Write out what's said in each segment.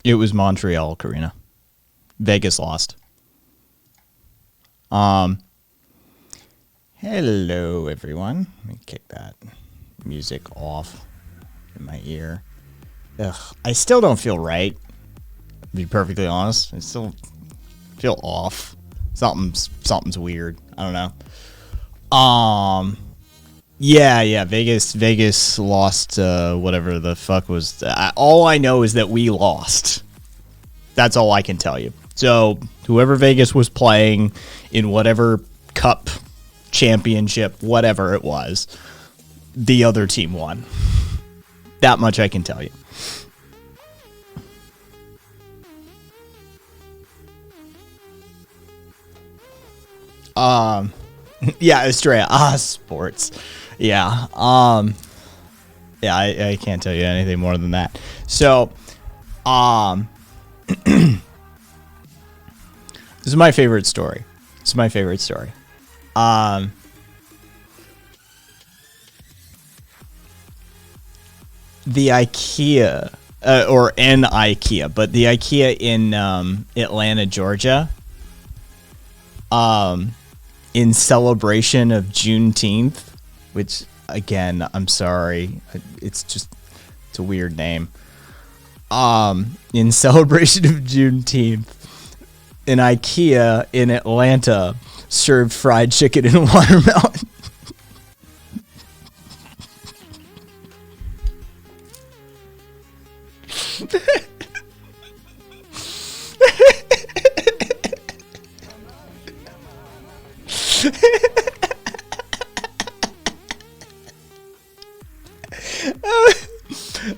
It was Montreal, Karina. Vegas lost. Hello, everyone. Let me kick that music off in my ear. Ugh, I still don't feel right. To be perfectly honest, I still feel off. Something's weird. I don't know. Yeah. Vegas lost. Whatever the fuck was. All I know is that we lost. That's all I can tell you. So whoever Vegas was playing in whatever cup, championship, whatever it was, the other team won. That much I can tell you. Yeah, Australia. Sports. Yeah. Yeah, I can't tell you anything more than that. So, this is my favorite story. The IKEA, or an IKEA, but the IKEA in Atlanta, Georgia, in celebration of Juneteenth, which, again, I'm sorry, it's a weird name. In celebration of Juneteenth, an IKEA in Atlanta served fried chicken and watermelon.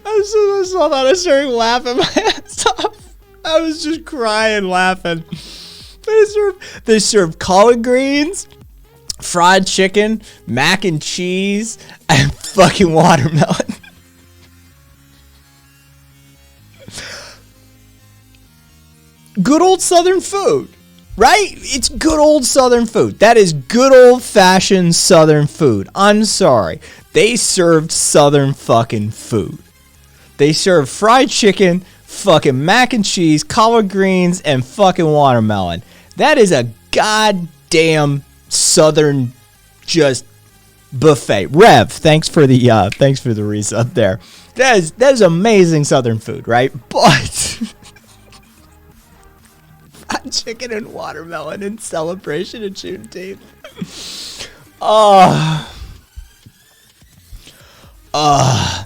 I saw that, I started laughing my ass off. I was just crying, laughing. They serve collard greens, fried chicken, mac and cheese, and fucking watermelon. Good old Southern food, right? It's good old Southern food. That is good old fashioned Southern food. I'm sorry. They served Southern fucking food. They served fried chicken, fucking mac and cheese, collard greens, and fucking watermelon. That is a goddamn Southern just buffet. Rev, thanks for the resub there. That is amazing Southern food, right? But fried chicken and watermelon in celebration of Juneteenth.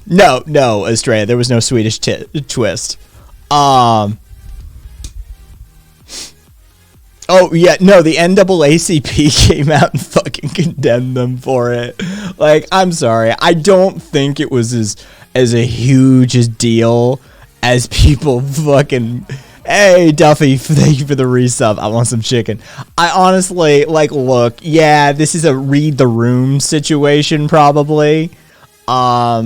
No, Australia. There was no Swedish twist. Oh, yeah, no, the NAACP came out and fucking condemned them for it. Like, I'm sorry. I don't think it was as a huge a deal as people fucking... Hey, Duffy, thank you for the resub. I want some chicken. I honestly, like, look, yeah, this is a read the room situation, probably. But...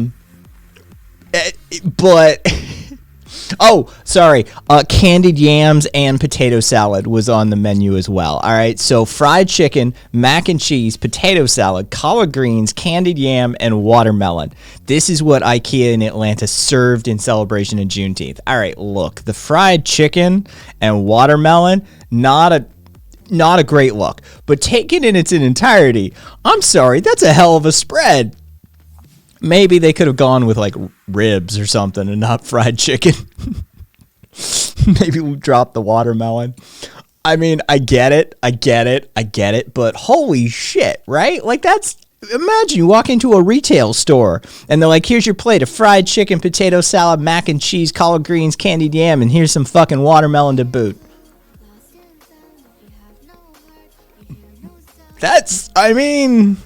Oh, sorry. Candied yams and potato salad was on the menu as well. All right, so fried chicken, mac and cheese, potato salad, collard greens, candied yam, and watermelon. This is what IKEA in Atlanta served in celebration of Juneteenth. All right, look, the fried chicken and watermelon, not a great look, but taken in its entirety, I'm sorry, that's a hell of a spread. Maybe they could have gone with, like, ribs or something and not fried chicken. Maybe we'll drop the watermelon. I mean, I get it, but holy shit, right? Like, that's... Imagine you walk into a retail store, and they're like, here's your plate of fried chicken, potato salad, mac and cheese, collard greens, candied yam, and here's some fucking watermelon to boot. That's... I mean...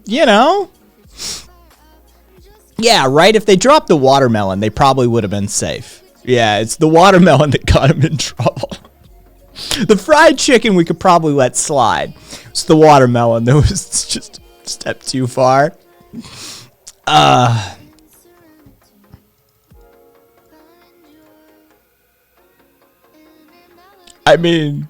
You know... Yeah, right? If they dropped the watermelon, they probably would have been safe. Yeah, it's the watermelon that got him in trouble. The fried chicken we could probably let slide. It's the watermelon that was just a step too far. I mean...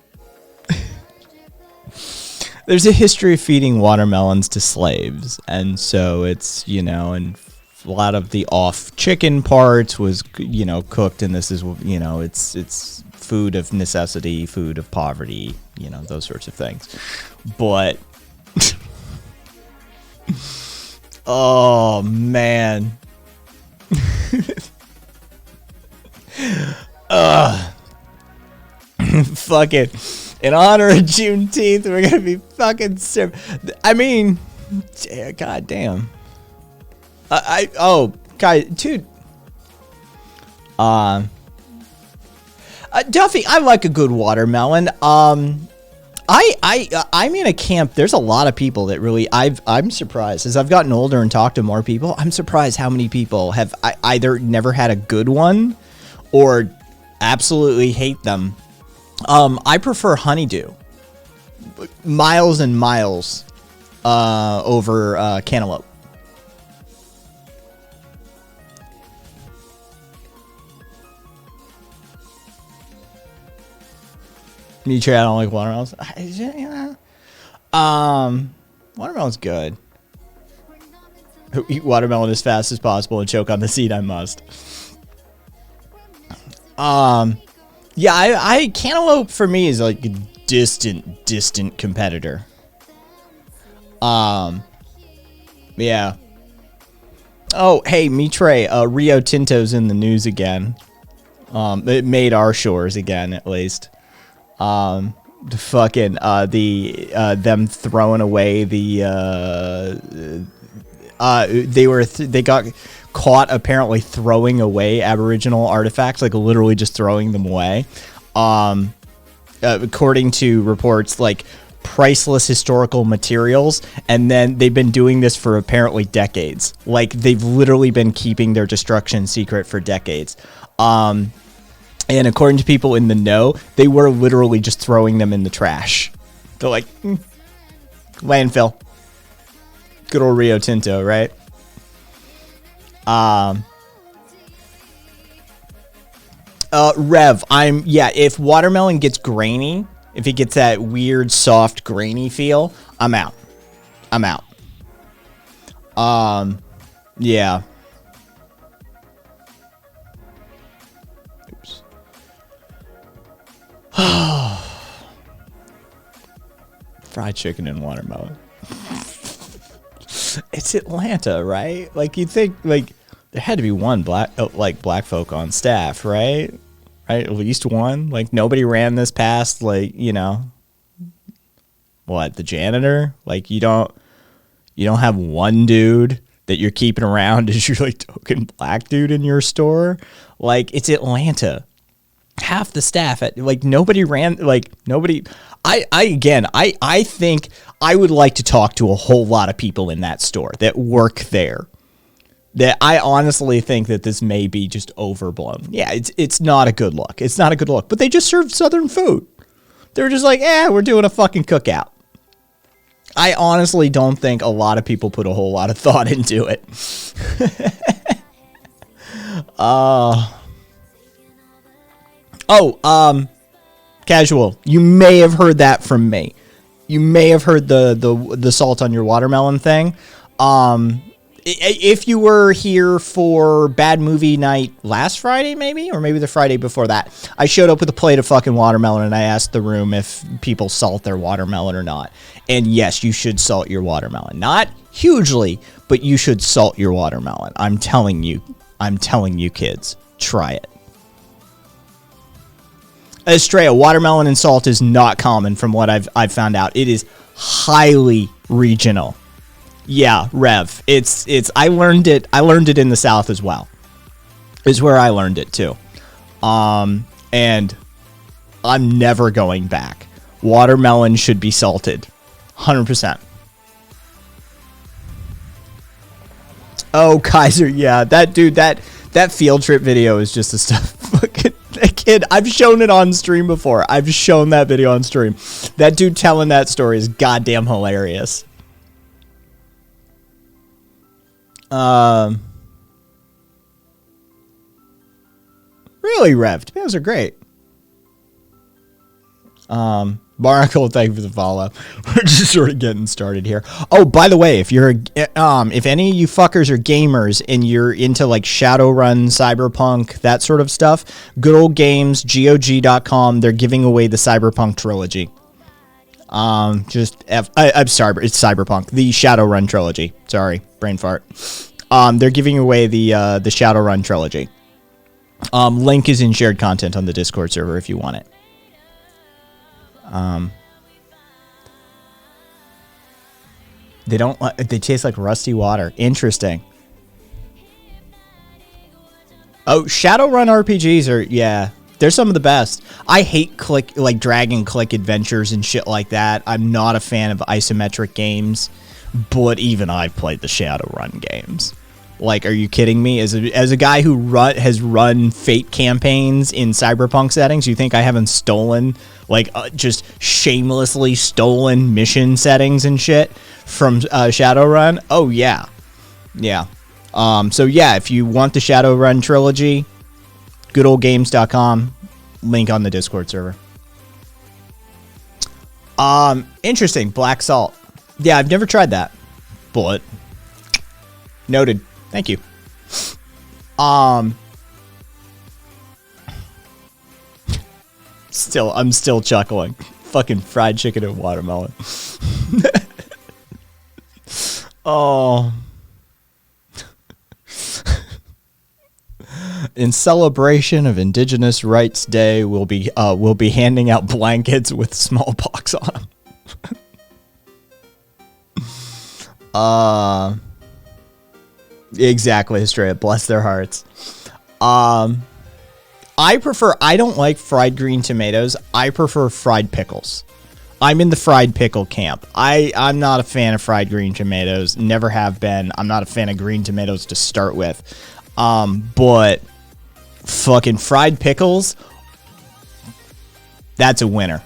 There's a history of feeding watermelons to slaves. And so it's, you know, and... lot of the off chicken parts was, you know, cooked, and this is, you know, it's food of necessity, food of poverty, you know, those sorts of things. But oh man. Fucking in honor of Juneteenth, we're gonna be fucking I mean, god damn. Oh, guys, dude. Duffy, I like a good watermelon. I'm in a camp. There's a lot of people that really I'm surprised as I've gotten older and talked to more people. I'm surprised how many people have either never had a good one or absolutely hate them. I prefer honeydew, miles and miles over cantaloupe. Me too. I don't like watermelons. Watermelon's good. Eat watermelon as fast as possible and choke on the seed. I must. Yeah, I cantaloupe for me is like a distant competitor. Yeah. Oh, hey, Mitre, Rio Tinto's in the news again. It made our shores again, at least. Them throwing away they got caught apparently throwing away Aboriginal artifacts, like literally just throwing them away. According to reports, like priceless historical materials, and then they've been doing this for apparently decades. Like they've literally been keeping their destruction secret for decades. And according to people in the know, they were literally just throwing them in the trash. They're like, landfill. Good old Rio Tinto, right? Rev, if watermelon gets grainy, if it gets that weird, soft, grainy feel, I'm out. Yeah. Oops. Fried chicken and watermelon. It's Atlanta, right? Like you'd think, like there had to be one black folk on staff, right? Right, at least one. Like nobody ran this past, like, you know, what, the janitor? Like you don't have one dude that you're keeping around as your like token black dude in your store. Like it's Atlanta. Half the staff at like nobody ran, like nobody. I think I would like to talk to a whole lot of people in that store that work there. That I honestly think that this may be just overblown. Yeah, it's not a good look. It's not a good look. But they just served Southern food. They're just like, we're doing a fucking cookout. I honestly don't think a lot of people put a whole lot of thought into it. Casual. You may have heard that from me. You may have heard the salt on your watermelon thing. If you were here for Bad Movie Night last Friday, maybe, or maybe the Friday before that, I showed up with a plate of fucking watermelon and I asked the room if people salt their watermelon or not. And yes, you should salt your watermelon. Not hugely, but you should salt your watermelon. I'm telling you, kids, try it. Estrella, watermelon and salt is not common from what I've found out. It is highly regional. Yeah, Rev. It's I learned it in the South as well. Is where I learned it too. And I'm never going back. Watermelon should be salted. 100%. Oh, Kaiser, yeah. That dude, that field trip video is just the stuff. Fucking kid, I've shown it on stream before. I've shown that video on stream. That dude telling that story is goddamn hilarious. Really, Rev? Tomatoes are great. Barnacle, thank you for the follow. We're just sort of getting started here. Oh, by the way, if if any of you fuckers are gamers and you're into like Shadowrun, Cyberpunk, that sort of stuff, Good Old Games, GOG.com, they're giving away the Cyberpunk trilogy. I'm sorry, it's Cyberpunk, the Shadowrun trilogy. Sorry, brain fart. They're giving away the Shadowrun trilogy. Link is in shared content on the Discord server if you want it. They taste like rusty water. Interesting. Oh, Shadowrun RPGs are, yeah, they're some of the best. I hate drag and click adventures and shit like that. I'm not a fan of isometric games, but even I've played the Shadowrun games. Like, are you kidding me? As a guy who has run Fate campaigns in Cyberpunk settings, you think I haven't stolen, just shamelessly stolen mission settings and shit from Shadowrun? Oh, yeah. Yeah. So, yeah, if you want the Shadowrun trilogy, goodoldgames.com, link on the Discord server. Interesting. Black Salt. Yeah, I've never tried that. But, noted. Thank you. I'm still chuckling. Fucking fried chicken and watermelon. Oh. In celebration of Indigenous Rights Day, we'll be handing out blankets with smallpox on them. Exactly, Estrella. Bless their hearts. I don't like fried green tomatoes. I prefer fried pickles. I'm in the fried pickle camp. I'm not a fan of fried green tomatoes. Never have been. I'm not a fan of green tomatoes to start with. But fucking fried pickles, that's a winner.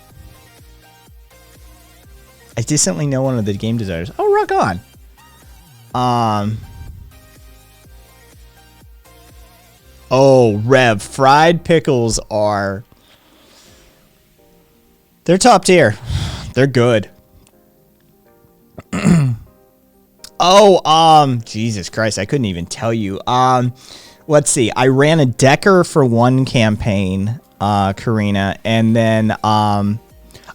I distantly know one of the game designers. Oh, rock on. Oh, Rev, fried pickles they're top tier. They're good. Oh, Jesus Christ, I couldn't even tell you. Let's see. I ran a Decker for one campaign, Karina, and then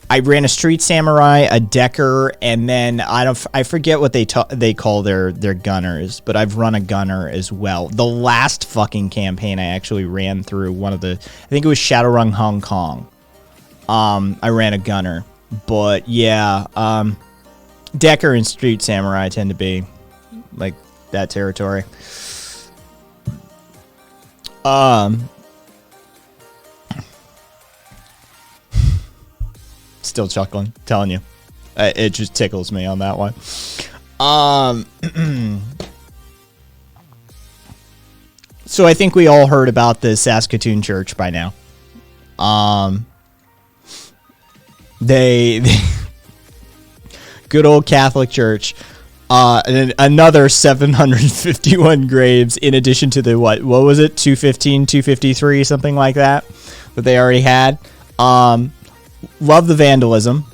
I ran a Street Samurai, a Decker, and then I forget what they call their gunners, but I've run a gunner as well. The last fucking campaign I actually ran through I think it was Shadowrun Hong Kong. I ran a gunner, but yeah, Decker and Street Samurai tend to be like that territory. Still chuckling, telling you. It just tickles me on that one. So I think we all heard about the Saskatoon Church by now. They good old Catholic Church. And another 751 graves in addition to the what was it? 215, 253, something like that they already had. Love the vandalism.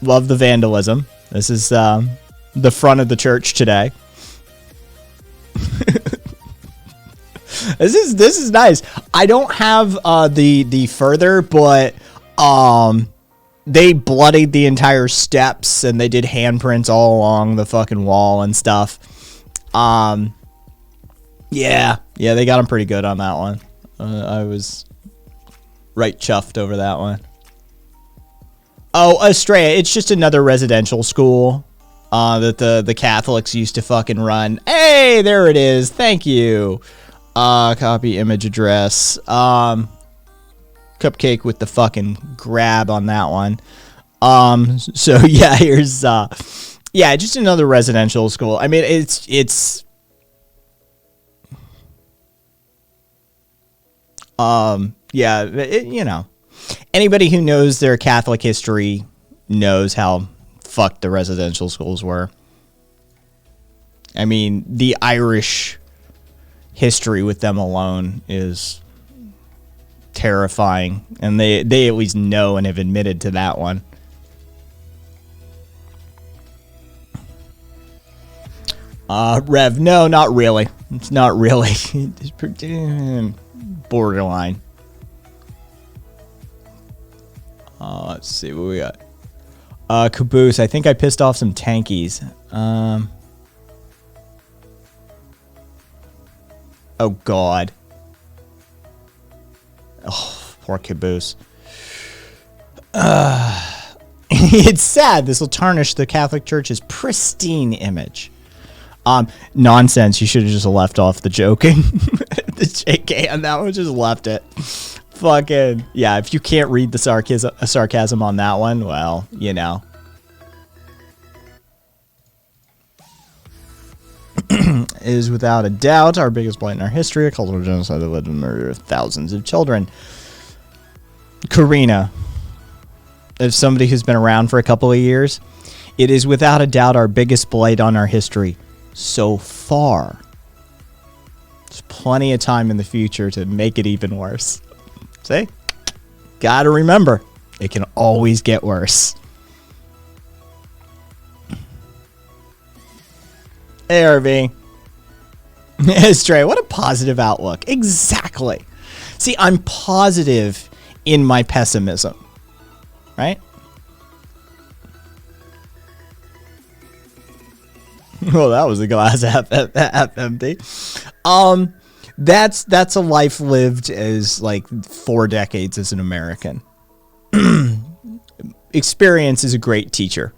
Love the vandalism. This is the front of the church today. This is nice. I don't have the further, but they bloodied the entire steps and they did handprints all along the fucking wall and stuff. Yeah, they got them pretty good on that one. I was right chuffed over that one. Oh, Estrella, it's just another residential school that the Catholics used to fucking run. Hey, there it is. Thank you. Copy image address. Cupcake with the fucking grab on that one. So yeah, here's yeah, just another residential school. I mean, it's yeah, you know, anybody who knows their Catholic history knows how fucked the residential schools were. I mean, the Irish history with them alone is terrifying, and they at least know and have admitted to that one. Rev, no, not really. It's not really. It's pretty borderline. Let's see what we got. Caboose, I think I pissed off some tankies. Oh, God. Oh, poor Caboose. It's sad. This will tarnish the Catholic Church's pristine image. Nonsense. You should have just left off the joking. The JK on that one, just left it. Fucking, yeah, if you can't read the sarcasm on that one, well, you know. Is without a doubt our biggest blight in our history, a cultural genocide that led to the murder of thousands of children. Karina, if somebody who's been around for a couple of years, it is without a doubt our biggest blight on our history so far. There's plenty of time in the future to make it even worse. See? Gotta remember, it can always get worse. Hey, RV. Stray, what a positive outlook. Exactly. See, I'm positive in my pessimism. Right? Well, that was a glass half empty. That's a life lived as like 4 decades as an American. Experience is a great teacher.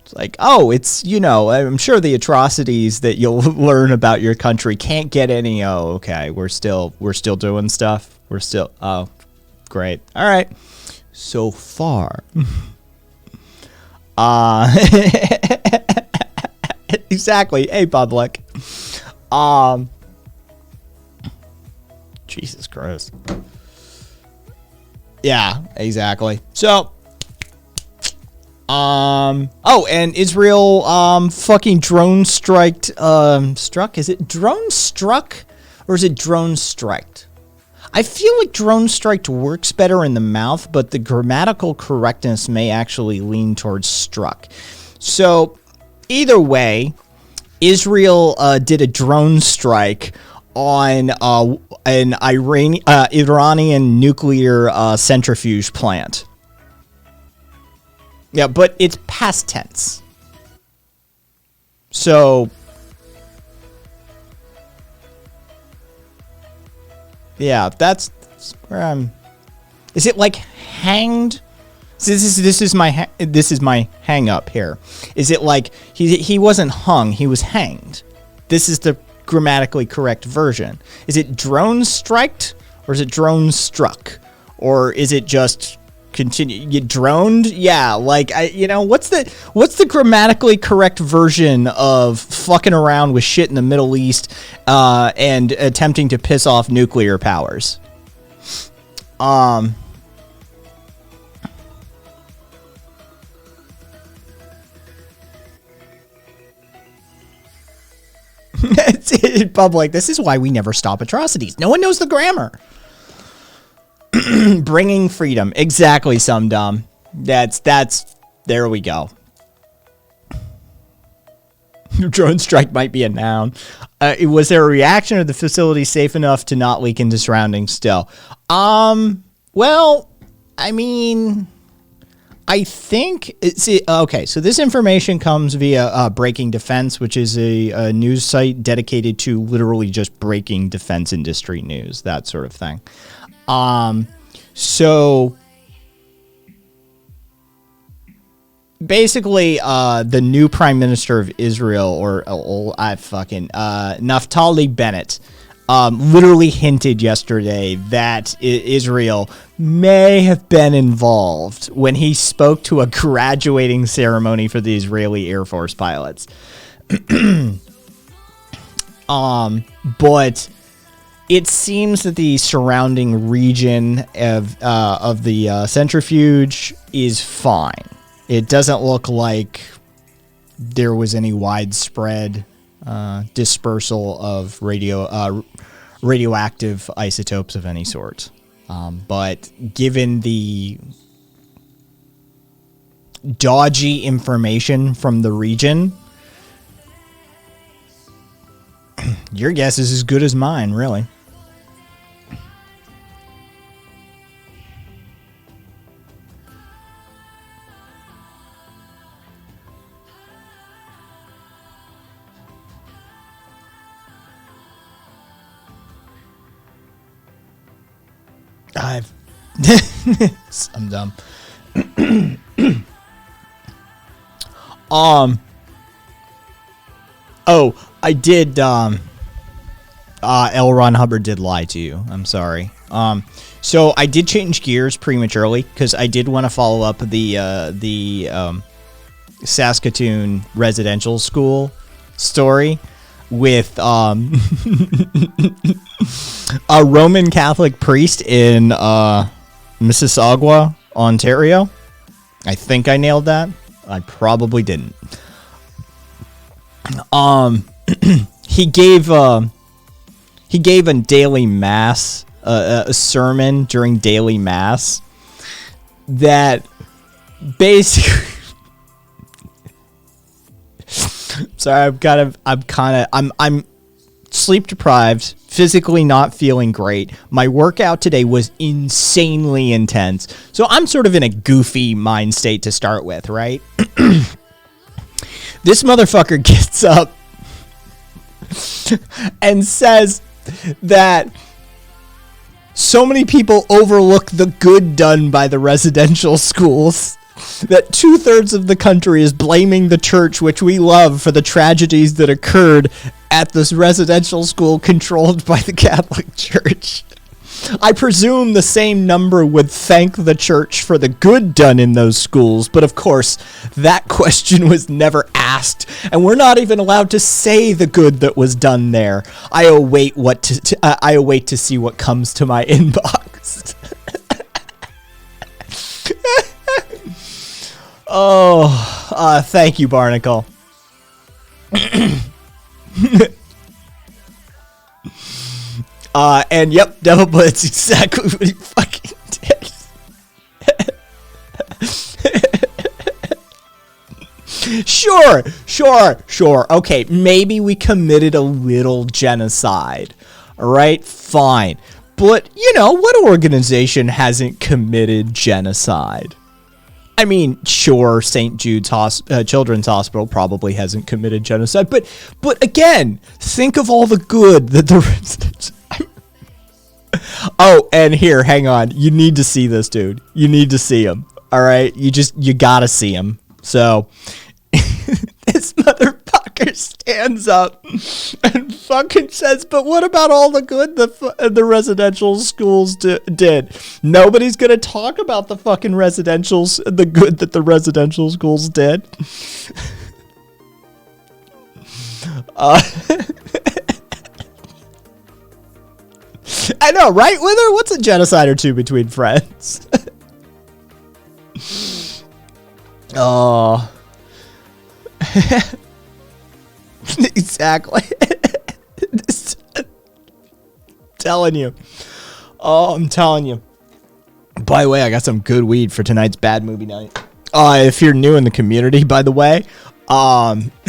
It's like, oh, it's, you know, I'm sure the atrocities that you'll learn about your country can't get any. Oh, okay, we're still doing stuff. We're still, oh, great. All right. So far. Exactly. Hey, public. Jesus Christ. Yeah, exactly. So, oh, and Israel, fucking drone struck. Is it drone struck or is it drone striked? I feel like drone striked works better in the mouth, but the grammatical correctness may actually lean towards struck. So, either way, Israel did a drone strike on an Iranian nuclear centrifuge plant. Yeah, but it's past tense. So, yeah, that's where I'm. Is it like hanged? So this is my hang up here. Is it like he wasn't hung, he was hanged? This is the grammatically correct version. Is it drone striked or is it drone struck? Or is it just continue? You droned? Yeah, like what's the grammatically correct version of fucking around with shit in the Middle East and attempting to piss off nuclear powers? In public, this is why we never stop atrocities. No one knows the grammar. Bringing freedom. Exactly, some dumb. That's there we go. Drone strike might be a noun. Was there a reaction, or the facility safe enough to not leak into surroundings still? Well, I mean, I think okay. So this information comes via Breaking Defense, which is a news site dedicated to literally just breaking defense industry news, that sort of thing. So basically, the new Prime Minister of Israel, Naftali Bennett, literally hinted yesterday that Israel may have been involved when he spoke to a graduating ceremony for the Israeli Air Force pilots. But it seems that the surrounding region of the centrifuge is fine. It doesn't look like there was any widespread dispersal of radioactive isotopes of any sort. But given the dodgy information from the region, your guess is as good as mine, really. I'm dumb. Oh, I did. L. Ron Hubbard did lie to you. I'm sorry. So I did change gears prematurely because I did want to follow up the Saskatoon residential school story with a Roman Catholic priest in Mississauga, Ontario. I think I nailed that. I probably didn't. He gave a daily mass, a sermon during daily mass that basically. Sorry, I'm sleep deprived, physically not feeling great. My workout today was insanely intense. So I'm sort of in a goofy mind state to start with, right? This motherfucker gets up and says that so many people overlook the good done by the residential schools that 2/3 of the country is blaming the church, which we love, for the tragedies that occurred at this residential school controlled by the Catholic Church. I presume the same number would thank the church for the good done in those schools, but of course, that question was never asked, and we're not even allowed to say the good that was done there. I await to see what comes to my inbox. Thank you, Barnacle. And yep, Devil Blitz, exactly what he fucking did. Sure. Okay, maybe we committed a little genocide. Alright, fine. But, what organization hasn't committed genocide? I mean, sure, St. Jude's Children's Hospital probably hasn't committed genocide, but again, think of all the good that the residents. Oh, and here, hang on. You need to see this dude. You need to see him. All right, you gotta see him. So, this motherfucker stands up and fucking says, "But what about all the good the residential schools did? Nobody's gonna talk about the fucking residentials, the good that the residential schools did." I know, right, Wither? What's a genocide or two between friends? Oh. Exactly. Telling you. Oh, I'm telling you. By the way, I got some good weed for tonight's bad movie night. If you're new in the community, by the way,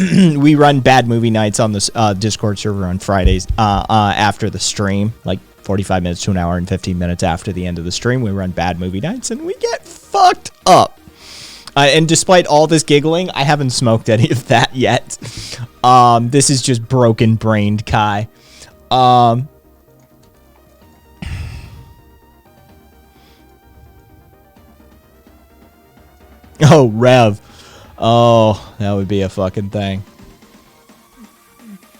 we run bad movie nights on this Discord server on Fridays after the stream, like 45 minutes to an hour and 15 minutes after the end of the stream. We run bad movie nights and we get fucked up. And despite all this giggling, I haven't smoked any of that yet. This is just broken-brained Kai. Oh, Rev. Oh, that would be a fucking thing.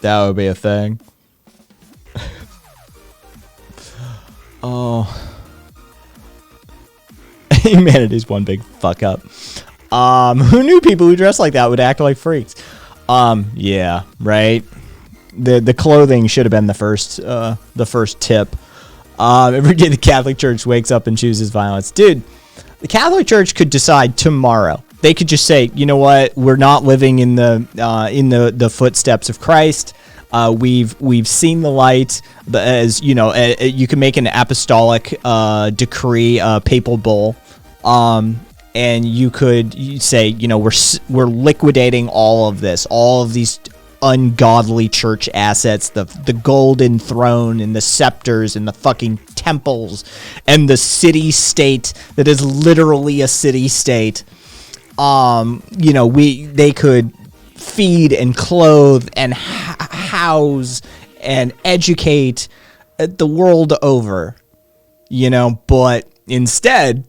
That would be a thing. Oh. Humanity's one big fuck up. Who knew people who dress like that would act like freaks? Yeah, right. The clothing should have been the first tip. Every day the Catholic Church wakes up and chooses violence. Dude, the Catholic Church could decide tomorrow. They could just say, you know what? We're not living in the footsteps of Christ. We've seen the light, as you know. You can make an apostolic decree, papal bull, and you could say, you know, we're liquidating all of this, all of these ungodly church assets, the golden throne and the scepters and the fucking temples and the city state that is literally a city state. You know, they could feed and clothe and house and educate the world over, you know, but instead,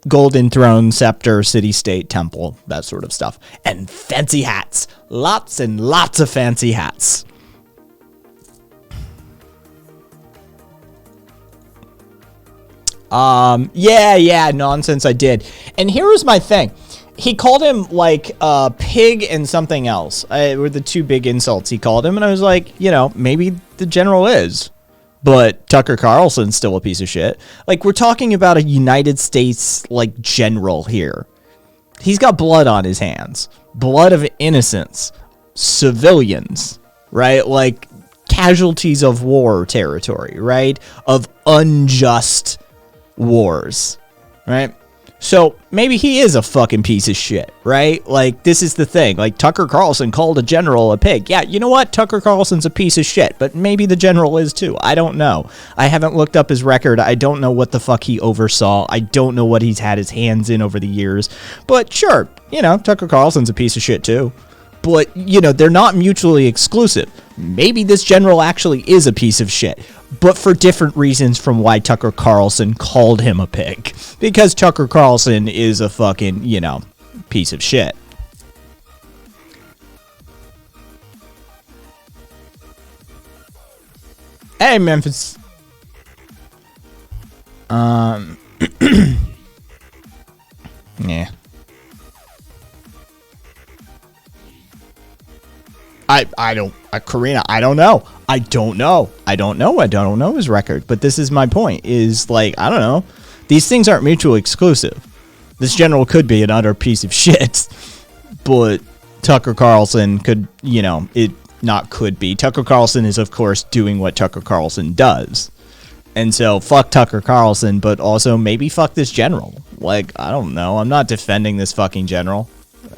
golden throne, scepter, city state, temple, that sort of stuff, and fancy hats, lots and lots of fancy hats. Yeah, nonsense, I did. And here was my thing. He called him, like, pig and something else. Were the two big insults he called him. And I was like, you know, maybe the general is. But Tucker Carlson's still a piece of shit. Like, we're talking about a United States, like, general here. He's got blood on his hands. Blood of innocents. Civilians. Right? Like, casualties of war territory. Right? Of unjust wars. Right? So maybe he is a fucking piece of shit, right? Like, this is the thing. Like, Tucker Carlson called a general a pig. Yeah, you know what? Tucker Carlson's a piece of shit, but maybe the general is too. I don't know. I haven't looked up his record. I don't know what the fuck he oversaw. I don't know what he's had his hands in over the years. But sure, you know, Tucker Carlson's a piece of shit too. But, you know, they're not mutually exclusive. Maybe this general actually is a piece of shit, but for different reasons from why Tucker Carlson called him a pig. Because Tucker Carlson is a fucking, you know, piece of shit. Hey, Memphis. Yeah. I don't, Karina, I don't know. I don't know his record. But this is my point, is like, I don't know. These things aren't mutually exclusive. This general could be an utter piece of shit. But Tucker Carlson could, you know, could be. Tucker Carlson is, of course, doing what Tucker Carlson does. And so, fuck Tucker Carlson, but also maybe fuck this general. Like, I don't know. I'm not defending this fucking general.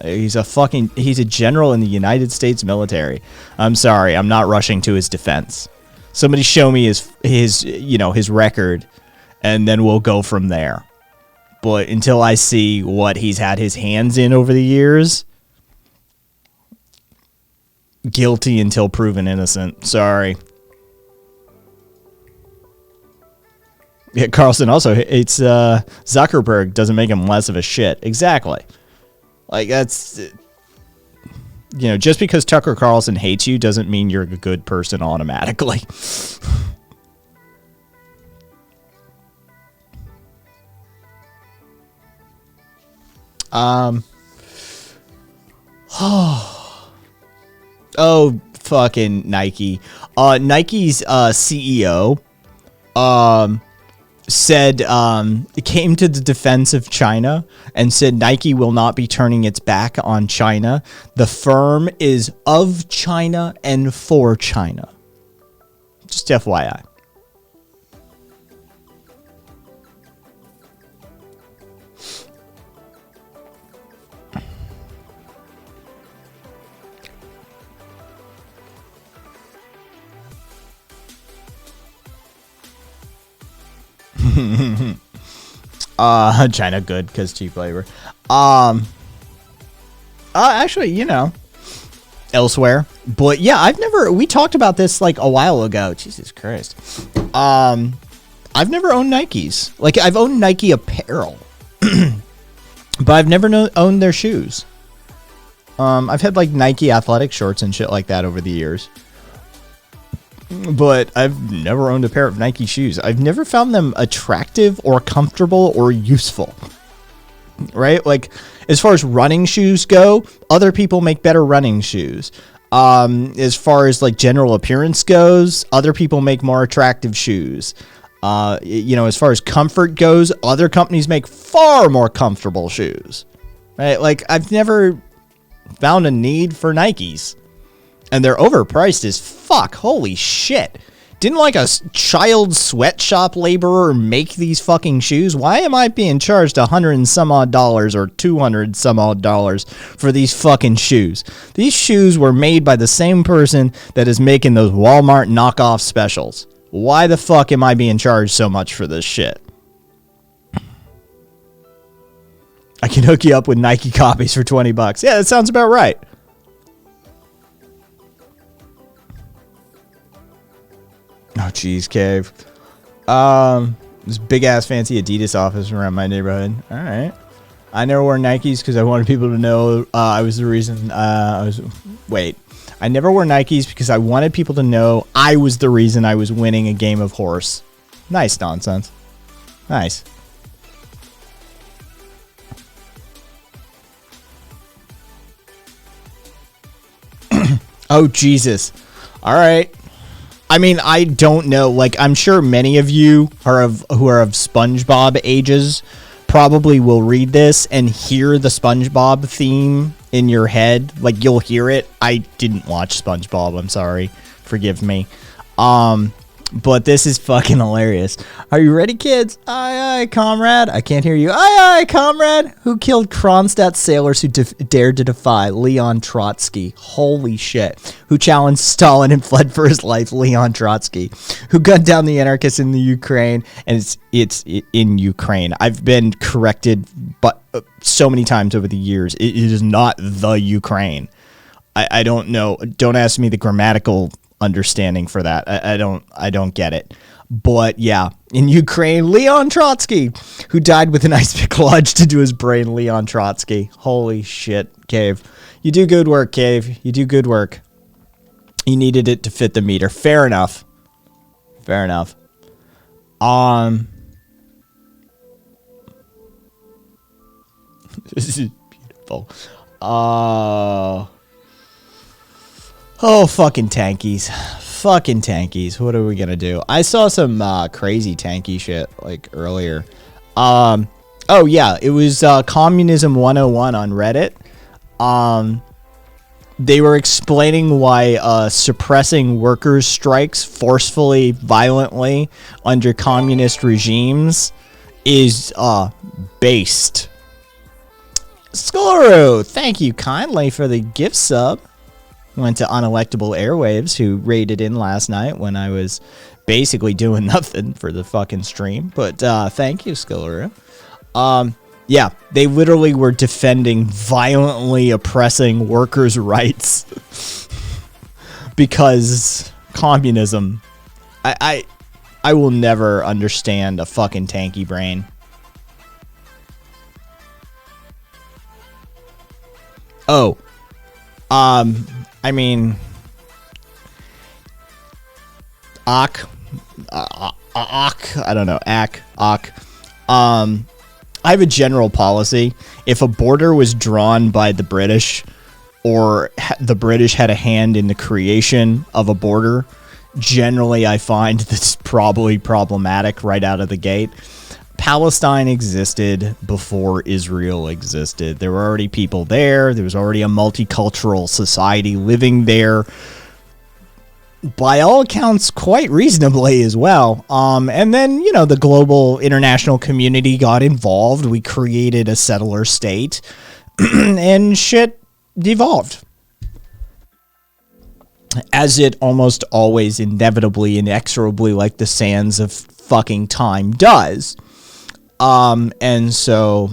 He's a general in the United States military. I'm sorry, I'm not rushing to his defense. Somebody show me his record, and then we'll go from there. But until I see what he's had his hands in over the years, guilty until proven innocent. Sorry. Yeah, Carlson also hates Zuckerberg. Doesn't make him less of a shit. Exactly. Like, that's, you know, just because Tucker Carlson hates you doesn't mean you're a good person automatically. Oh, fucking Nike. Nike's CEO said, it came to the defense of China and said Nike will not be turning its back on China. The firm is of China and for China. Just FYI. China good because cheap labor. Actually, you know, elsewhere, but yeah, we talked about this like a while ago. Jesus Christ. I've never owned Nikes. Like, I've owned Nike apparel, but I've never owned their shoes. I've had like Nike athletic shorts and shit like that over the years. But I've never owned a pair of Nike shoes. I've never found them attractive or comfortable or useful. Right? Like, as far as running shoes go, other people make better running shoes. As far as like general appearance goes, other people make more attractive shoes. You know, as far as comfort goes, other companies make far more comfortable shoes. Right? Like, I've never found a need for Nikes. And they're overpriced as fuck. Holy shit. Didn't like a child sweatshop laborer make these fucking shoes? Why am I being charged $100 and some odd or $200 some odd for these fucking shoes? These shoes were made by the same person that is making those Walmart knockoff specials. Why the fuck am I being charged so much for this shit? I can hook you up with Nike copies for $20. Yeah, that sounds about right. Oh, geez, Cave. This big-ass fancy Adidas office around my neighborhood. All right. I never wore Nikes because I wanted people to know I was the reason Wait. I never wore Nikes because I wanted people to know I was the reason I was winning a game of horse. Nice nonsense. Nice. Oh, Jesus. All right. I mean, I don't know. Like, I'm sure many of you who are of SpongeBob ages probably will read this and hear the SpongeBob theme in your head. Like, you'll hear it. I didn't watch SpongeBob. I'm sorry. Forgive me. But this is fucking hilarious. Are you ready, kids? Aye, aye, comrade. I can't hear you. Aye, aye, comrade. Who killed Kronstadt sailors who dared to defy Leon Trotsky? Holy shit. Who challenged Stalin and fled for his life? Leon Trotsky. Who gunned down the anarchists in the Ukraine? And it's in Ukraine. I've been corrected but so many times over the years. It is not the Ukraine. I don't know. Don't ask me the grammatical understanding for that. I don't get it. But yeah, in Ukraine, Leon Trotsky, who died with an ice pick lodged into his brain. Leon Trotsky. Holy shit, Cave. You do good work, Cave. You do good work. You needed it to fit the meter. Fair enough. Fair enough. This is beautiful. Oh, fucking tankies. Fucking tankies. What are we gonna do? I saw some crazy tanky shit, like, earlier. Oh, yeah. It was Communism 101 on Reddit. They were explaining why suppressing workers' strikes forcefully, violently, under communist regimes is based. Skolaru, thank you kindly for the gift sub. Went to Unelectable Airwaves, who raided in last night when I was basically doing nothing for the fucking stream. But thank you, Skolaru. Yeah, they literally were defending violently oppressing workers' rights because communism. I will never understand a fucking tanky brain. Oh, I mean, I don't know, I have a general policy. If a border was drawn by the British, or the British had a hand in the creation of a border, generally I find that's probably problematic right out of the gate. Palestine existed before Israel existed. There were already people there. There was already a multicultural society living there, by all accounts, quite reasonably as well. And then, you know, the global international community got involved. We created a settler state, and shit devolved. As it almost always inevitably, inexorably, like the sands of fucking time does. And so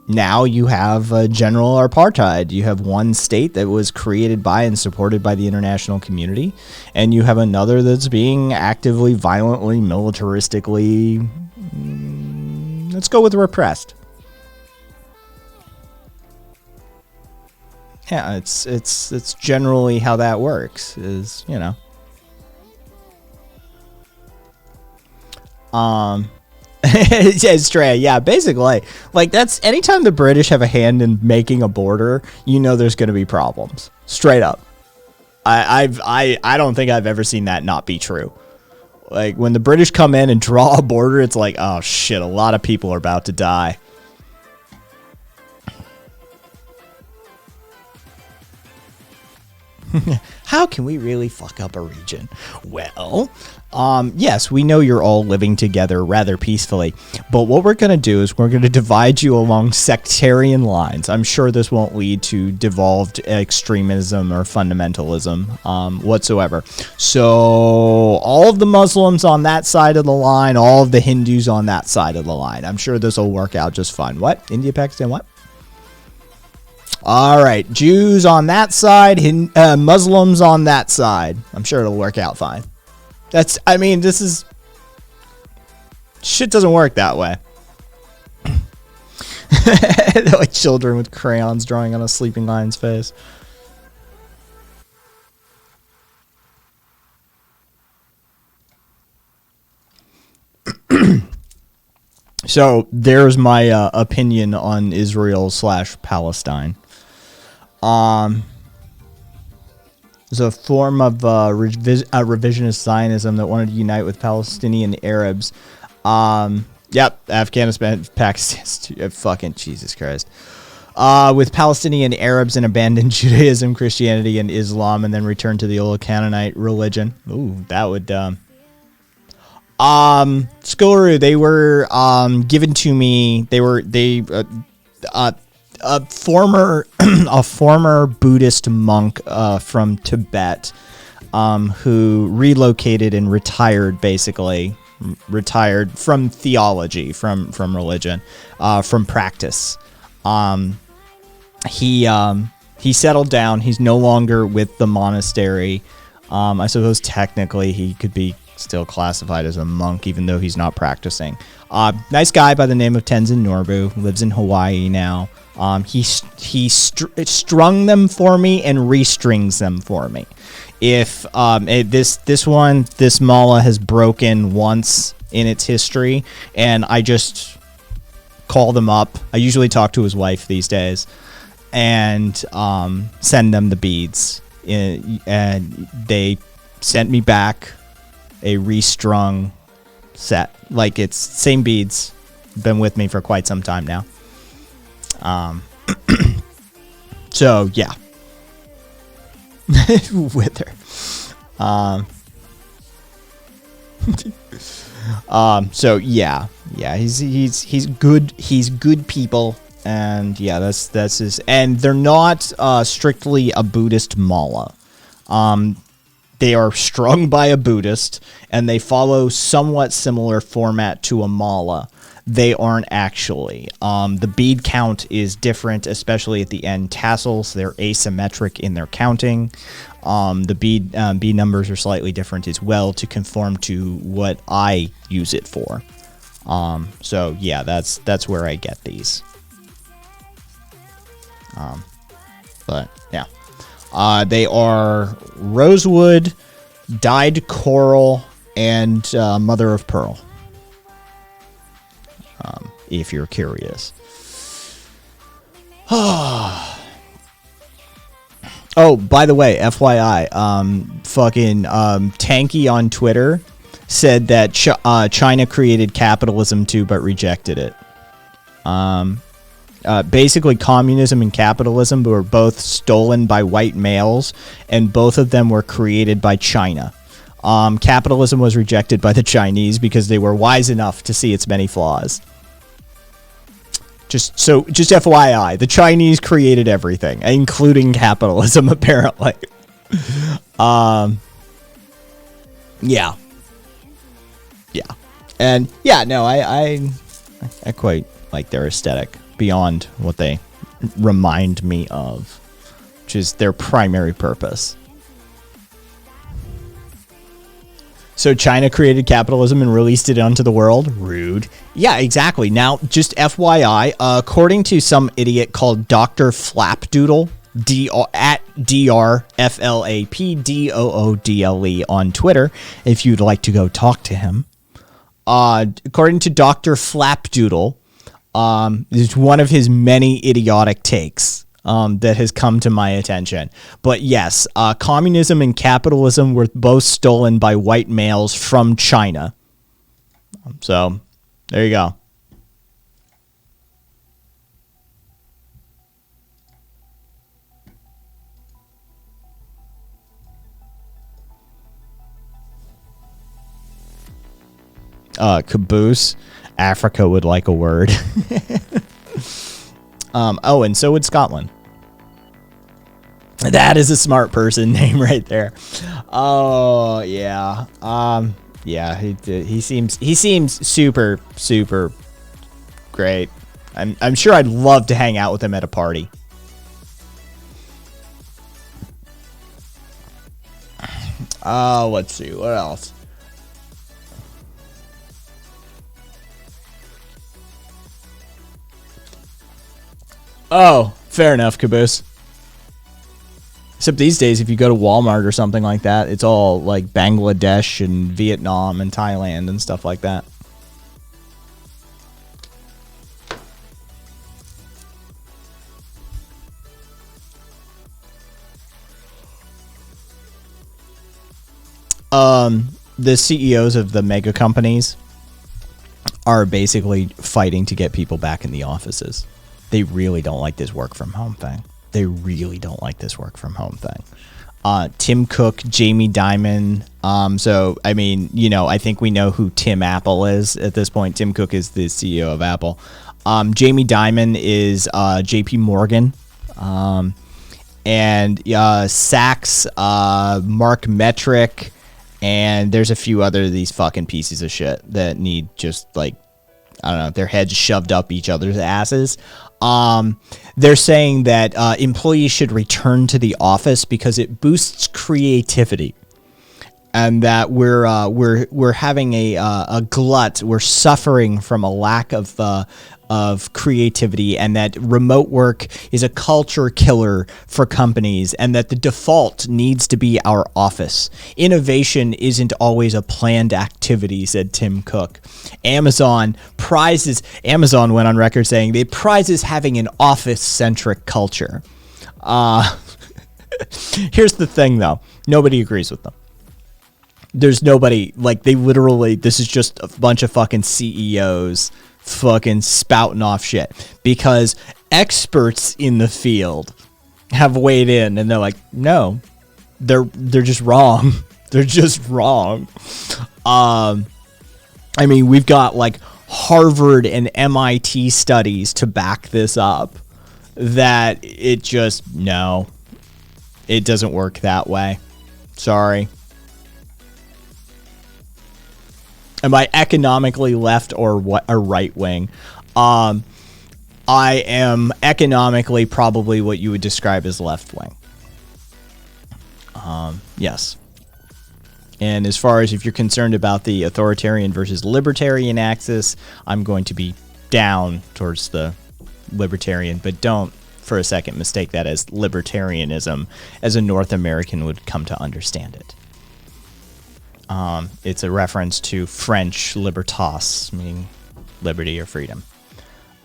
now you have a general apartheid. You have one state that was created by and supported by the international community, and you have another that's being actively, violently, militaristically, let's go with repressed. Yeah, it's generally how that works, is, you know. It's Trey, yeah, basically, like, that's anytime the British have a hand in making a border, you know there's going to be problems. Straight up. I don't think I've ever seen that not be true. Like, when the British come in and draw a border, it's like, oh shit, a lot of people are about to die. How can we really fuck up a region? Well, yes, we know you're all living together rather peacefully, but what we're going to do is we're going to divide you along sectarian lines. I'm sure this won't lead to devolved extremism or fundamentalism whatsoever. So all of the Muslims on that side of the line, all of the Hindus on that side of the line. I'm sure this will work out just fine. What? India, Pakistan, what? All right, Jews on that side, Muslims on that side. I'm sure it'll work out fine. This is... Shit doesn't work that way. Like children with crayons drawing on a sleeping lion's face. So there's my opinion on Israel/Palestine. It's a form of revisionist Zionism that wanted to unite with Palestinian Arabs. Yep, Afghanistan, Pakistan, fucking Jesus Christ. With Palestinian Arabs and abandon Judaism, Christianity, and Islam, and then return to the old Canaanite religion. Ooh, that would... Skolru, they were given to me. A former Buddhist monk from Tibet who relocated and retired from theology, from religion, from practice. He settled down. He's no longer with the monastery. I suppose technically he could be still classified as a monk, even though he's not practicing. Nice guy by the name of Tenzin Norbu, lives in Hawaii now. He strung them for me and restrings them for me. If this mala has broken once in its history, and I just call them up. I usually talk to his wife these days, and send them the beads, and they sent me back a restrung set. Like, it's same beads, been with me for quite some time now. So yeah. Wither. So yeah, he's good people, and yeah, that's his, and they're not strictly a Buddhist mala. They are strung by a Buddhist, and they follow somewhat similar format to a mala. They aren't actually. The bead count is different, especially at the end tassels. They're asymmetric in their counting. The bead numbers are slightly different as well to conform to what I use it for. So yeah, that's where I get these. But yeah. They are rosewood, dyed coral, and mother of pearl. If you're curious. Oh, by the way, FYI, fucking Tanky on Twitter said that China created capitalism too, but rejected it. Basically, communism and capitalism were both stolen by white males, and both of them were created by China. Capitalism was rejected by the Chinese because they were wise enough to see its many flaws. Just FYI, the Chinese created everything, including capitalism, apparently. Yeah. And yeah, no, I quite like their aesthetic beyond what they remind me of, which is their primary purpose. So China created capitalism and released it onto the world? Rude. Yeah, exactly. Now, just FYI, according to some idiot called Dr. Flapdoodle, at DRFLAPDOODLE on Twitter, if you'd like to go talk to him. According to Dr. Flapdoodle, it's one of his many idiotic takes that has come to my attention. But yes, communism and capitalism were both stolen by white males from China. So, there you go. Caboose. Africa would like a word. Oh, and so would Scotland. That is a smart person name right there. Oh yeah. Yeah. He seems super great. I'm sure I'd love to hang out with him at a party. Let's see what else. Oh, fair enough, Caboose. Except these days, if you go to Walmart or something like that, it's all like Bangladesh and Vietnam and Thailand and stuff like that. The CEOs of the mega companies are basically fighting to get people back in the offices. They really don't like this work from home thing. Tim Cook, Jamie Dimon. So, I mean, you know, I think we know who Tim Apple is at this point. Tim Cook is the CEO of Apple. Jamie Dimon is JP Morgan. And Sachs, Mark Metric, and there's a few other of these fucking pieces of shit that need just like, I don't know, their heads shoved up each other's asses. They're saying that employees should return to the office because it boosts creativity, and that we're having a glut. We're suffering from a lack of creativity, and that remote work is a culture killer for companies, and that the default needs to be our office. Innovation isn't always a planned activity, said Tim Cook. Amazon went on record saying it prizes having an office-centric culture. Here's the thing, though. Nobody agrees with them. There's nobody, like, they literally, this is just a bunch of fucking CEOs fucking spouting off shit, because experts in the field have weighed in and they're like, no, they're just wrong. They're just wrong. I mean, we've got like Harvard and MIT studies to back this up, that it just, no, it doesn't work that way. Sorry. Am I economically left or what, a right wing? I am economically probably what you would describe as left wing. Yes. And as far as if you're concerned about the authoritarian versus libertarian axis, I'm going to be down towards the libertarian, but don't for a second mistake that as libertarianism as a North American would come to understand it. It's a reference to French libertas, meaning liberty or freedom.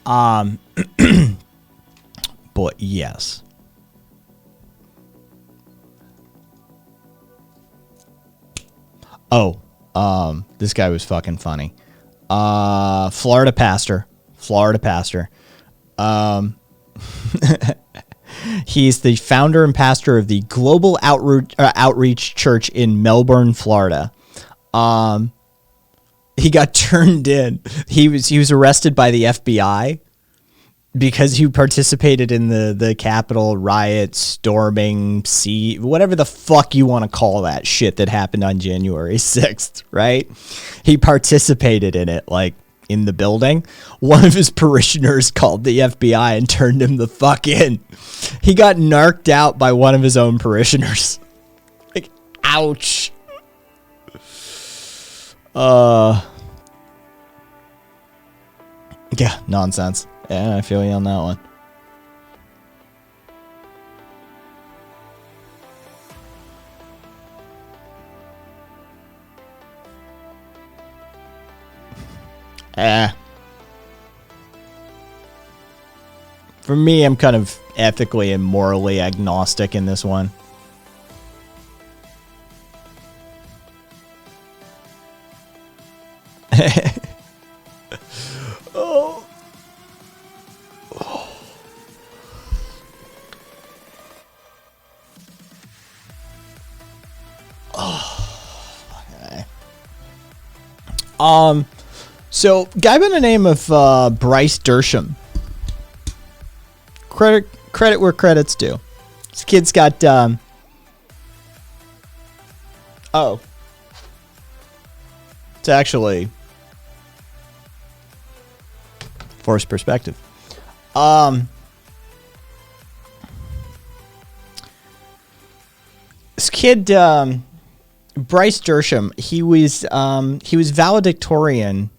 But yes. Oh, this guy was fucking funny. Florida pastor. He's the founder and pastor of the Global Outreach Church in Melbourne, Florida. He got turned in. He was arrested by the FBI because he participated in the Capitol riot, storming, whatever the fuck you want to call that shit that happened on January 6th, right? He participated in it, like, in the building. One of his parishioners called the FBI and turned him the fuck in. He got narked out by one of his own parishioners. Like, ouch. Yeah, nonsense. Yeah, I feel you on that one. For me, I'm kind of ethically and morally agnostic in this one. Oh. Okay. So, guy by the name of Bryce Dersham. Credit where credit's due. This kid's got it's actually forced perspective. This kid, Bryce Dersham, he was valedictorian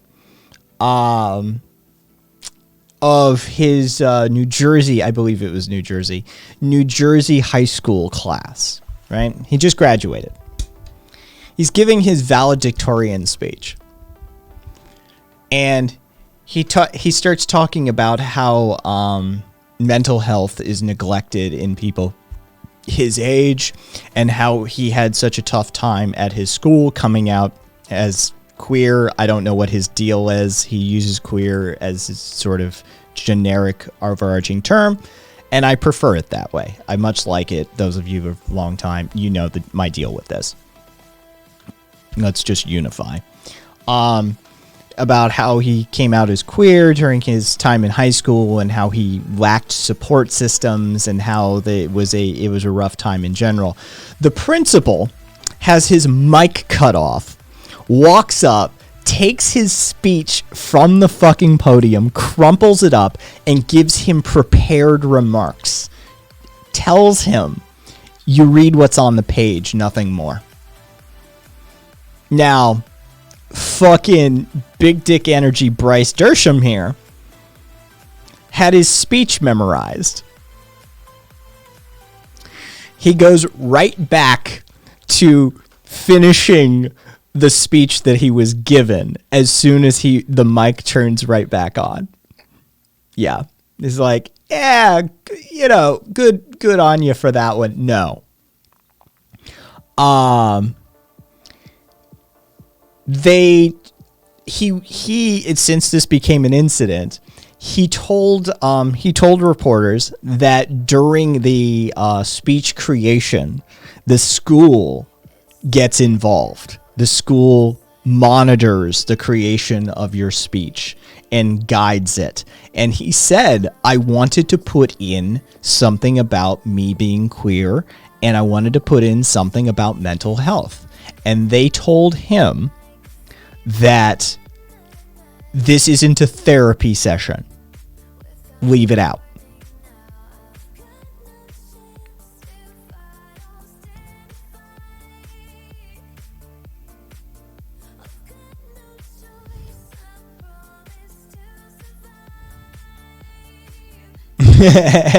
of his New Jersey, I believe it was New Jersey high school class, right? He just graduated. He's giving his valedictorian speech. And he starts talking about how mental health is neglected in people his age, and how he had such a tough time at his school coming out as queer. I don't know what his deal is. He uses queer as his sort of generic overarching term, and I prefer it that way. I much like it. Those of you who have a long time, you know my deal with this. Let's just unify. About how he came out as queer during his time in high school, and how he lacked support systems, and how it was a rough time in general. The principal has his mic cut off, walks up, takes his speech from the fucking podium, crumples it up, and gives him prepared remarks. Tells him, you read what's on the page, nothing more. Now, fucking big dick energy Bryce Dersham here had his speech memorized. He goes right back to finishing the speech that he was given as soon as the mic turns right back on. Yeah. He's like, yeah, good on you for that one. No. Since this became an incident, he told reporters that during the speech creation, the school gets involved. The school monitors the creation of your speech and guides it. And he said, I wanted to put in something about me being queer, and I wanted to put in something about mental health. And they told him that this isn't a therapy session. Leave it out.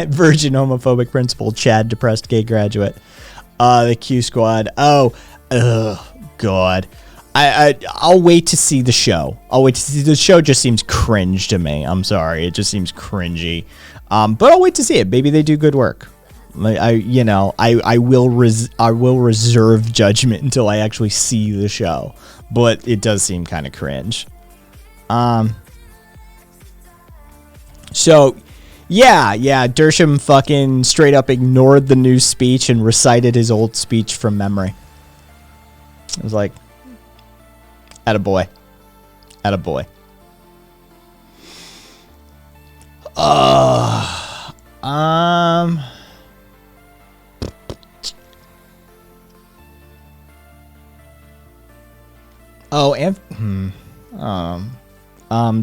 Virgin homophobic principal, Chad depressed gay graduate. The Q Squad. Oh, God. I'll wait to see the show. The show just seems cringe to me. I'm sorry. It just seems cringy. But I'll wait to see it. Maybe they do good work. I will reserve judgment until I actually see the show. But it does seem kind of cringe. So, yeah, Dersham fucking straight up ignored the new speech and recited his old speech from memory. It was like, attaboy.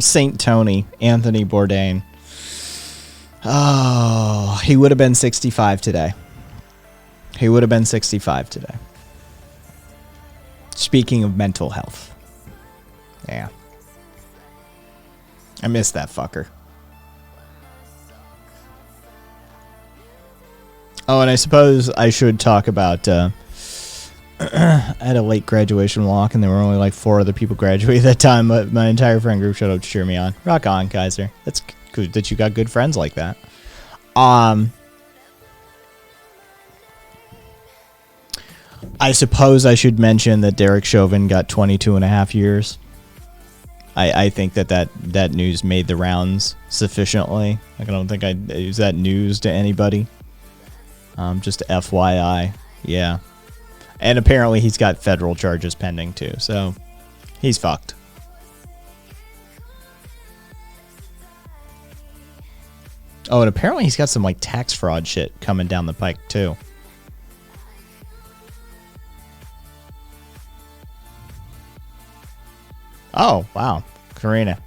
Saint Tony, Anthony Bourdain. Oh, he would have been 65 today. Speaking of mental health. Yeah. I miss that fucker. Oh, and I suppose I should talk about, I had a late graduation walk, and there were only like 4 other people graduated at that time, but my entire friend group showed up to cheer me on. Rock on, Kaiser. That's good that you got good friends like that. I suppose I should mention that Derek Chauvin got 22 and a half years. I think that news made the rounds sufficiently. Like, I don't think is that news to anybody. Just FYI. Yeah. And apparently he's got federal charges pending too, so he's fucked. Oh, and apparently he's got some like tax fraud shit coming down the pike too. Oh, wow. Karina.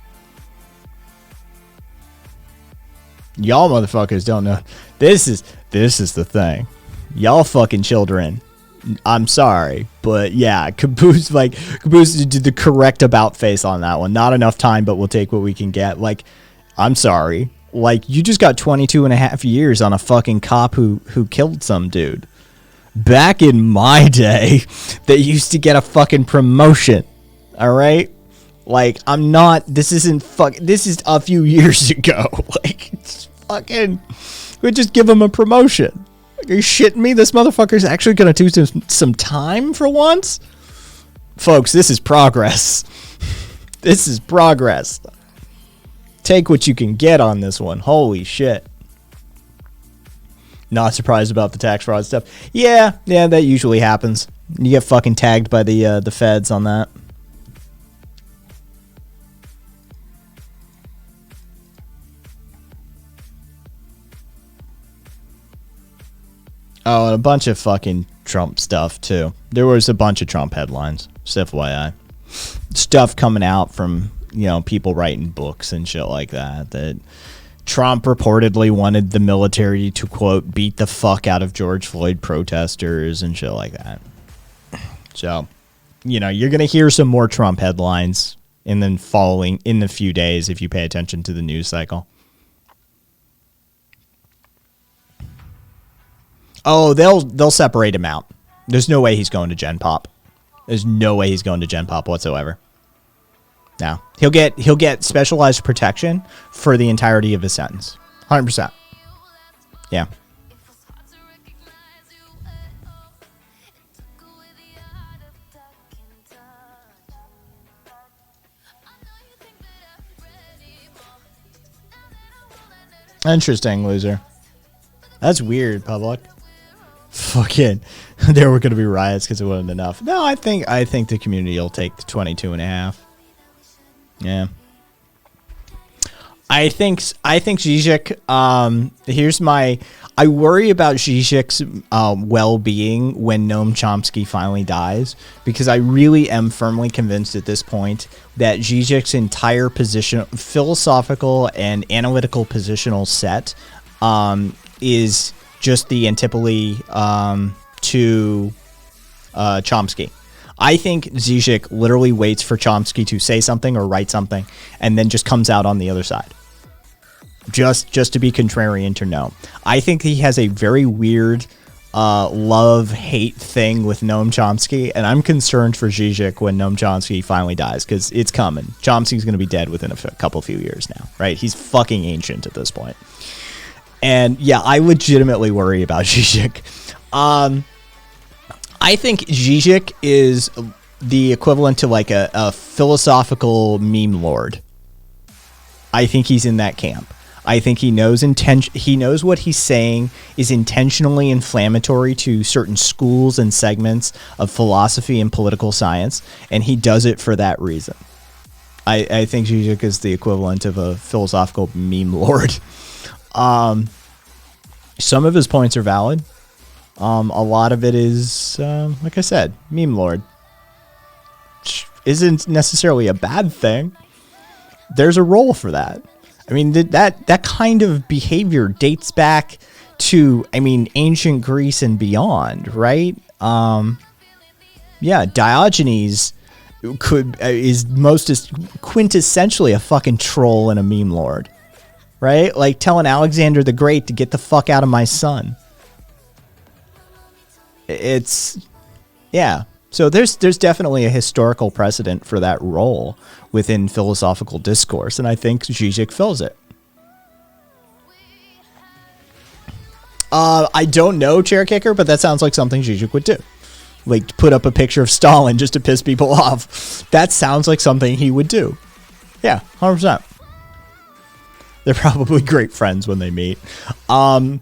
Y'all motherfuckers don't know. This is the thing. Y'all fucking children. I'm sorry, but yeah, Caboose did the correct about face on that one. Not enough time, but we'll take what we can get. Like, I'm sorry. Like, you just got 22 and a half years on a fucking cop who killed some dude. Back in my day, they used to get a fucking promotion. All right? Like, this is a few years ago. Like, we just give him a promotion. Like, are you shitting me? This motherfucker's actually going to do some time for once? Folks, this is progress. This is progress. Take what you can get on this one. Holy shit. Not surprised about the tax fraud stuff. Yeah, that usually happens. You get fucking tagged by the feds on that. Oh, and a bunch of fucking Trump stuff, too. There was a bunch of Trump headlines. Just FYI. Stuff coming out from, people writing books and shit like that. That Trump reportedly wanted the military to, quote, beat the fuck out of George Floyd protesters and shit like that. So, you're going to hear some more Trump headlines in the few days if you pay attention to the news cycle. Oh, they'll separate him out. There's no way he's going to Gen Pop. There's no way he's going to Gen Pop whatsoever. No. He'll get specialized protection for the entirety of his sentence. 100%. Yeah. Interesting, loser. That's weird, public. Fucking, there were going to be riots because it wasn't enough. No, I think the community will take the 22 and a half. Yeah. I think Zizek, I worry about Zizek's well-being when Noam Chomsky finally dies, because I really am firmly convinced at this point that Zizek's entire philosophical and analytical positional set is just the antipode to Chomsky. I think Zizek literally waits for Chomsky to say something or write something and then just comes out on the other side. Just to be contrarian to Noam. I think he has a very weird love-hate thing with Noam Chomsky, and I'm concerned for Zizek when Noam Chomsky finally dies, because it's coming. Chomsky's going to be dead within a few years now, right? He's fucking ancient at this point. And yeah, I legitimately worry about Zizek. I think Zizek is the equivalent to like a philosophical meme lord. I think he's in that camp. I think he knows what he's saying is intentionally inflammatory to certain schools and segments of philosophy and political science, and he does it for that reason. I think Zizek is the equivalent of a philosophical meme lord. Some of his points are valid. A lot of it is, like I said, meme lord. Which isn't necessarily a bad thing. There's a role for that. I mean, that kind of behavior dates back to, ancient Greece and beyond, right? Yeah, Diogenes is quintessentially a fucking troll and a meme lord, right? Like telling Alexander the Great to get the fuck out of my son. Yeah. So there's definitely a historical precedent for that role within philosophical discourse, and I think Zizek fills it. I don't know, Chair Kicker, but that sounds like something Zizek would do. Like, put up a picture of Stalin just to piss people off. That sounds like something he would do. Yeah, 100%. They're probably great friends when they meet. I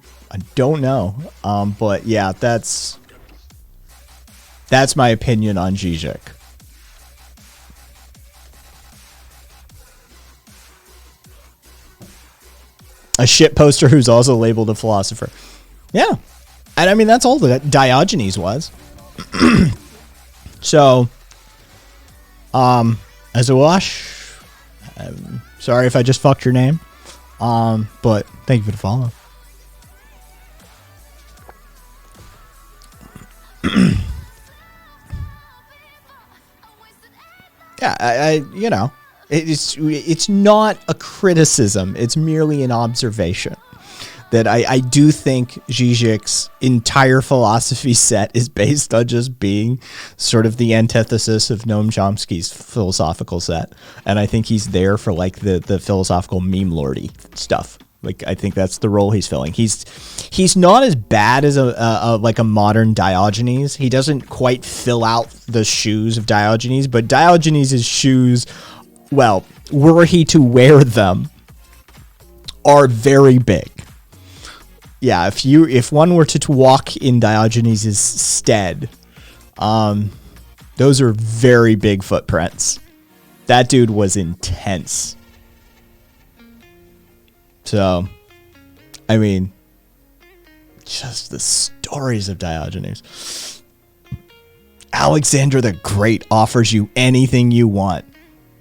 don't know. But yeah, that's my opinion on Zizek. A shit poster who's also labeled a philosopher. Yeah. And I mean, that's all that Diogenes was. So, as a wash, I'm sorry if I just fucked your name. But thank you for the follow. Yeah, I you know, it's not a criticism. It's merely an observation that I do think Zizek's entire philosophy set is based on just being sort of the antithesis of Noam Chomsky's philosophical set. And I think he's there for like the philosophical meme lordy stuff. Like, I think that's the role he's filling. He's not as bad as like a modern Diogenes. He doesn't quite fill out the shoes of Diogenes, but Diogenes' shoes, well, were he to wear them, are very big. Yeah, if one were to walk in Diogenes' stead, those are very big footprints. That dude was intense. So, I mean, just the stories of Diogenes. Alexander the Great offers you anything you want.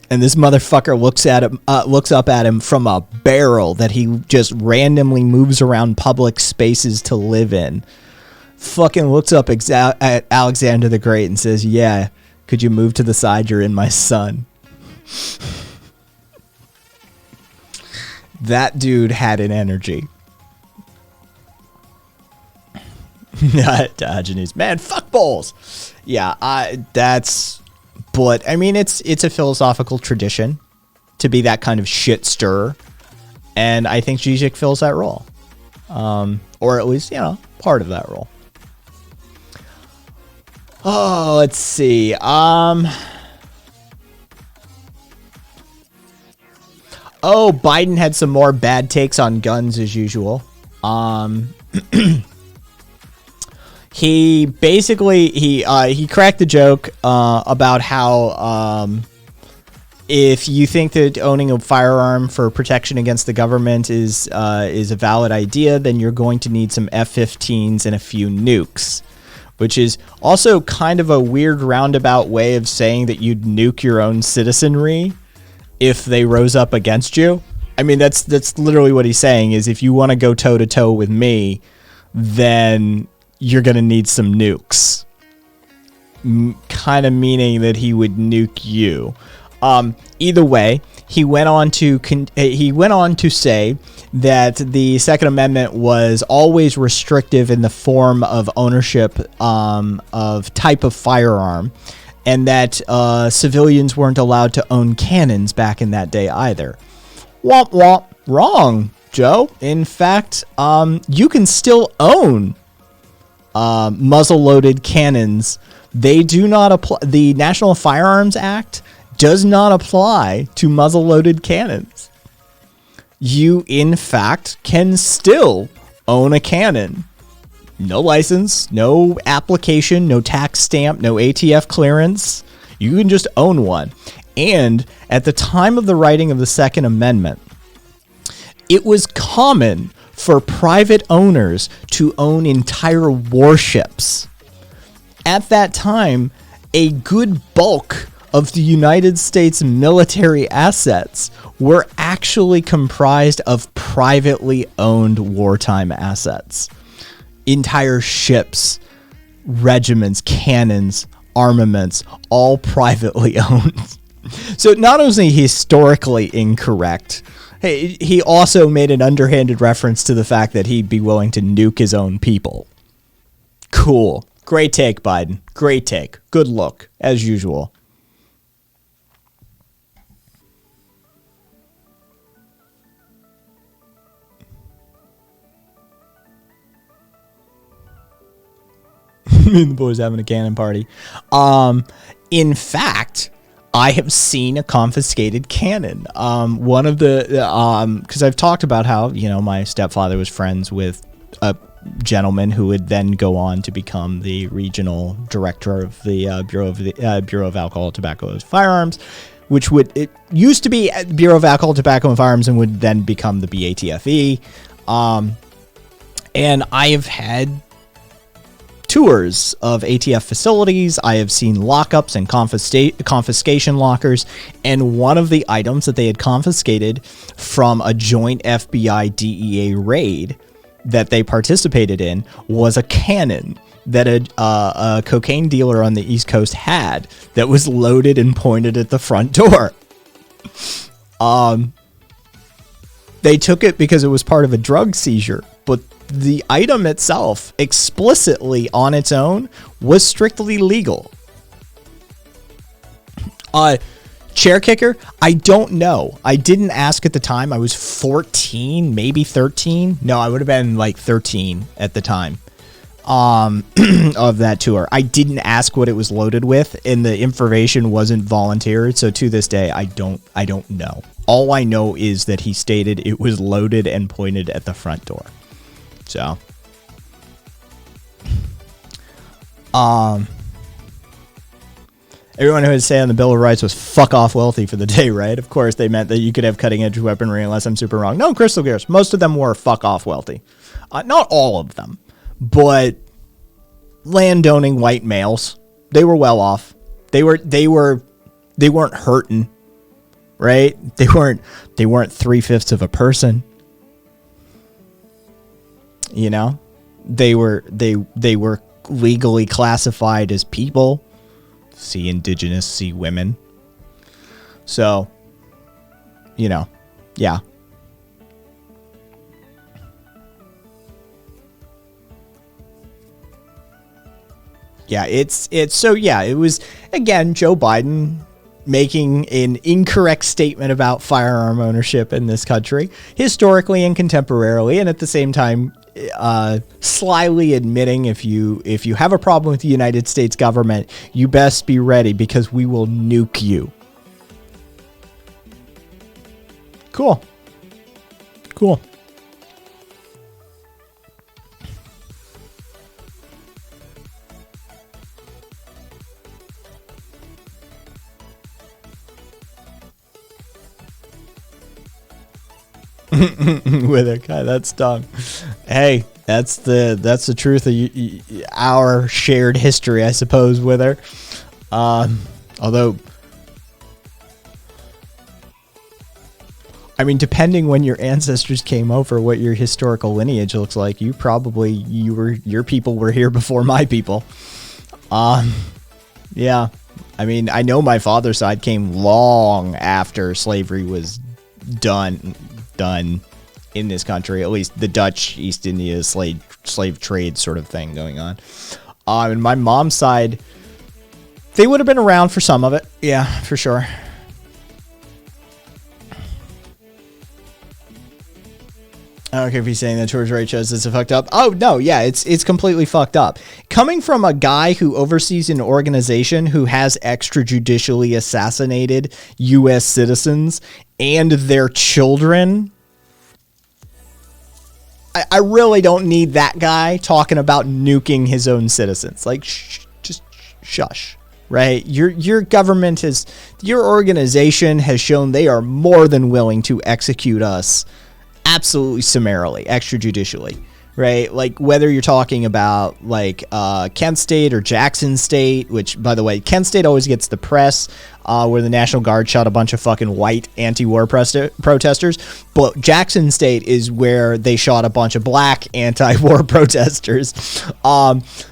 And this motherfucker looks up at him from a barrel that he just randomly moves around public spaces to live in. Fucking looks up at Alexander the Great and says, "Yeah, could you move to the side? You're in my sun." That dude had an energy. Diogenes, man, fuck balls. Yeah, but I mean, it's a philosophical tradition to be that kind of shit stirrer, and I think Zizek fills that role, or at least, you know, part of that role. Oh, let's see. Oh, Biden had some more bad takes on guns as usual. He basically he cracked the joke about how if you think that owning a firearm for protection against the government is a valid idea, then you're going to need some F-15s and a few nukes, which is also kind of a weird roundabout way of saying that you'd nuke your own citizenry if they rose up against you. I mean, that's literally what he's saying, is if you want to go toe to toe with me, then you're going to need some nukes. Kind of meaning that he would nuke you. Either way, he went on to say that the Second Amendment was always restrictive in the form of ownership of type of firearm, and that civilians weren't allowed to own cannons back in that day either. Womp womp. Wrong, Joe. In fact, you can still own muzzle-loaded cannons. They do not apply. The National Firearms Act does not apply to muzzle-loaded cannons. You, in fact, can still own a cannon. No license, no application, no tax stamp, no ATF clearance. You can just own one. And at the time of the writing of the Second Amendment, it was common for private owners to own entire warships. At that time, a good bulk of the United States military assets were actually comprised of privately owned wartime assets. Entire ships, regiments, cannons, armaments, all privately owned. So not only historically incorrect, he also made an underhanded reference to the fact that he'd be willing to nuke his own people. Cool. Great take, Biden. Great take. Good look, as usual. Me and the boys having a cannon party. In fact, I have seen a confiscated cannon. One of the, because I've talked about how, you know, my stepfather was friends with a gentleman who would then go on to become the regional director of the Bureau of Alcohol, Tobacco, and Firearms, which it used to be Bureau of Alcohol, Tobacco, and Firearms, and would then become the BATFE. And I have had tours of ATF facilities. I have seen lockups and confiscation lockers, and one of the items that they had confiscated from a joint FBI DEA raid that they participated in was a cannon that a cocaine dealer on the East Coast had that was loaded and pointed at the front door. They took it because it was part of a drug seizure, but the item itself, explicitly on its own, was strictly legal. Chair kicker, I don't know. I didn't ask at the time. I was 14, maybe 13. No, I would have been like 13 at the time of that tour. I didn't ask what it was loaded with, and the information wasn't volunteered. So to this day, I don't know. All I know is that he stated it was loaded and pointed at the front door. So, everyone who had say on the Bill of Rights was fuck off wealthy for the day, right? Of course, they meant that you could have cutting edge weaponry unless I'm super wrong. No, Crystal Gears. Most of them were fuck off wealthy. Not all of them, but landowning white males. They were well off. They weren't hurting, right? They weren't 3/5 of a person. You know, they were legally classified as people. See indigenous, see women. So, you know, yeah. Yeah, it's so yeah, it was again Joe Biden making an incorrect statement about firearm ownership in this country, historically and contemporarily, and at the same time slyly admitting if you have a problem with the United States government, you best be ready because we will nuke you. Cool. With a guy, that's dumb. Hey, that's the truth of our shared history, I suppose. With her, although, I mean, depending when your ancestors came over, what your historical lineage looks like, your people were here before my people. Yeah, I mean, I know my father's side came long after slavery was done in this country, at least the Dutch East India slave trade sort of thing going on. And my mom's side, they would have been around for some of it. Yeah, for sure. I don't care if he's saying that George Wright shows it's fucked up. Oh, no, yeah, it's completely fucked up. Coming from a guy who oversees an organization who has extrajudicially assassinated U.S. citizens and their children, I really don't need that guy talking about nuking his own citizens. Like, just shush, right? Your government your organization has shown they are more than willing to execute us absolutely summarily, extrajudicially, right? Like whether you're talking about like Kent State or Jackson State, which by the way, Kent State always gets the press where the National Guard shot a bunch of fucking white anti-war protesters, but Jackson State is where they shot a bunch of black anti-war protesters.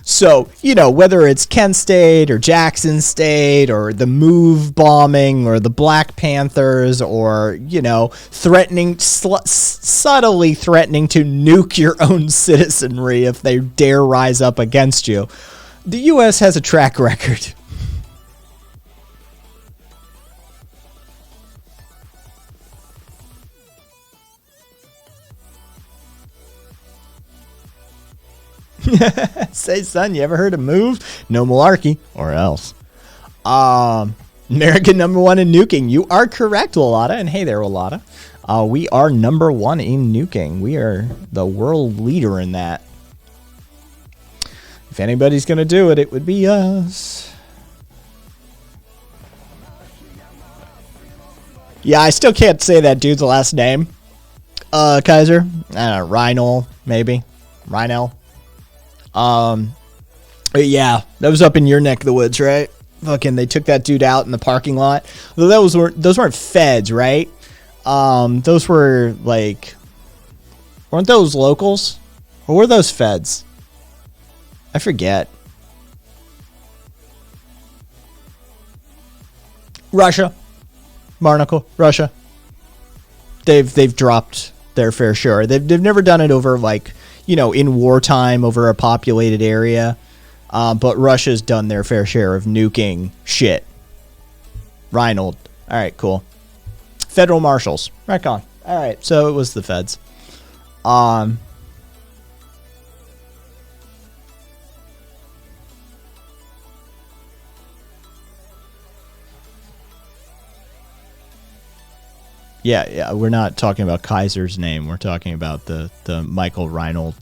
So, you know, whether it's Kent State or Jackson State or the MOVE bombing or the Black Panthers or, you know, subtly threatening to nuke your own citizenry if they dare rise up against you, the U.S. has a track record. Say, son, you ever heard of MOVE? No malarkey, or else. American #1 in nuking. You are correct, Walata. And hey there, Walata. We are #1 in nuking. We are the world leader in that. If anybody's going to do it, it would be us. Yeah, I still can't say that dude's last name. Kaiser. I don't know, Reinhold, maybe. Reinel. But yeah, that was up in your neck of the woods, right? Fucking, they took that dude out in the parking lot. Well, those weren't feds, right? Those were like, weren't those locals? Or were those feds? I forget. Russia. Barnacle, Russia. They've dropped their fair share. They've never done it over, like, you know, in wartime over a populated area. But Russia's done their fair share of nuking shit. Reinhold. All right, cool. Federal marshals. Right on. All right, so it was the feds. Yeah, we're not talking about Kaiser's name. We're talking about the Michael Reinhold.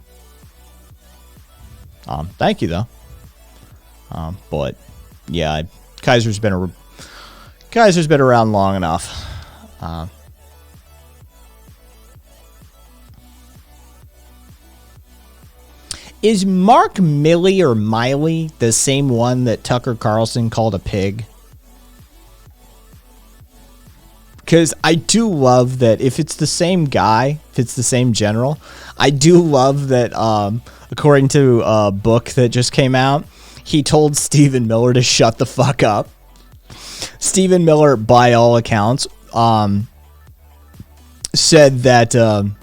Thank you though. But yeah, Kaiser's been around long enough. Is Mark Milley or Miley the same one that Tucker Carlson called a pig? Because I do love that if it's the same guy, if it's the same general, I do love that, according to a book that just came out, he told Stephen Miller to shut the fuck up. Stephen Miller, by all accounts, said that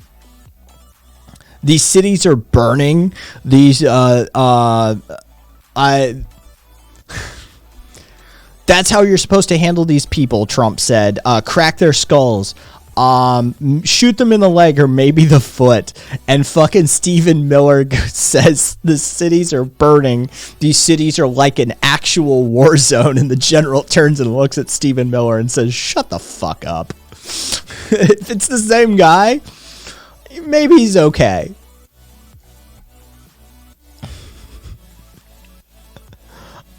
these cities are burning. That's how you're supposed to handle these people, Trump said. Crack their skulls. Shoot them in the leg or maybe the foot. And fucking Stephen Miller says the cities are burning. These cities are like an actual war zone. And the general turns and looks at Stephen Miller and says, shut the fuck up. If it's the same guy, maybe he's okay.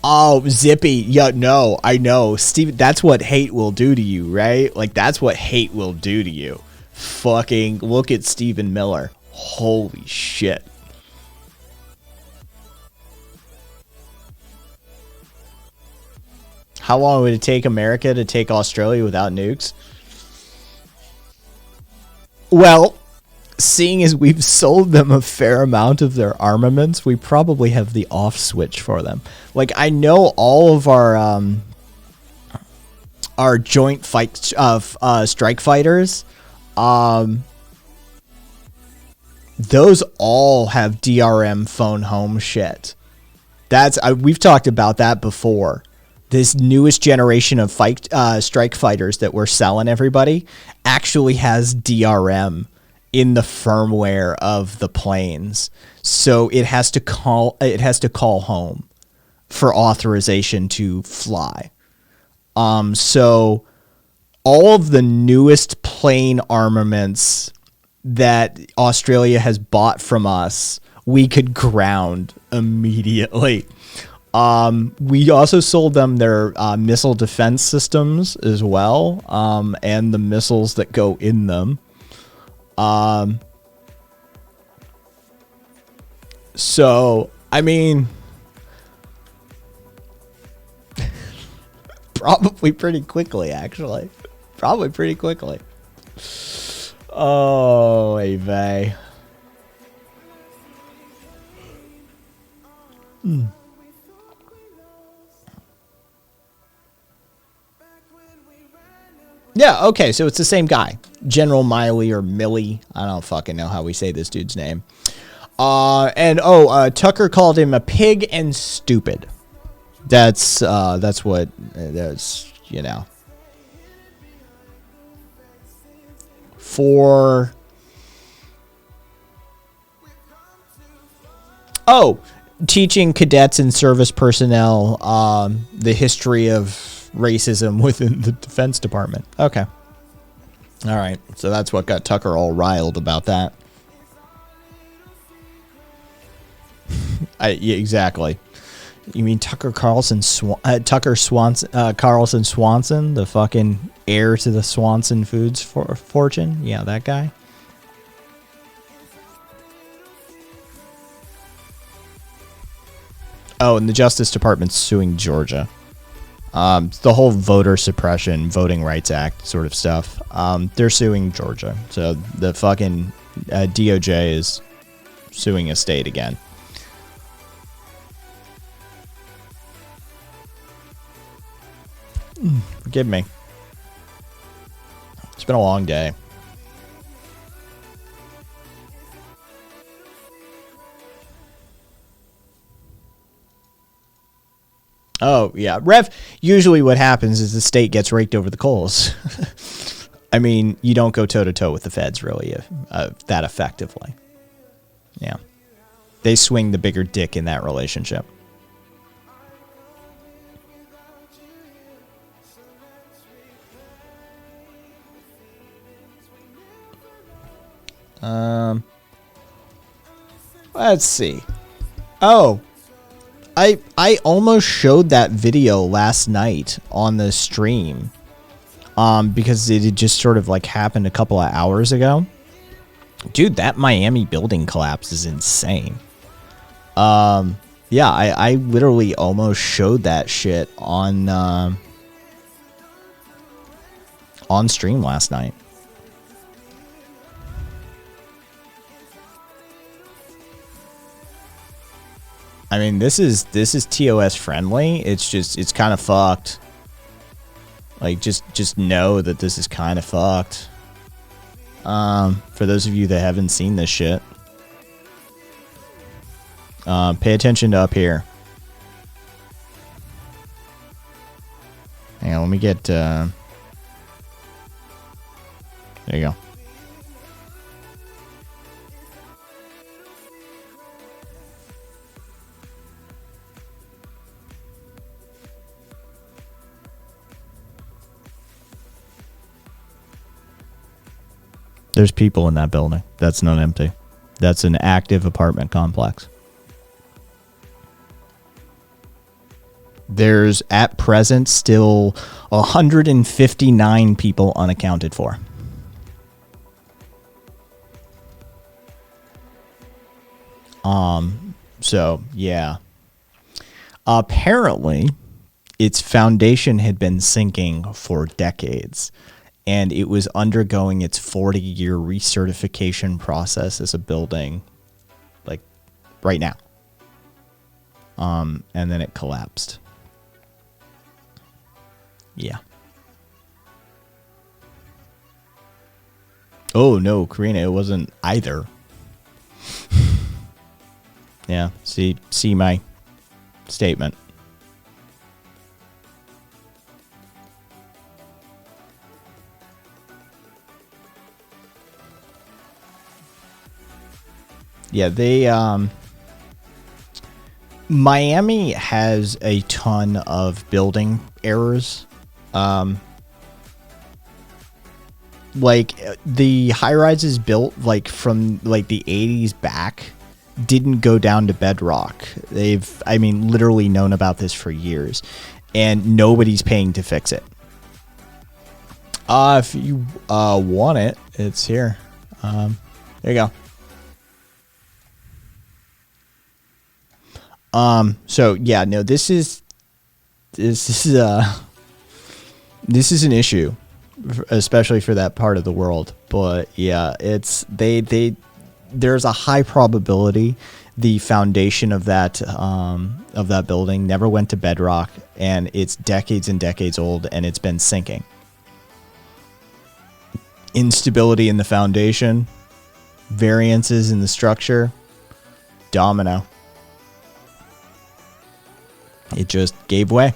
Oh, Zippy. Yeah, no, I know. Steve, that's what hate will do to you, right? Like, that's what hate will do to you. Fucking look at Stephen Miller. Holy shit. How long would it take America to take Australia without nukes? Well, seeing as we've sold them a fair amount of their armaments, we probably have the off switch for them. Like, I know all of our joint fight strike fighters, those all have DRM phone home shit. We've talked about that before. This newest generation of strike fighters that we're selling everybody actually has DRM in the firmware of the planes, so it has to call home for authorization to fly. So all of the newest plane armaments that Australia has bought from us, we could ground immediately. We also sold them their missile defense systems as well, and the missiles that go in them. So, I mean, probably pretty quickly, actually. Probably pretty quickly. Oh, Ave. Yeah, okay, so it's the same guy. General Miley or Milley. I don't fucking know how we say this dude's name. Tucker called him a pig and stupid. That's what that's, you know. Teaching cadets and service personnel the history of racism within the Defense Department. Okay. All right. So that's what got Tucker all riled about that. Yeah, exactly. You mean Tucker Carlson, Carlson Swanson, the fucking heir to the Swanson Foods fortune? Yeah, that guy. Oh, and the Justice Department's suing Georgia. The whole voter suppression, Voting Rights Act sort of stuff. They're suing Georgia. So the fucking DOJ is suing a state again. Forgive me. It's been a long day. Oh, yeah. Rev, usually what happens is the state gets raked over the coals. I mean, you don't go toe-to-toe with the feds, really, that effectively. Yeah. They swing the bigger dick in that relationship. Let's see. Oh, I almost showed that video last night on the stream, because it had just sort of like happened a couple of hours ago. Dude, that Miami building collapse is insane. Yeah, I literally almost showed that shit on stream last night. I mean, this is TOS friendly. It's kind of fucked. Like, just know that this is kind of fucked. For those of you that haven't seen this shit, pay attention to up here. Hang on, let me get. There you go. There's people in that building. That's not empty. That's an active apartment complex. There's, at present, still 159 people unaccounted for. So, yeah. Apparently, its foundation had been sinking for decades. And it was undergoing its 40-year recertification process as a building, like, right now. And then it collapsed. Yeah. Oh, no, Karina, it wasn't either. Yeah, see my statement. Yeah, they Miami has a ton of building errors. Like the high rises built like from like the 80s back didn't go down to bedrock. They've, I mean, literally known about this for years, and nobody's paying to fix it. If you want it, it's here. There you go. So yeah, no, this is an issue, especially for that part of the world. But yeah, it's there's a high probability the foundation of that building never went to bedrock, and it's decades and decades old, and it's been sinking. Instability in the foundation, variances in the structure, domino. It just gave way.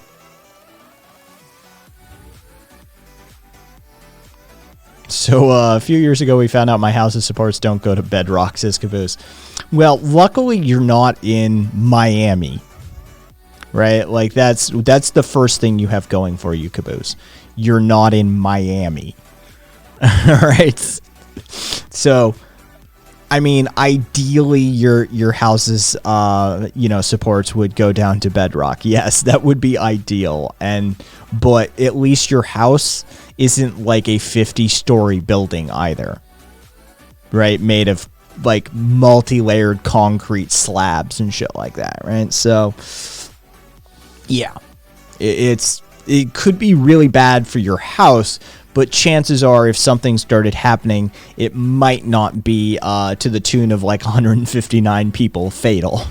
So a few years ago, we found out my house's supports don't go to bedrock, says Caboose. Well, luckily, you're not in Miami, right? Like that's the first thing you have going for you, Caboose. You're not in Miami. All right. So I mean, ideally, your house's supports would go down to bedrock. Yes, that would be ideal. But at least your house isn't like a 50-story building either, right? Made of like multi-layered concrete slabs and shit like that, right? So, yeah, it could be really bad for your house. But chances are, if something started happening, it might not be to the tune of like 159 people fatal.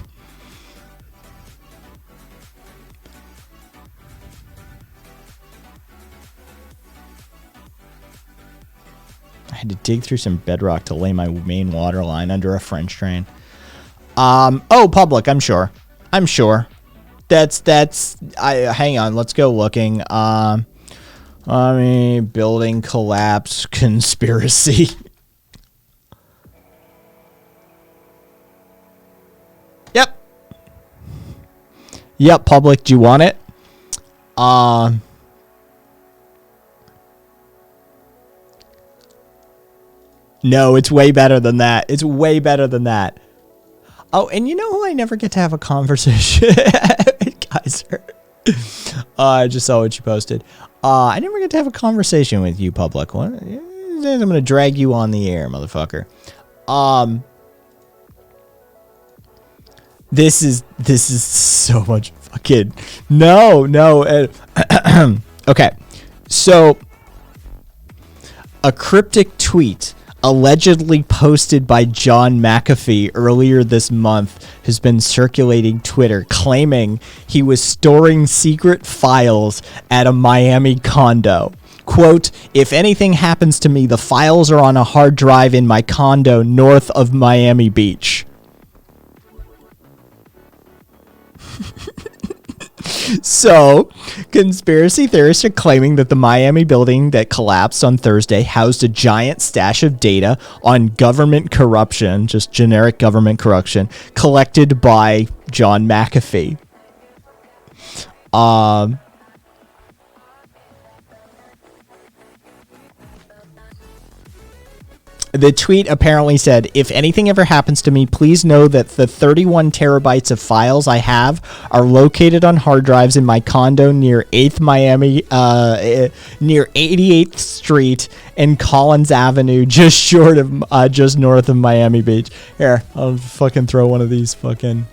I had to dig through some bedrock to lay my main water line under a French drain. Public, I'm sure. Hang on, let's go looking. Building collapse conspiracy. Yep, public, do you want it? No, it's way better than that. Oh, and you know who I never get to have a conversation? Kaiser. I just saw what you posted. I never get to have a conversation with you, public. What? I'm going to drag you on the air, motherfucker. This is so much fucking... No. Okay. So, a cryptic tweet allegedly posted by John McAfee earlier this month has been circulating Twitter, claiming he was storing secret files at a Miami condo. Quote, "If anything happens to me, the files are on a hard drive in my condo north of Miami Beach." So, conspiracy theorists are claiming that the Miami building that collapsed on Thursday housed a giant stash of data on government corruption, just generic government corruption, collected by John McAfee. The tweet apparently said, "If anything ever happens to me, please know that the 31 terabytes of files I have are located on hard drives in my condo near 8th Miami, near 88th Street and Collins Avenue, just north of Miami Beach." Here, I'll fucking throw one of these fucking...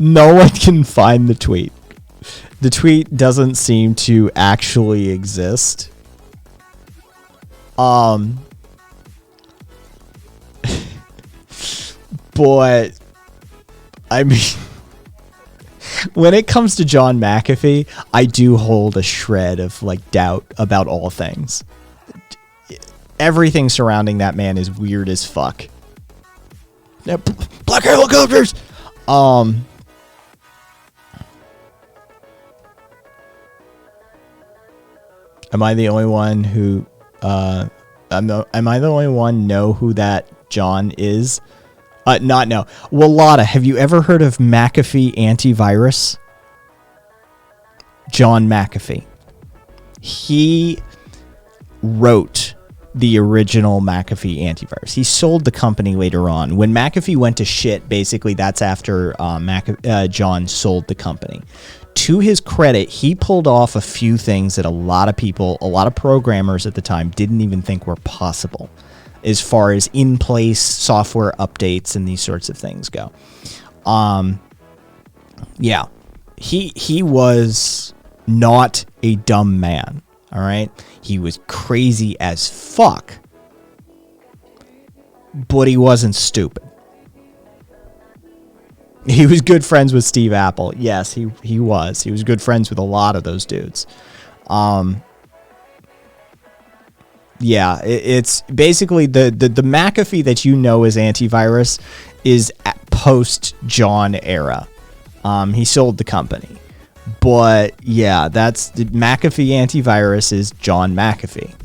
No one can find the tweet. The tweet doesn't seem to actually exist. But I mean, when it comes to John McAfee, I do hold a shred of like doubt about all things. Everything surrounding that man is weird as fuck. Black helicopters. Am I the only one who am I the only one know who that John is? Not know. Well, Lotta, have you ever heard of McAfee Antivirus? John McAfee. He wrote the original McAfee antivirus. He sold the company later on. When McAfee went to shit, basically that's after John sold the company. To his credit, he pulled off a few things that a lot of programmers at the time didn't even think were possible, as far as in-place software updates and these sorts of things go. Yeah, he was not a dumb man. All right, he was crazy as fuck, but he wasn't stupid. He was good friends with Steve Apple. Yes, he was. He was good friends with a lot of those dudes. Yeah, it's basically the McAfee that you know as antivirus is post John era. He sold the company. But yeah, that's the McAfee antivirus is John McAfee.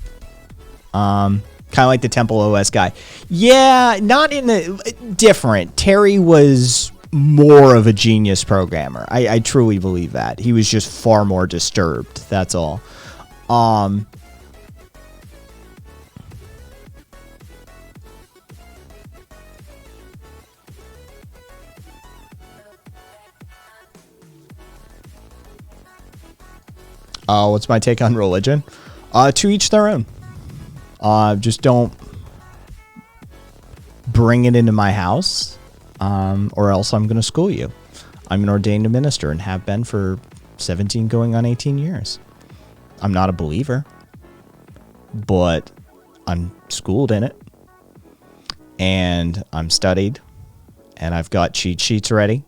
Kind of like the Temple OS guy. Yeah, not in the different. Terry was more of a genius programmer. I truly believe that. He was just far more disturbed. That's all. What's my take on religion? To each their own. Just don't bring it into my house, or else I'm going to school you. I'm an ordained minister and have been for 17 going on 18 years. I'm not a believer, but I'm schooled in it, and I'm studied, and I've got cheat sheets ready.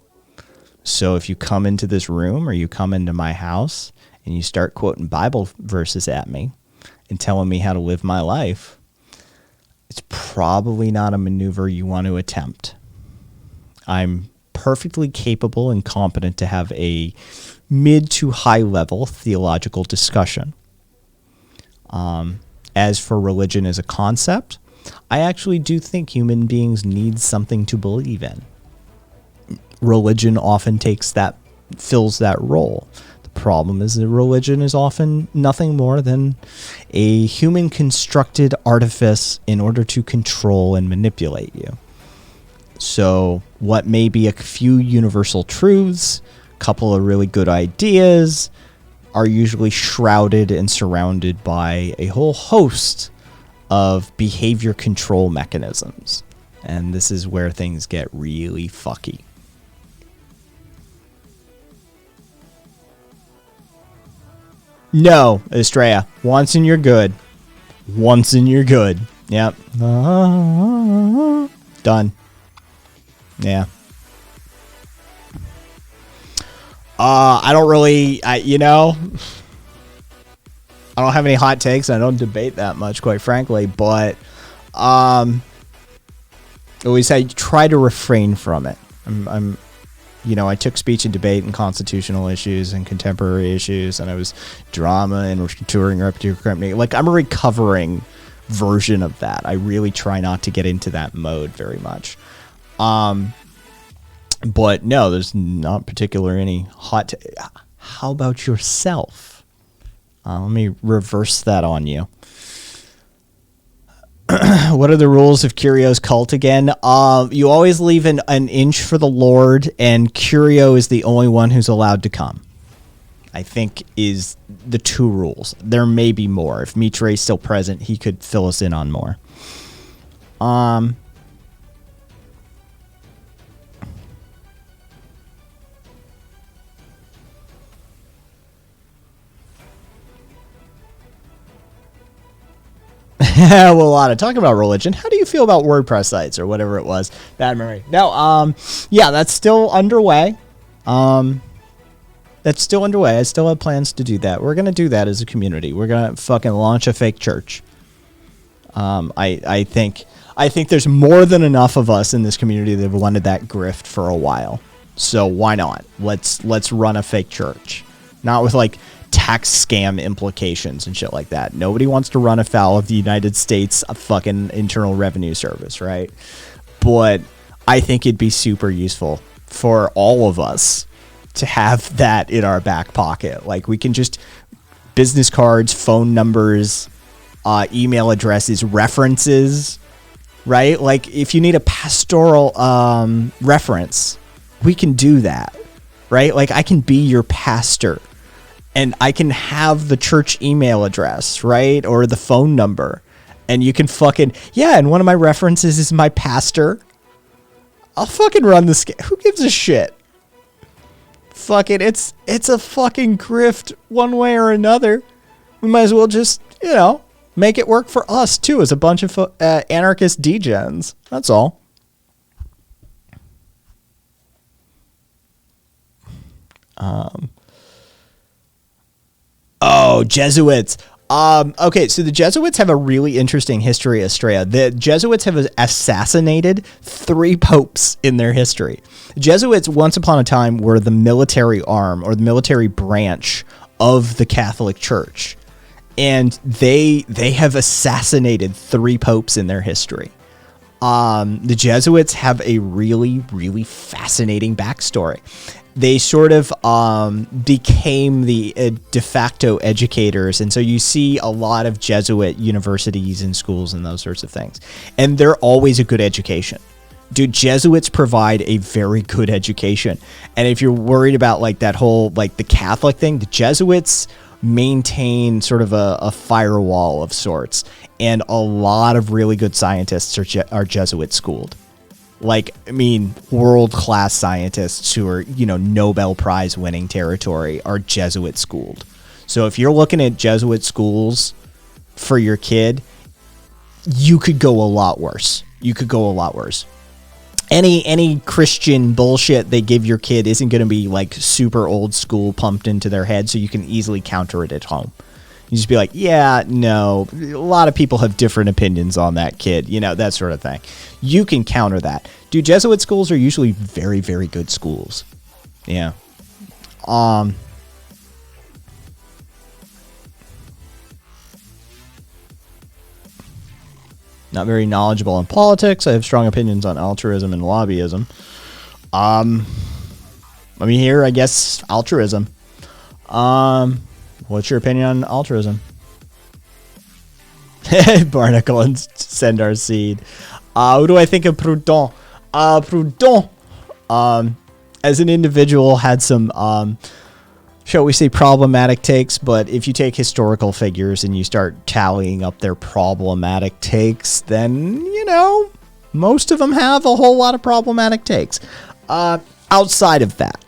So if you come into this room or you come into my house and you start quoting Bible verses at me and telling me how to live my life, it's probably not a maneuver you want to attempt. I'm perfectly capable and competent to have a mid to high level theological discussion. As for religion as a concept, I actually do think human beings need something to believe in. Religion often fills that role. The problem is that religion is often nothing more than a human constructed artifice in order to control and manipulate you. So what may be a few universal truths, a couple of really good ideas, are usually shrouded and surrounded by a whole host of behavior control mechanisms. And this is where things get really fucky. No, Estrella. Once and you're good. Once and you're good. Yep. Done. Yeah. I don't really, I don't have any hot takes. I don't debate that much, quite frankly, but always I try to refrain from it. I took speech and debate and constitutional issues and contemporary issues, and I was drama and touring reputable company. Like, I'm a recovering version of that. I really try not to get into that mode very much. But no, there's not particular any hot. How about yourself? Let me reverse that on you. What are the rules of Curio's cult again? You always leave an inch for the Lord, and Curio is the only one who's allowed to come. I think is the two rules. There may be more. If Mitre is still present, he could fill us in on more. Well, a lot of talking about religion. How do you feel about WordPress sites or whatever it was? Bad memory. No, yeah, that's still underway. I still have plans to do that. We're going to do that as a community. We're going to fucking launch a fake church. I think there's more than enough of us in this community that have wanted that grift for a while. So why not? Let's run a fake church. Not with like tax scam implications and shit like that. Nobody wants to run afoul of the United States fucking Internal Revenue Service, right? But I think it'd be super useful for all of us to have that in our back pocket. Like, we can just business cards, phone numbers, email addresses, references, right? Like, if you need a pastoral reference, we can do that, right? Like, I can be your pastor. And I can have the church email address, right? Or the phone number. And you can fucking, yeah, and one of my references is my pastor. I'll fucking run this. Who gives a shit? Fucking, it's a fucking grift one way or another. We might as well just, make it work for us too as a bunch of anarchist degens. That's all. Oh, Jesuits. Okay, so the Jesuits have a really interesting history, Estrella. The Jesuits have assassinated 3 popes in their history. The Jesuits, once upon a time, were the military arm or the military branch of the Catholic Church. and they have assassinated 3 popes in their history. The Jesuits have a really, really fascinating backstory. They sort of became the de facto educators, and so you see a lot of Jesuit universities and schools and those sorts of things, and they're always a good education. Dude, Jesuits provide a very good education, and if you're worried about like that whole like the Catholic thing, the Jesuits maintain sort of a firewall of sorts, and a lot of really good scientists are Jesuit schooled. Like, I mean, world-class scientists who are, you know, Nobel Prize winning territory are Jesuit schooled. So if you're looking at Jesuit schools for your kid, you could go a lot worse. Any Christian bullshit they give your kid isn't going to be like super old school pumped into their head, so you can easily counter it at home. You just be like, yeah, no, a lot of people have different opinions on that kid, you know, that sort of thing. You can counter that. Dude, Jesuit schools are usually very, very good schools. Yeah. Not very knowledgeable in politics. I have strong opinions on altruism and lobbyism. Let me hear, I guess, altruism. What's your opinion on altruism? Barnacle and send our seed. Who do I think of Proudhon? Proudhon, as an individual, had some, shall we say, problematic takes, but if you take historical figures and you start tallying up their problematic takes, then, you know, most of them have a whole lot of problematic takes. Outside of that,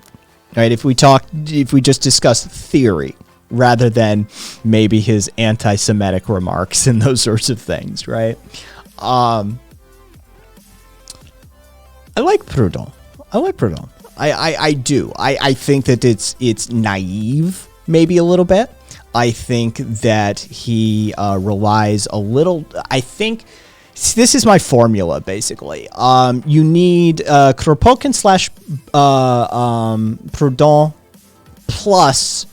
right, if we just discuss theory, rather than maybe his anti-Semitic remarks and those sorts of things, right? I like Proudhon. I do. I think that it's naive, maybe a little bit. I think that he relies a little. I think this is my formula, basically. You need Kropotkin / Proudhon plus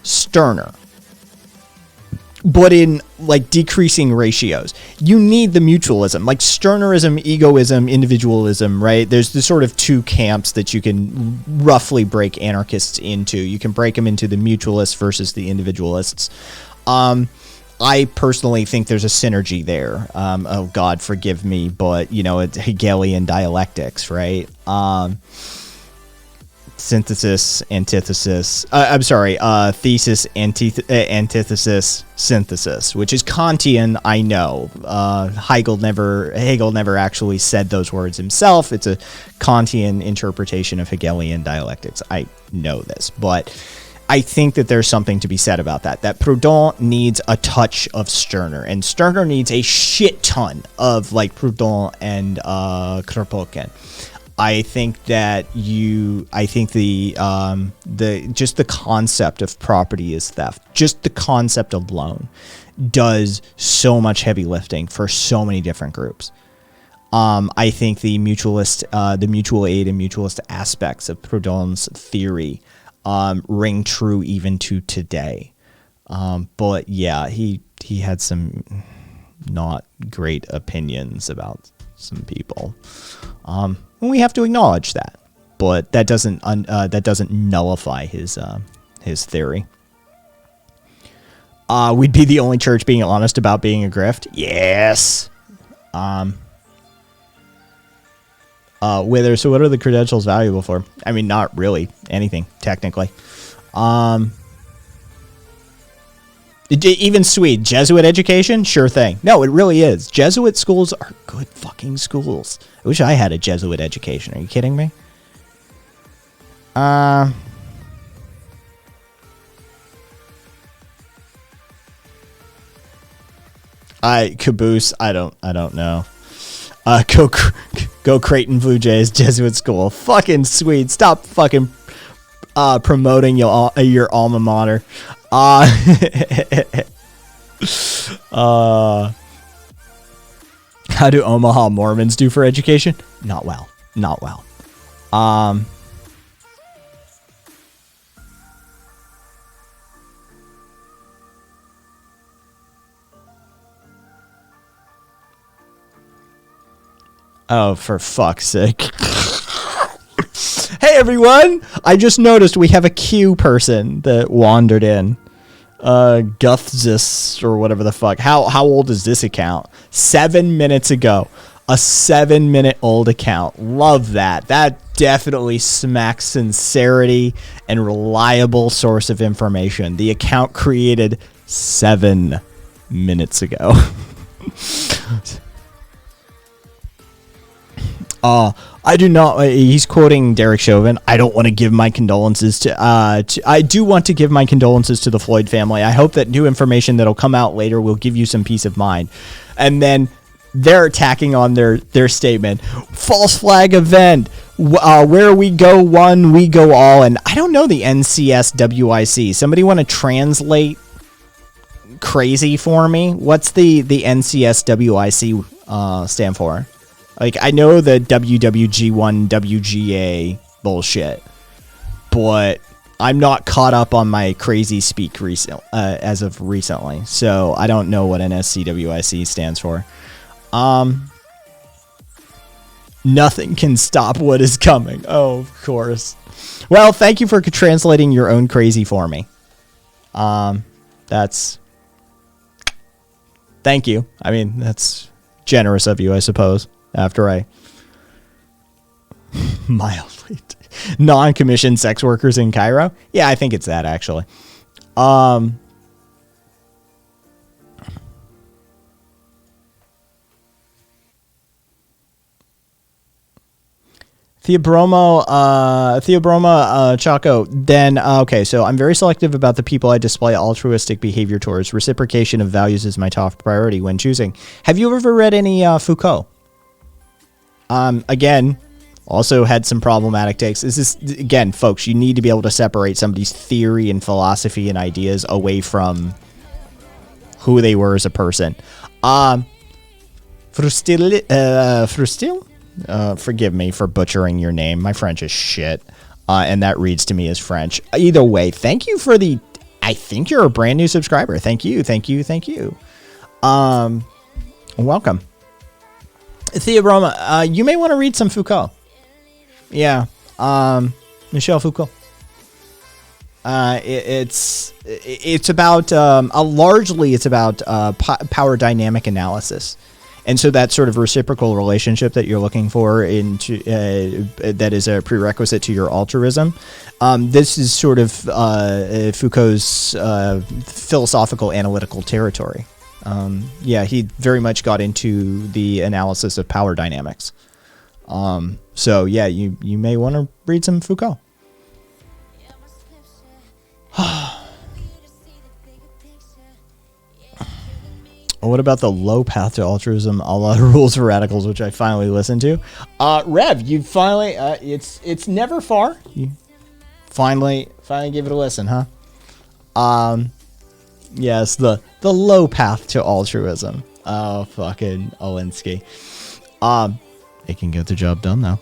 Stirner, but in like decreasing ratios. You need the mutualism, like Stirnerism, egoism, individualism, right? There's the sort of 2 camps that you can roughly break anarchists into. You can break them into the mutualists versus the individualists. I personally think there's a synergy there. Oh God, forgive me, but you know, it's Hegelian dialectics, right? Synthesis, antithesis. Thesis, antithesis, synthesis, which is Kantian. I know. Hegel never actually said those words himself. It's a Kantian interpretation of Hegelian dialectics. I know this, but I think that there's something to be said about that. That Proudhon needs a touch of Stirner, and Stirner needs a shit ton of like Proudhon and Kropotkin. I think that just the concept of property is theft, just the concept alone does so much heavy lifting for so many different groups. I think the mutual aid and mutualist aspects of Proudhon's theory ring true even to today. But yeah, he had some not great opinions about some people. And we have to acknowledge that, but that doesn't nullify his theory. We'd be the only church being honest about being a grift. Yes. So what are the credentials valuable for? I mean, not really anything technically. Even sweet Jesuit education, sure thing. No, it really is. Jesuit schools are good fucking schools. I wish I had a Jesuit education. Are you kidding me? Caboose. I don't know. Go Creighton Blue Jays Jesuit school. Fucking sweet. Stop fucking promoting your alma mater. How do Omaha Mormons do for education? Not well. Oh, for fuck's sake. Hey, everyone. I just noticed we have a Q person that wandered in. Guthzis or whatever the fuck. How old is this account? 7 minutes ago. A 7-minute-old account. Love that. That definitely smacks sincerity and reliable source of information. The account created 7 minutes ago. I do not. He's quoting Derek Chauvin. I don't want to give my condolences to. I do want to give my condolences to the Floyd family. I hope that new information that'll come out later will give you some peace of mind. And then they're attacking on their statement. False flag event. Where we go one, we go all. And I don't know the NCSWIC. Somebody want to translate crazy for me? What's the NCSWIC stand for? Like, I know the WWG1 WGA bullshit, but I'm not caught up on my crazy speak as of recently, so I don't know what NSCWIC stands for. Nothing can stop what is coming. Oh, of course. Well, thank you for translating your own crazy for me. Thank you. I mean, that's generous of you, I suppose. After I mildly non-commissioned sex workers in Cairo. Yeah, I think it's that actually. Theobroma Chaco. Then, okay, so I'm very selective about the people I display altruistic behavior towards. Reciprocation of values is my top priority when choosing. Have you ever read any Foucault? Again, also had some problematic takes. This is, again, folks, you need to be able to separate somebody's theory and philosophy and ideas away from who they were as a person. Frustil? Forgive me for butchering your name. My French is shit. And that reads to me as French. Either way, thank you for the, I think you're a brand new subscriber. Thank you. Welcome. Theobroma, you may want to read some Foucault. Yeah. Michel Foucault. It's about, largely it's about power dynamic analysis. And so that sort of reciprocal relationship that you're looking for into that is a prerequisite to your altruism. This is sort of Foucault's philosophical analytical territory. Yeah, he very much got into the analysis of power dynamics. So yeah, you may want to read some Foucault. What about the low path to altruism, a la Rules for Radicals, which I finally listened to? Rev, you finally, it's never far. You finally give it a listen, huh? Yes, the low path to altruism. Oh, fucking Alinsky. It can get the job done, though.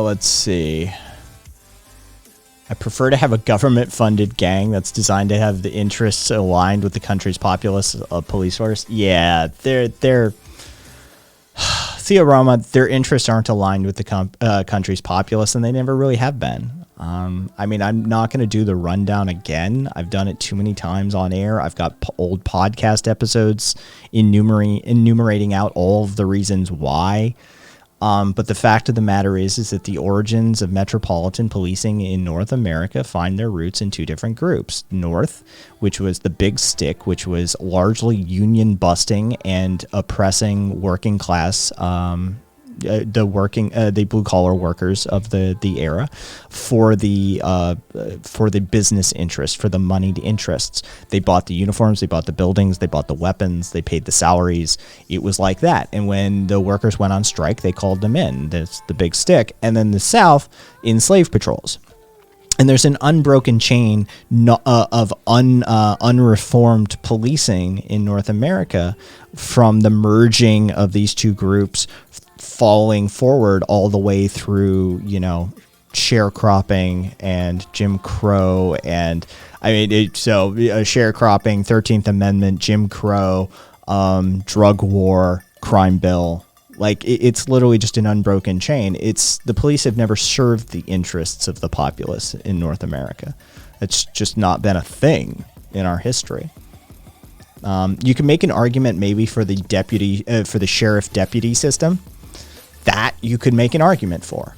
Let's see. I prefer to have a government-funded gang that's designed to have the interests aligned with the country's populace police force. Yeah, they're Theorama, their interests aren't aligned with the country's populace, and they never really have been. I mean, I'm not going to do the rundown again. I've done it too many times on air. I've got old podcast episodes enumerating out all of the reasons why. But the fact of the matter is that the origins of metropolitan policing in North America find their roots in two different groups. North, which was the big stick, which was largely union busting and oppressing working class the blue collar workers of the era, for the business interest, for the moneyed interests. They bought the uniforms, they bought the buildings, they bought the weapons, they paid the salaries. It was like that. And when the workers went on strike, they called them in. That's the big stick. And then the South in slave patrols. And there's an unbroken chain of unreformed policing in North America, from the merging of these two groups, falling forward all the way through, sharecropping and Jim Crow. And sharecropping, 13th Amendment, Jim Crow, drug war, crime bill. Like, it's literally just an unbroken chain. The police have never served the interests of the populace in North America. It's just not been a thing in our history. You can make an argument maybe for the sheriff deputy system. That you could make an argument for.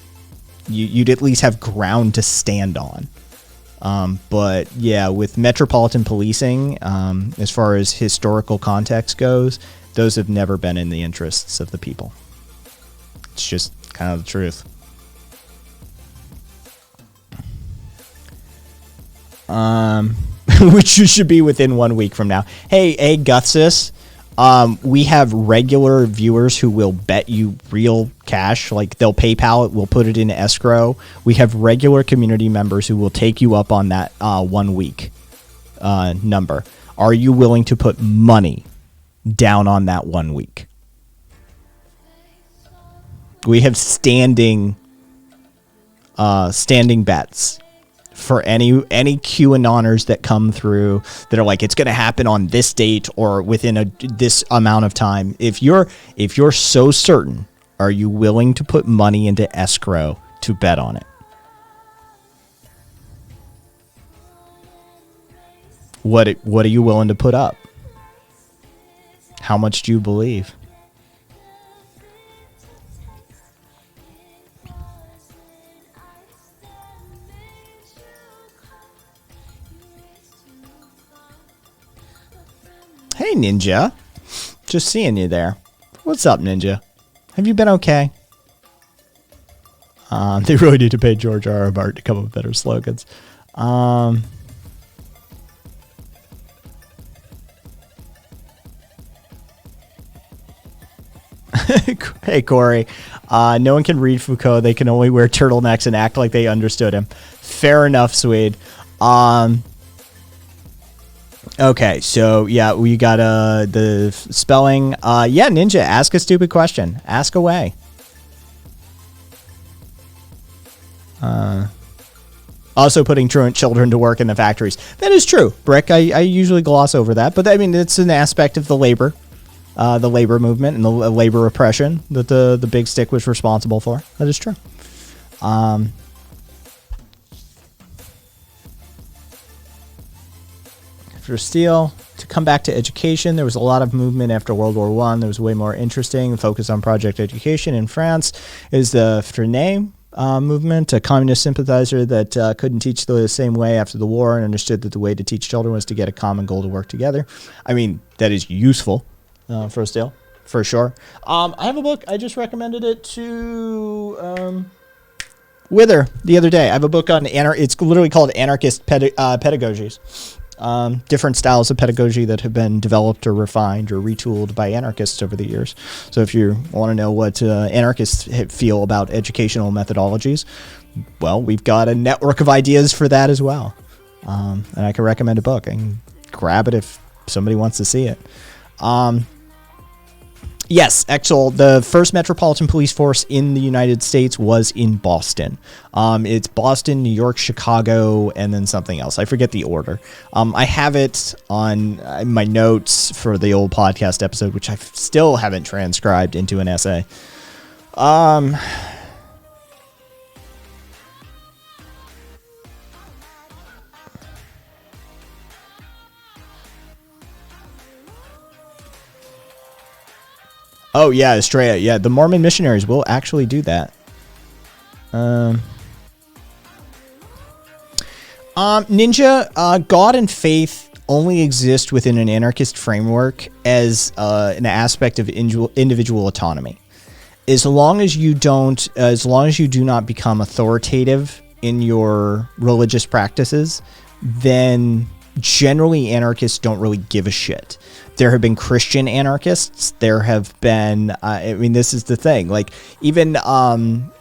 You'd at least have ground to stand on. But yeah, with metropolitan policing, as far as historical context goes, those have never been in the interests of the people. It's just kind of the truth. Which should be within 1 week from now. Hey, Gutsis, we have regular viewers who will bet you real cash. Like, they'll PayPal it, we'll put it in escrow. We have regular community members who will take you up on that 1 week number. Are you willing to put money down on that 1 week? We have standing bets for any QAnoners that come through that are like, it's going to happen on this date or within this amount of time. If you're so certain, are you willing to put money into escrow to bet on it? What are you willing to put up? How much do you believe? Hey, Ninja. Just seeing you there. What's up, Ninja? Have you been okay? They really need to pay George R. R. Martin to come up with better slogans. Hey, Corey. No one can read Foucault. They can only wear turtlenecks and act like they understood him. Fair enough, Swede. Okay, so yeah, we got the spelling. Yeah, Ninja, ask a stupid question. Ask away. Also putting truant children to work in the factories. That is true, Brick. I usually gloss over that, but I mean, it's an aspect of the labor movement and the labor oppression that the big stick was responsible for. That is true. For Steele, to come back to education, there was a lot of movement after World War I. There was way more interesting focus on project education. In France is the Freinet movement, a communist sympathizer that couldn't teach the same way after the war and understood that the way to teach children was to get a common goal to work together. I mean, that is useful for Steele, for sure. I have a book. I just recommended it to Wither the other day. I have a book on it's literally called Anarchist Pedagogies. Different styles of pedagogy that have been developed or refined or retooled by anarchists over the years. So if you want to know what anarchists feel about educational methodologies, well, we've got a network of ideas for that as well. And I can recommend a book. I can grab it if somebody wants to see it. Yes, Exel, the first Metropolitan Police Force in the United States was in Boston. It's Boston, New York, Chicago, and then something else. I forget the order. I have it on my notes for the old podcast episode, which I still haven't transcribed into an essay. Oh, yeah, Estrella. Yeah, the Mormon missionaries will actually do that. Ninja, God and faith only exist within an anarchist framework as an aspect of individual autonomy. as long as you don't, as long as you do not become authoritative in your religious practices, then generally anarchists don't really give a shit. There have been Christian anarchists. There have been, I mean, this is the thing. Like even St.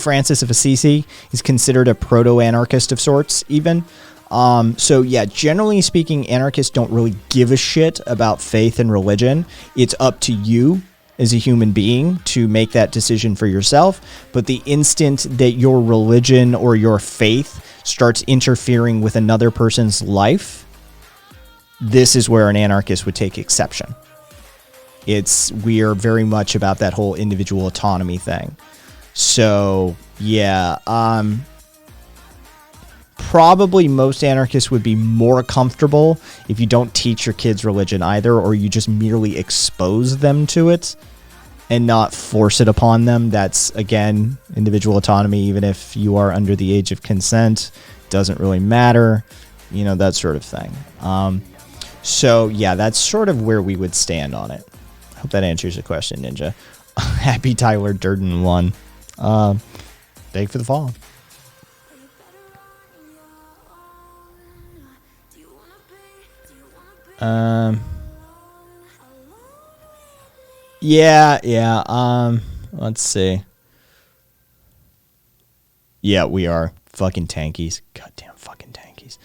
Francis of Assisi is considered a proto-anarchist of sorts, even. So yeah, generally speaking, anarchists don't really give a shit about faith and religion. It's up to you as a human being to make that decision for yourself. But the instant that your religion or your faith starts interfering with another person's life, this is where an anarchist would take exception. We are very much about that whole individual autonomy thing. So yeah, probably most anarchists would be more comfortable if you don't teach your kids religion either, or you just merely expose them to it and not force it upon them. That's, again, individual autonomy. Even if you are under the age of consent, doesn't really matter, that sort of thing. So yeah, that's sort of where we would stand on it. I hope that answers the question, Ninja. Happy Tyler Durden won. Beg for the fall. Yeah. Let's see. Yeah, we are fucking tankies. Goddamn fucking tankies.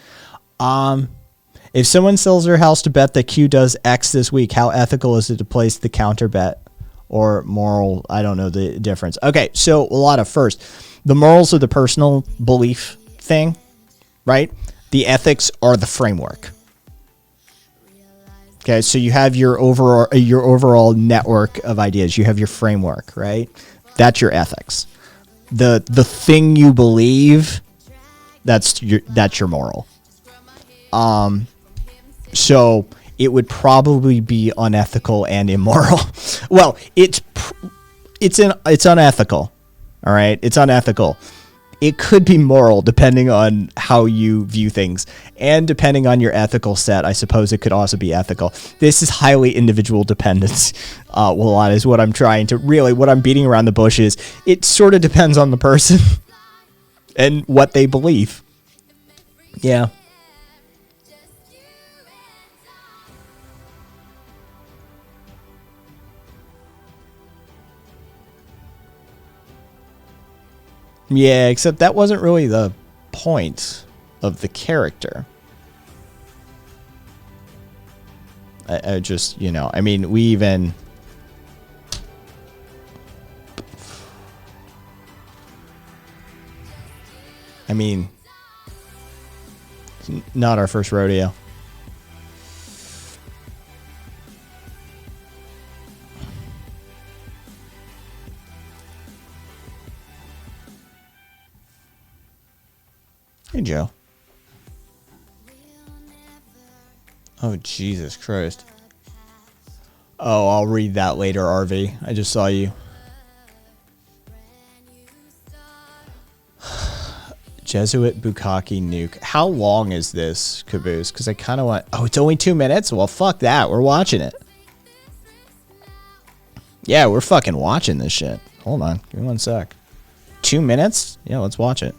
If someone sells their house to bet that Q does X this week, how ethical is it to place the counter bet? Or moral? I don't know the difference. Okay, so a lot of first. The morals are the personal belief thing, right? The ethics are the framework. Okay, so you have your overall network of ideas. You have your framework, right? That's your ethics. The thing you believe, that's your moral. So it would probably be unethical and immoral. Well, it's unethical. All right, it's unethical. It could be moral depending on how you view things, and depending on your ethical set, I suppose it could also be ethical. This is highly individual dependence. Well, is what I'm trying to what I'm beating around the bush is. It sort of depends on the person and what they believe. Yeah. Yeah, except that wasn't really the point of the character. I just, I mean, we even... I mean, it's not our first rodeo. Hey, Joe. Oh, Jesus Christ. Oh, I'll read that later, RV. I just saw you. Jesuit Bukkake nuke. How long is this, Caboose? Because I kind of want... Oh, it's only 2 minutes? Well, fuck that. We're watching it. Yeah, we're fucking watching this shit. Hold on. Give me 1 sec. 2 minutes? Yeah, let's watch it.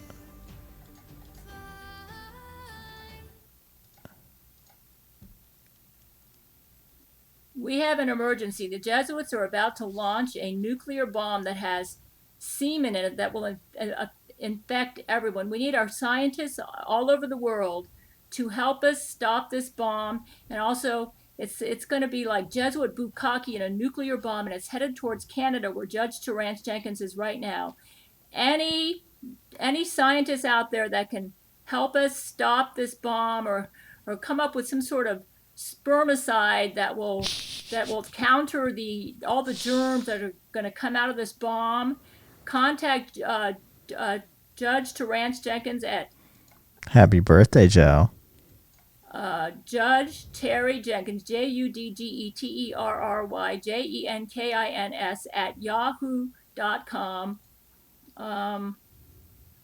We have an emergency. The Jesuits are about to launch a nuclear bomb that has semen in it that will infect everyone. We need our scientists all over the world to help us stop this bomb. And also, it's going to be like Jesuit Bukkake and a nuclear bomb, and it's headed towards Canada, where Judge Terrance Jenkins is right now. Any scientists out there that can help us stop this bomb, or come up with some sort of spermicide that will counter all the germs that are going to come out of this bomb, contact Judge Terrance Jenkins at Happy birthday, Joe. Judge Terry Jenkins, JudgeTerry at yahoo.com,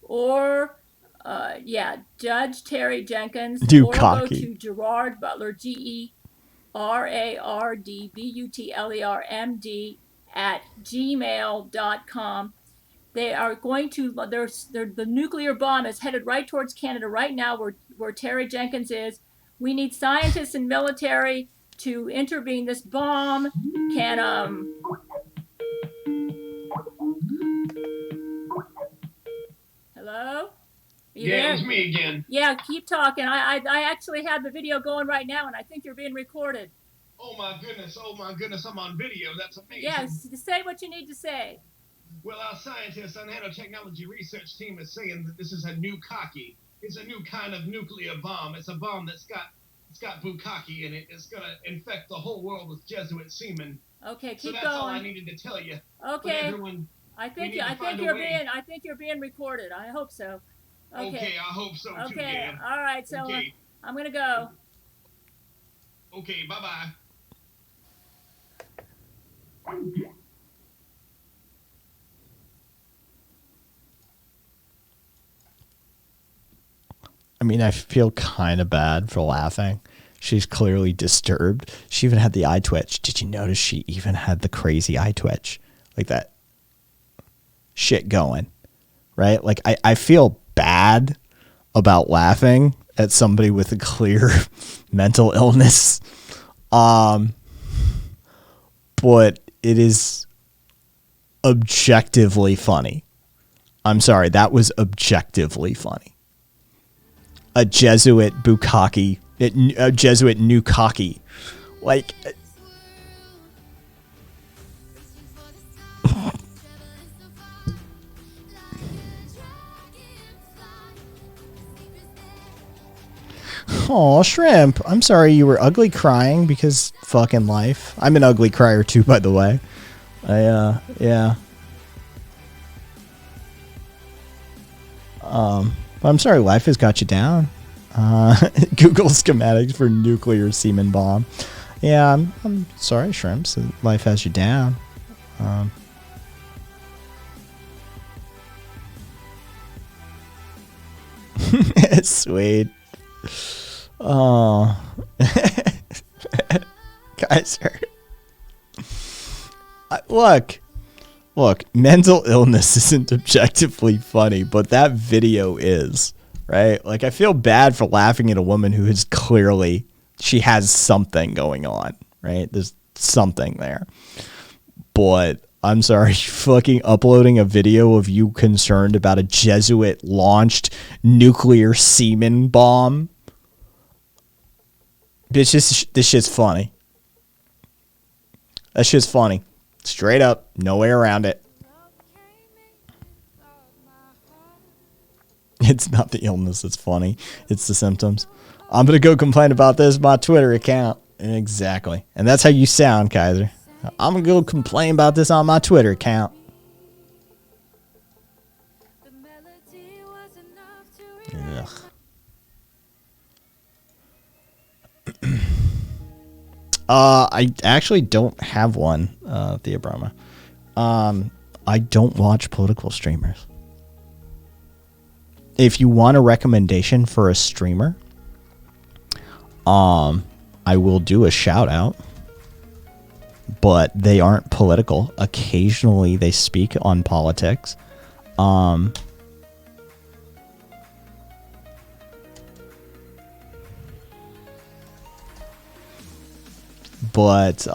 or Judge Terry Jenkins, or go to Gerard Butler, RARDBUTLERMD @gmail.com. They are going to, the nuclear bomb is headed right towards Canada right now, where Terry Jenkins is. We need scientists and military to intervene. This bomb can, hello? Are you Yeah, there? it was me again. Yeah, keep talking. I actually have the video going right now, and I think you're being recorded. Oh my goodness, I'm on video. That's amazing. Yes, say what you need to say. Well, our scientists and nanotechnology research team is saying that this is a nucaki. It's a new kind of nuclear bomb. It's a bomb that's got bukkake in it. It's gonna infect the whole world with Jesuit semen. Okay, keep so that's going. all I needed to tell you. Okay. Everyone, I think you're being recorded. I hope so. Okay, I hope so too. Okay, Dan. all right. So Okay. I'm gonna go. Okay, bye-bye. I mean, I feel kind of bad for laughing. She's clearly disturbed. She even had the eye twitch. Did you notice she even had the crazy eye twitch? Like that shit going, right? Like I feel bad about laughing at somebody with a clear mental illness. But it is objectively funny. I'm sorry, that was objectively funny. A Jesuit bukkake, a Jesuit nukkake. Like, oh, Shrimp. I'm sorry you were ugly crying because fucking life. I'm an ugly crier too, by the way. Yeah. But I'm sorry, life has got you down. Google schematics for nuclear semen bomb. Yeah, I'm sorry, Shrimps. Life has you down. Sweet. Oh. Guys, look, mental illness isn't objectively funny, but that video is, right? Like, I feel bad for laughing at a woman who is clearly, she has something going on, right? There's something there. But I'm sorry, fucking uploading a video of you concerned about a Jesuit launched nuclear semen bomb. Bitch, this shit's funny. That shit's funny. Straight up, no way around it. It's not the illness that's funny. It's the symptoms. I'm going to go complain about this on my Twitter account. Exactly. And that's how you sound, Kaiser. I'm going to go complain about this on my Twitter account. Ugh. I actually don't have one, Thea Brahma. I don't watch political streamers. If you want a recommendation for a streamer, I will do a shout out. But they aren't political. Occasionally they speak on politics. But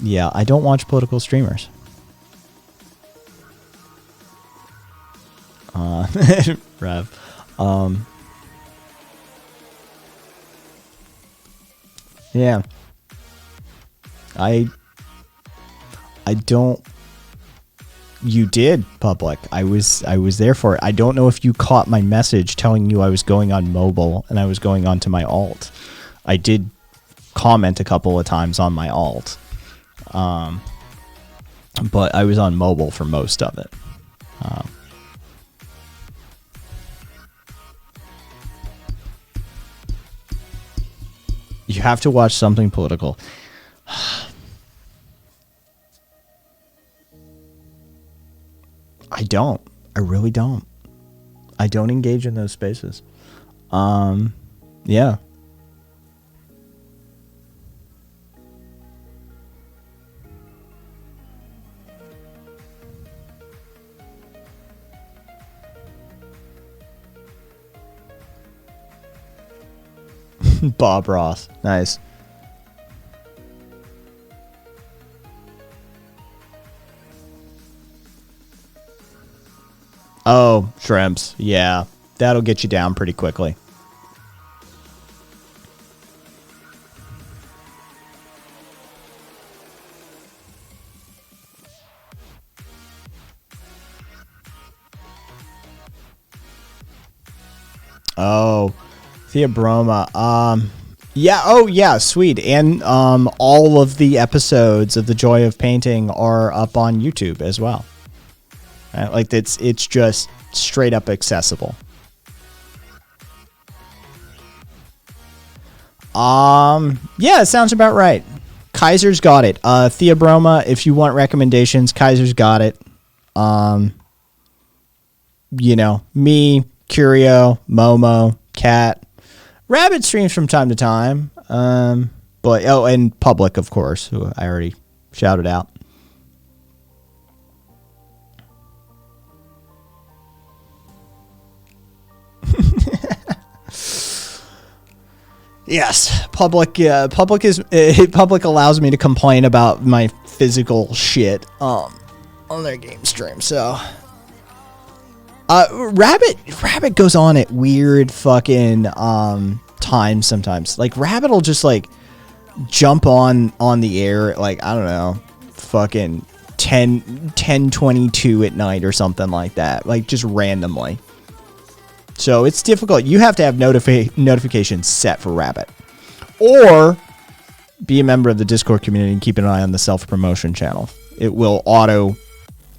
yeah, I don't watch political streamers. Rev. Yeah. I don't. You did, public. I was there for it. I don't know if you caught my message telling you I was going on mobile and I was going on to my alt. I did comment a couple of times on my alt, but I was on mobile for most of it. You have to watch something political. I don't. I really don't. I don't engage in those spaces. Yeah. Bob Ross. Nice. Oh, shrimps. Yeah. That'll get you down pretty quickly. Oh, Theobroma. Yeah. Oh, yeah. Sweet. And all of the episodes of The Joy of Painting are up on YouTube as well. Right? Like it's just straight up accessible. Yeah, it sounds about right. Kaiser's got it. Theobroma, if you want recommendations, Kaiser's got it. You know, me, Curio, Momo, Cat, Rabbit streams from time to time. But and Public, of course, who I already shouted out. Yes, Public allows me to complain about my physical shit on their game stream. So Rabbit goes on at weird fucking times sometimes. Like Rabbit will just like jump on the air at, like, I don't know, fucking 10:22 at night or something like that, like just randomly. So it's difficult. You have to have notifications set for Rabbit, or be a member of the Discord community and keep an eye on the self-promotion channel. It will auto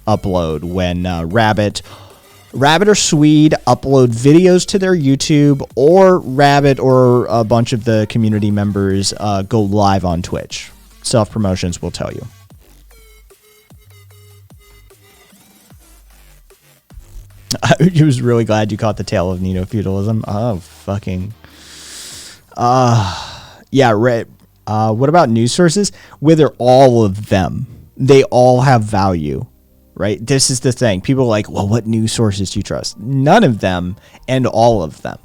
upload when Rabbit or Swede upload videos to their YouTube, or Rabbit or a bunch of the community members go live on Twitch. Self-promotions will tell you. I was really glad you caught the tale of neo-feudalism. Oh, fucking. Yeah, right. What about news sources? Whether all of them, they all have value, right? This is the thing. People are like, well, what news sources do you trust? None of them and all of them,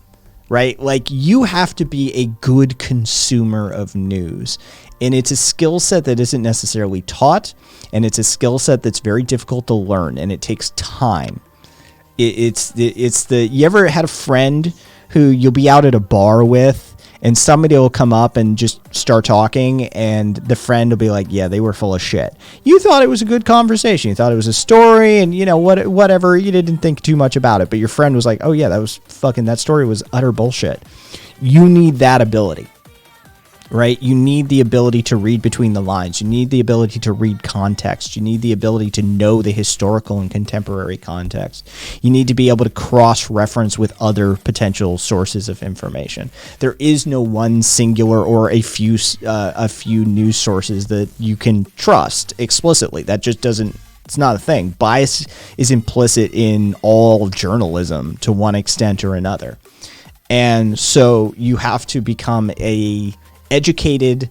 right? Like, you have to be a good consumer of news. And it's a skill set that isn't necessarily taught, and it's a skill set that's very difficult to learn, and it takes time. You ever had a friend who you'll be out at a bar with, and somebody will come up and just start talking, and the friend will be like, yeah, they were full of shit. You thought it was a good conversation. You thought it was a story, and, you know, whatever. You didn't think too much about it, but your friend was like, oh yeah, that story was utter bullshit. You need that ability, right? You need the ability to read between the lines. You need the ability to read context. You need the ability to know the historical and contemporary context. You need to be able to cross-reference with other potential sources of information. There is no one singular or a few news sources that you can trust explicitly. That just doesn't. It's not a thing. Bias is implicit in all journalism to one extent or another, and so you have to become a educated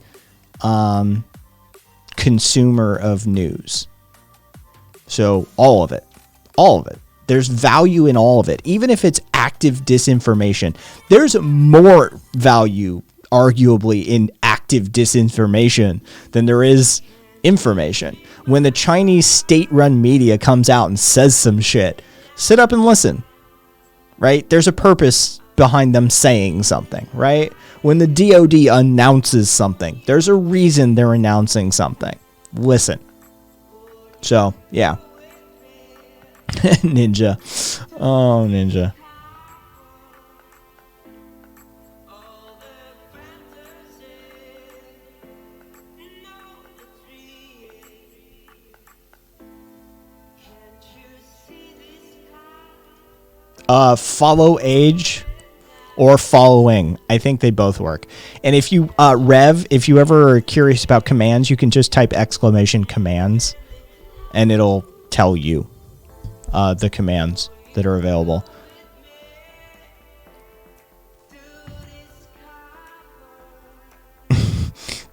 consumer of news. So all of it. There's value in all of it. Even if it's active disinformation, there's more value arguably in active disinformation than there is information. When the Chinese state-run media comes out and says some shit, sit up and listen, right? There's a purpose behind them saying something, right? When the DoD announces something, there's a reason they're announcing something. Listen. So, yeah. Ninja. Oh, Ninja. Follow age or following. I think they both work. And if you, Rev, if you ever are curious about commands, you can just type !commands and it'll tell you the commands that are available.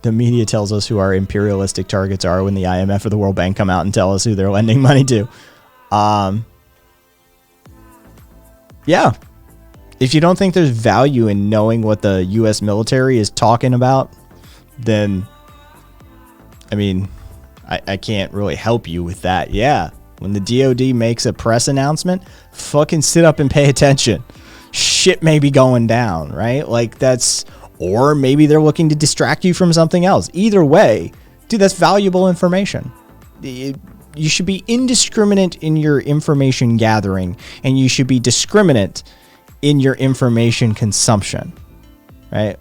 The media tells us who our imperialistic targets are when the IMF or the World Bank come out and tell us who they're lending money to. Yeah. If you don't think there's value in knowing what the U.S. military is talking about, then, I mean, I can't really help you with that. Yeah, when the DOD makes a press announcement, fucking sit up and pay attention. Shit may be going down, right? Like that's, or maybe they're looking to distract you from something else. Either way, dude, that's valuable information. You should be indiscriminate in your information gathering, and you should be discriminate in your information consumption, right?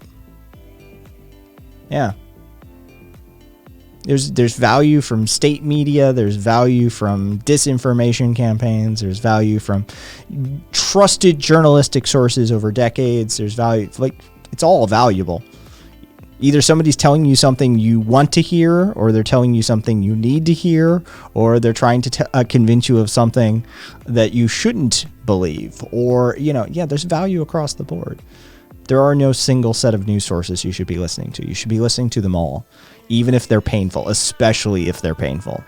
Yeah. There's value from state media. There's value from disinformation campaigns. There's value from trusted journalistic sources over decades. There's value, like, it's all valuable. Either somebody's telling you something you want to hear, or they're telling you something you need to hear, or they're trying to convince you of something that you shouldn't believe. Or, there's value across the board. There are no single set of news sources you should be listening to. You should be listening to them all, even if they're painful, especially if they're painful.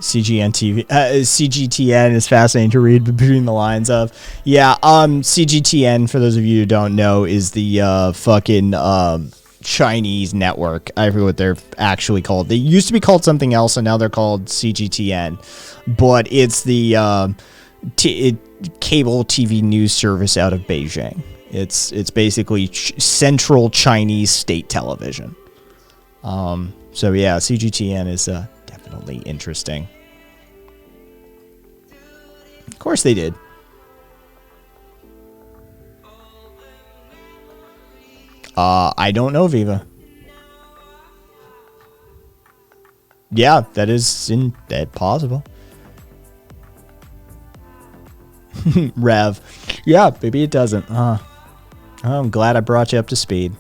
CGTN is fascinating to read between the lines of. Yeah, CGTN, for those of you who don't know, is the fucking Chinese network. I forget what they're actually called. They used to be called something else, and now they're called CGTN. But it's the cable TV news service out of Beijing. It's basically central Chinese state television. So yeah, CGTN is definitely interesting. Of course they did. I don't know, Viva. Yeah, that is possible. Rev. Yeah, maybe it doesn't. I'm glad I brought you up to speed.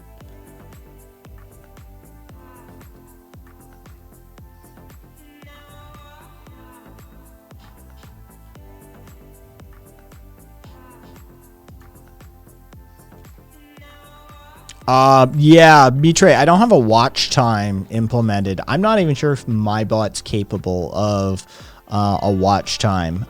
Yeah, Betray, I don't have a watch time implemented. I'm not even sure if my bot's capable of a watch time.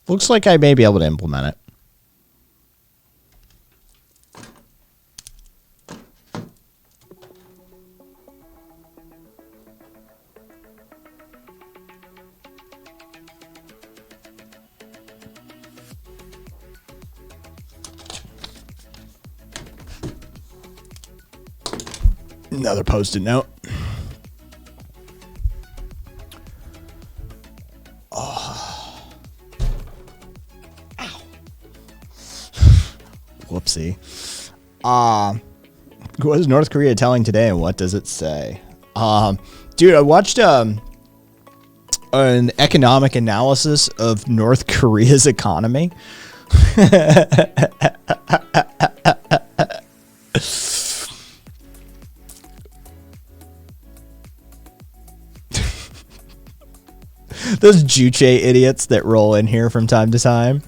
Looks like I may be able to implement it. Another post-it note. Whoopsie. What is North Korea telling today, and what does it say? Dude, I watched an economic analysis of North Korea's economy. Those Juche idiots that roll in here from time to time.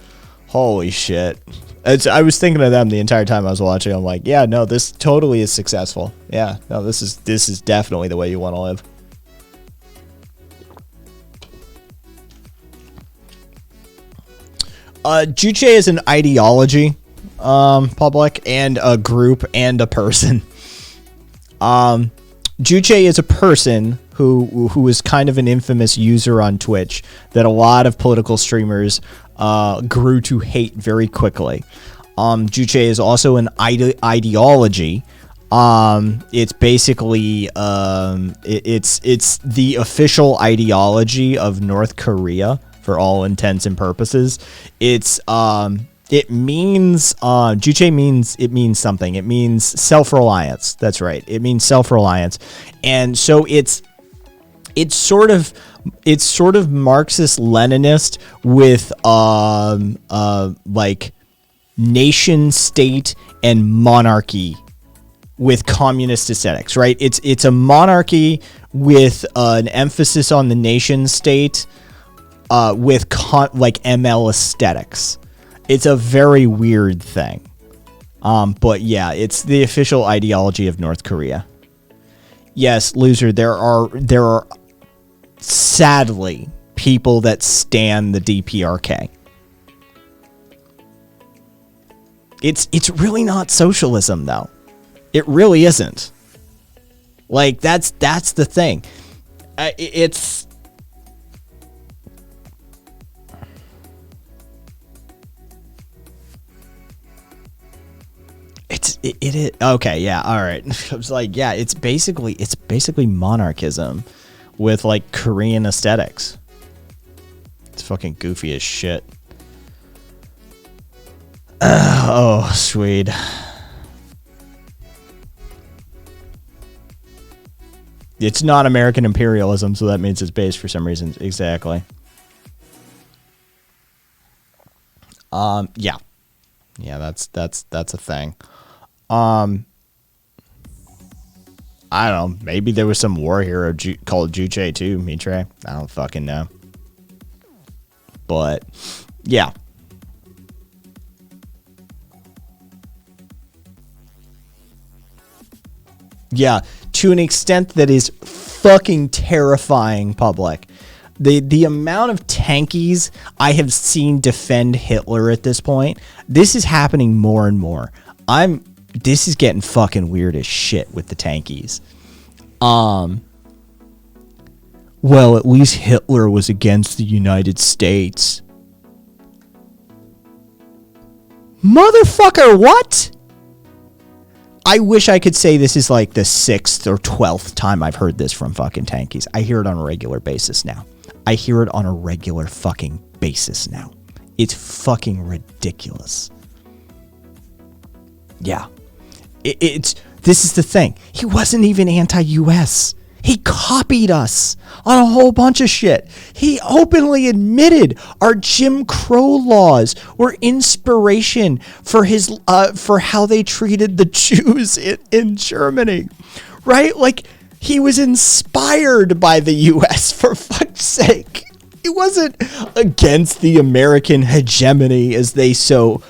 Holy shit. I was thinking of them the entire time I was watching. I'm like, yeah, no, this totally is successful. Yeah, no, this is definitely the way you want to live. Juche is an ideology, public, and a group and a person. Juche is a person who is kind of an infamous user on Twitch that a lot of political streamers grew to hate very quickly. Juche is also an ideology, It's basically it's the official ideology of North Korea for all intents and purposes. It means juche something. It means self-reliance. That's right. It means self-reliance. And so it's sort of Marxist Leninist with like nation state and monarchy with communist aesthetics, right? It's a monarchy with an emphasis on the nation state with like ML aesthetics. It's a very weird thing. But yeah, it's the official ideology of North Korea. Yes, loser, there are sadly people that stan the DPRK. It's really not socialism though. It really isn't. Like that's the thing. It is okay. Yeah. All right. I was like, yeah. It's basically monarchism with like Korean aesthetics. It's fucking goofy as shit. Oh, sweet. It's not American imperialism, so that means it's based for some reason. Exactly. Yeah. Yeah, that's a thing. I don't know. Maybe there was some war hero called Juche too, Mitre. I don't fucking know. But yeah. Yeah, to an extent that is fucking terrifying, public. The amount of tankies I have seen defend Hitler at this point, this is happening more and more. This is getting fucking weird as shit with the tankies. Well, at least Hitler was against the United States. Motherfucker, what? I wish I could say this is like the 6th or 12th time I've heard this from fucking tankies. I hear it on a regular basis now. I hear it on a regular fucking basis now. It's fucking ridiculous. Yeah. This is the thing. He wasn't even anti-US. He copied us on a whole bunch of shit. He openly admitted our Jim Crow laws were inspiration for his for how they treated the Jews in Germany, right? Like he was inspired by the US, for fuck's sake. He wasn't against the American hegemony as they so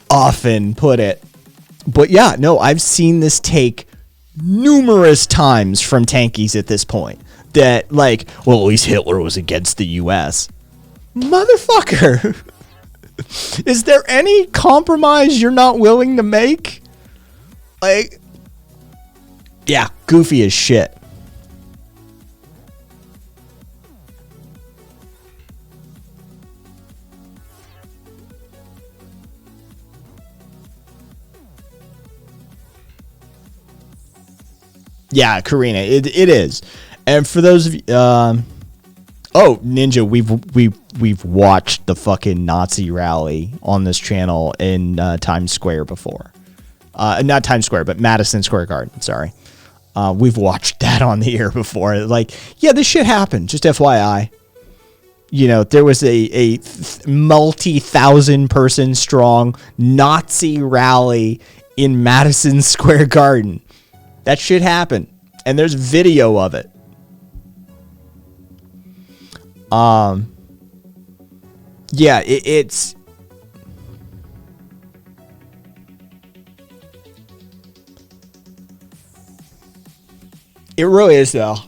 often put it. But yeah, no, I've seen this take numerous times from tankies at this point that like, well, at least Hitler was against the US. Motherfucker. Is there any compromise you're not willing to make? Like, yeah, goofy as shit. Yeah, Karina, it is. And for those of you, oh, Ninja, we've watched the fucking Nazi rally on this channel in Times Square before. Not Times Square, but Madison Square Garden. Sorry, we've watched that on the air before. Like, yeah, this shit happened. Just FYI, you know, there was a multi-thousand person strong Nazi rally in Madison Square Garden. That shit happened, and there's video of it. Yeah, it's it really is though.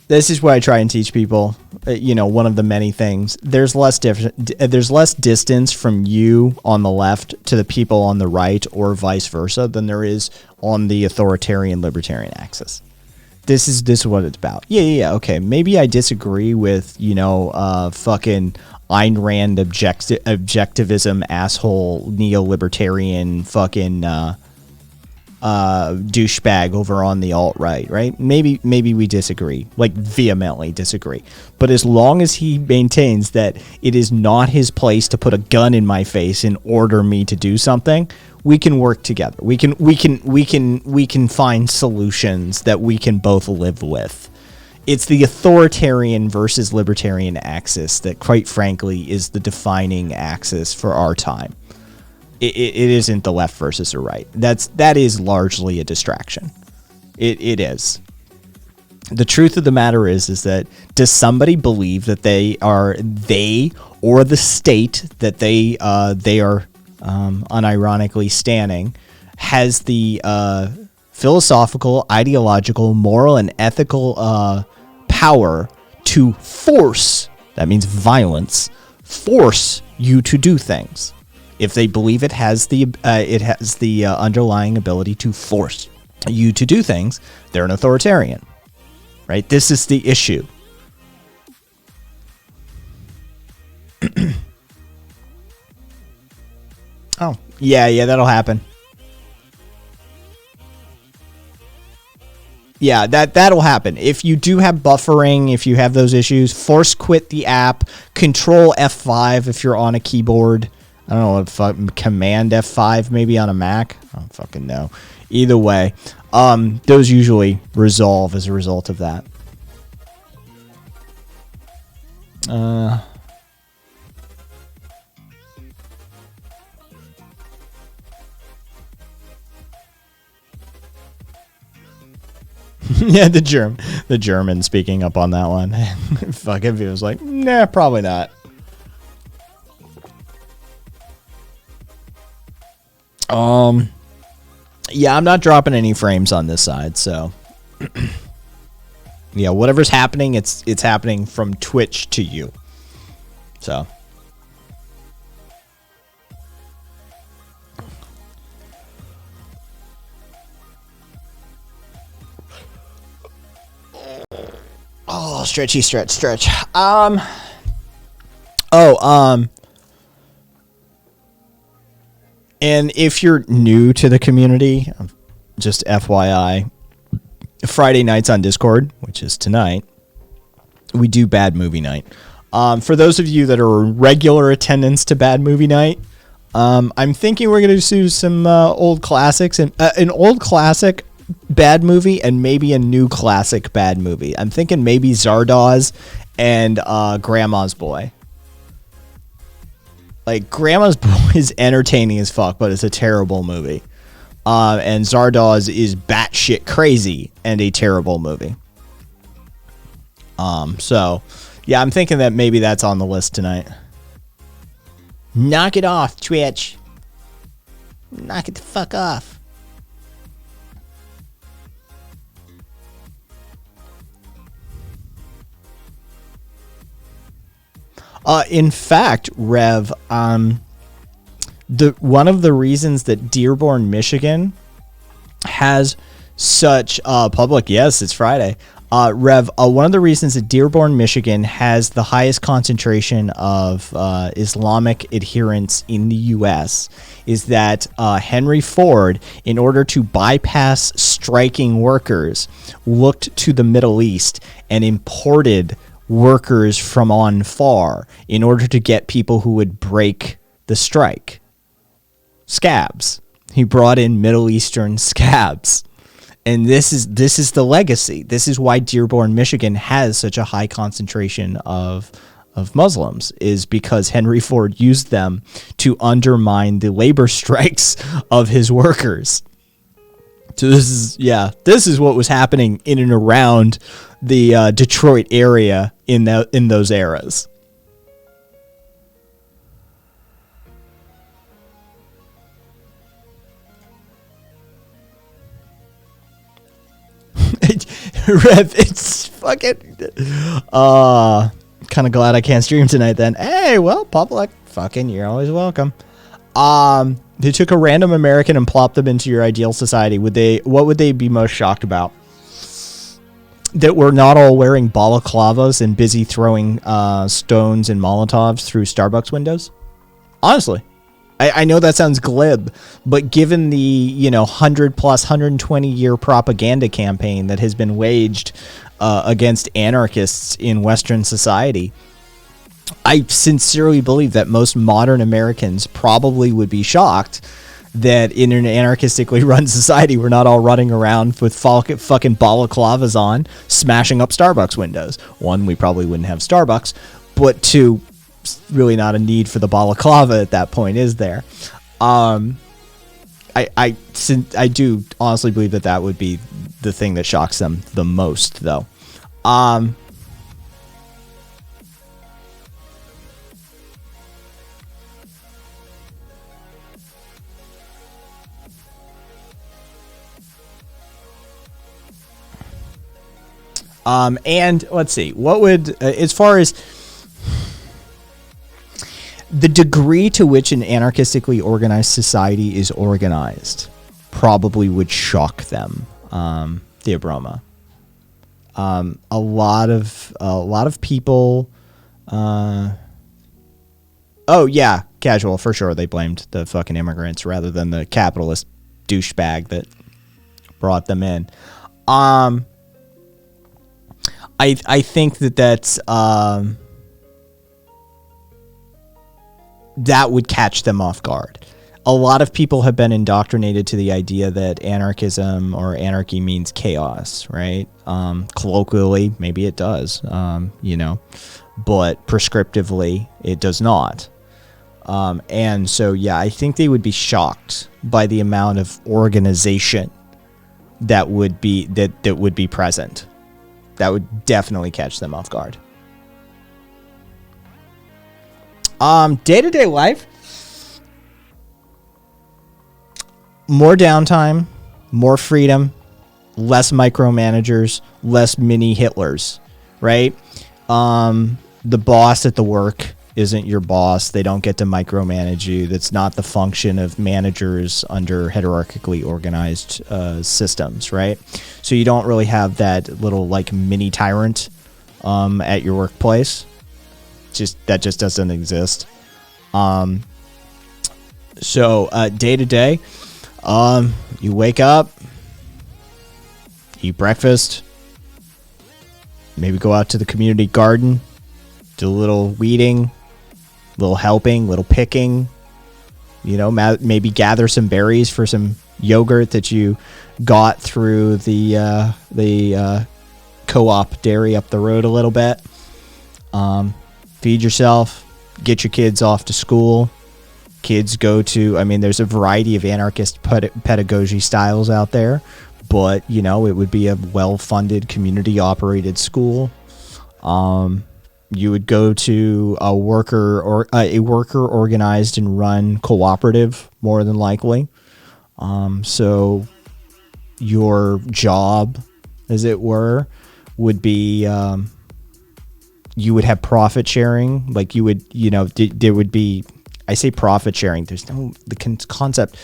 This is what I try and teach people. You know, one of the many things. There's less distance from you on the left to the people on the right, or vice versa, than there is on the authoritarian libertarian axis. This is what it's about. Yeah. Okay, maybe I disagree with fucking Ayn Rand objectivism asshole neolibertarian fucking douchebag over on the alt-right, right? Maybe we disagree, like vehemently disagree. But as long as he maintains that it is not his place to put a gun in my face and order me to do something, we can work together. We can find solutions that we can both live with. It's the authoritarian versus libertarian axis that, quite frankly, is the defining axis for our time. It isn't the left versus the right. That is largely a distraction. It is. The truth of the matter is that does somebody believe that they or the state that they are unironically standing has the philosophical, ideological, moral, and ethical power to force, that means violence, force you to do things? If they believe it has the underlying ability to force you to do things, they're an authoritarian, right? This is the issue. Oh, yeah, that'll happen. Yeah, that'll happen. If you do have buffering, if you have those issues, force quit the app, control F5 if you're on a keyboard. I don't know what command F5 maybe on a Mac. I don't fucking know. Either way, those usually resolve as a result of that. Yeah, the German speaking up on that one. Fuck if he was like, nah, probably not. Yeah, I'm not dropping any frames on this side, so yeah, whatever's happening, it's happening from Twitch to you. So stretchy stretch. And if you're new to the community, just FYI, Friday nights on Discord, which is tonight, we do Bad Movie Night. For those of you that are regular attendance to Bad Movie Night, I'm thinking we're going to do some old classics, and an old classic bad movie and maybe a new classic bad movie. I'm thinking maybe Zardoz and Grandma's Boy. Like, Grandma's Boy is entertaining as fuck, but it's a terrible movie. And Zardoz is batshit crazy and a terrible movie. So, yeah, I'm thinking that maybe that's on the list tonight. Knock it off, Twitch. Knock it the fuck off. In fact, Rev, one of the reasons that Dearborn, Michigan has such public, yes, it's Friday. Rev, one of the reasons that Dearborn, Michigan has the highest concentration of Islamic adherents in the U.S. is that Henry Ford, in order to bypass striking workers, looked to the Middle East and imported workers from on far in order to get people who would break the strike. Scabs. He brought in Middle Eastern scabs. And this is the legacy. This is why Dearborn, Michigan has such a high concentration of Muslims, is because Henry Ford used them to undermine the labor strikes of his workers. So this is what was happening in and around the Detroit area in those eras. Rev, it's fucking kind of glad I can't stream tonight then. Hey, well, public, fucking, you're always welcome. They took a random American and plopped them into your ideal society. What would they be most shocked about? That we're not all wearing balaclavas and busy throwing stones and Molotovs through Starbucks windows? Honestly, I know that sounds glib, but given the 100 plus 120 year propaganda campaign that has been waged against anarchists in Western society, I sincerely believe that most modern Americans probably would be shocked that in an anarchistically run society, we're not all running around with fucking balaclavas on, smashing up Starbucks windows. One, we probably wouldn't have Starbucks, but two, really not a need for the balaclava at that point, is there? I do honestly believe that would be the thing that shocks them the most, though. And let's see, what would, as far as the degree to which an anarchistically organized society is organized, probably would shock them, Theobroma. A lot of people, oh yeah, Casual, for sure, they blamed the fucking immigrants rather than the capitalist douchebag that brought them in. I think that's that would catch them off guard. A lot of people have been indoctrinated to the idea that anarchism or anarchy means chaos, right? Colloquially, maybe it does, but prescriptively, it does not. And so, yeah, I think they would be shocked by the amount of organization that would be present. That would definitely catch them off guard. Day-to-day life, more downtime, more freedom, less micromanagers, less mini Hitlers, right? The boss at the work isn't your boss. They don't get to micromanage you. That's not the function of managers under hierarchically organized systems, right? So you don't really have that little like mini tyrant at your workplace. That just doesn't exist. So day to day, you wake up, eat breakfast, maybe go out to the community garden, do a little weeding, little helping, little picking, maybe gather some berries for some yogurt that you got through the co-op dairy up the road a little bit. Feed yourself, get your kids off to school. Kids go to, there's a variety of anarchist pedagogy styles out there, but, it would be a well-funded, community-operated school. You would go to a worker organized and run cooperative, more than likely. So your job, as it were, would be, you would have profit sharing. Like you would, there would be, I say profit sharing, there's no, the concept,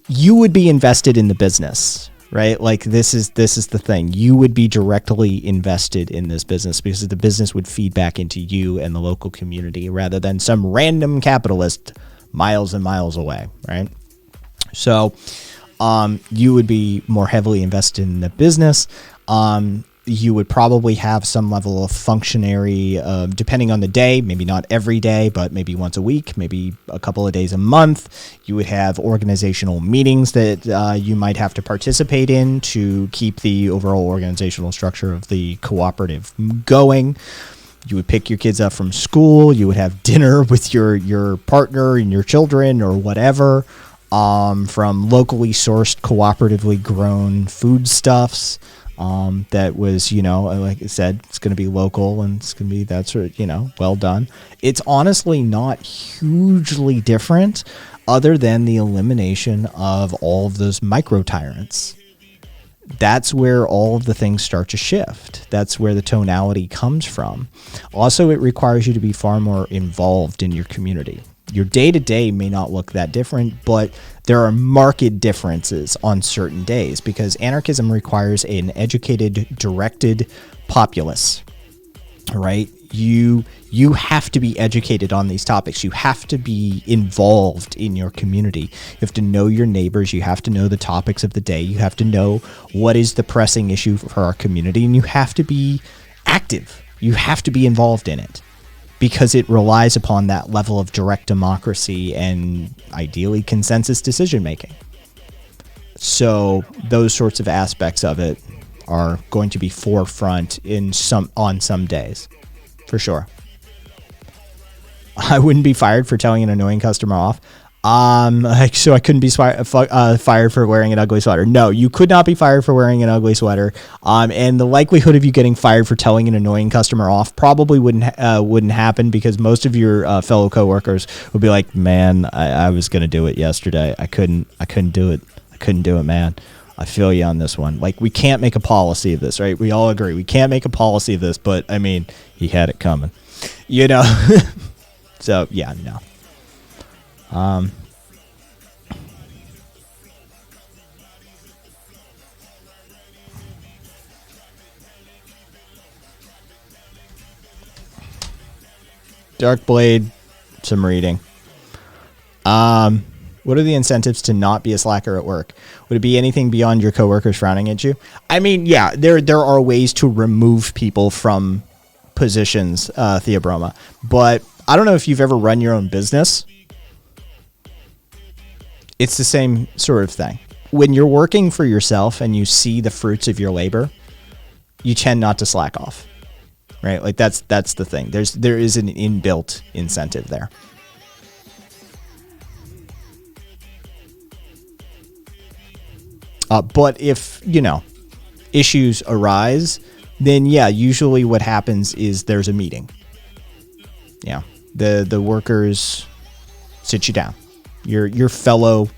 you would be invested in the business, right? Like this is the thing. You would be directly invested in this business because the business would feed back into you and the local community rather than some random capitalist miles and miles away, right? So you would be more heavily invested in the business. You would probably have some level of functionary, depending on the day, maybe not every day, but maybe once a week, maybe a couple of days a month. You would have organizational meetings that you might have to participate in to keep the overall organizational structure of the cooperative going. You would pick your kids up from school. You would have dinner with your partner and your children or whatever, from locally sourced, cooperatively grown foodstuffs. That was, like I said, it's going to be local and it's going to be that sort of, well done. It's honestly not hugely different other than the elimination of all of those micro tyrants. That's where all of the things start to shift. That's where the tonality comes from. Also, it requires you to be far more involved in your community. Your day-to-day may not look that different, but there are marked differences on certain days because anarchism requires an educated, directed populace, right? You have to be educated on these topics. You have to be involved in your community. You have to know your neighbors. You have to know the topics of the day. You have to know what is the pressing issue for our community, and you have to be active. You have to be involved in it because it relies upon that level of direct democracy and ideally consensus decision making. So those sorts of aspects of it are going to be forefront on some days. For sure. I wouldn't be fired for telling an annoying customer off. So I couldn't be fired for wearing an ugly sweater. No, you could not be fired for wearing an ugly sweater. And the likelihood of you getting fired for telling an annoying customer off probably wouldn't happen because most of your fellow coworkers would be like, "Man, I was gonna do it yesterday. I couldn't do it. I couldn't do it, man. I feel you on this one." Like, we can't make a policy of this, right? We all agree. We can't make a policy of this, but I mean, he had it coming, you know? So, yeah, no. Dark Blade, some reading. What are the incentives to not be a slacker at work? Would it be anything beyond your coworkers frowning at you? I mean, yeah, there are ways to remove people from positions, Theobroma. But I don't know if you've ever run your own business. It's the same sort of thing. When you're working for yourself and you see the fruits of your labor, you tend not to slack off, right? Like that's the thing. There is an inbuilt incentive there. But if, issues arise, then yeah, usually what happens is there's a meeting. Yeah. The workers sit you down. Your fellow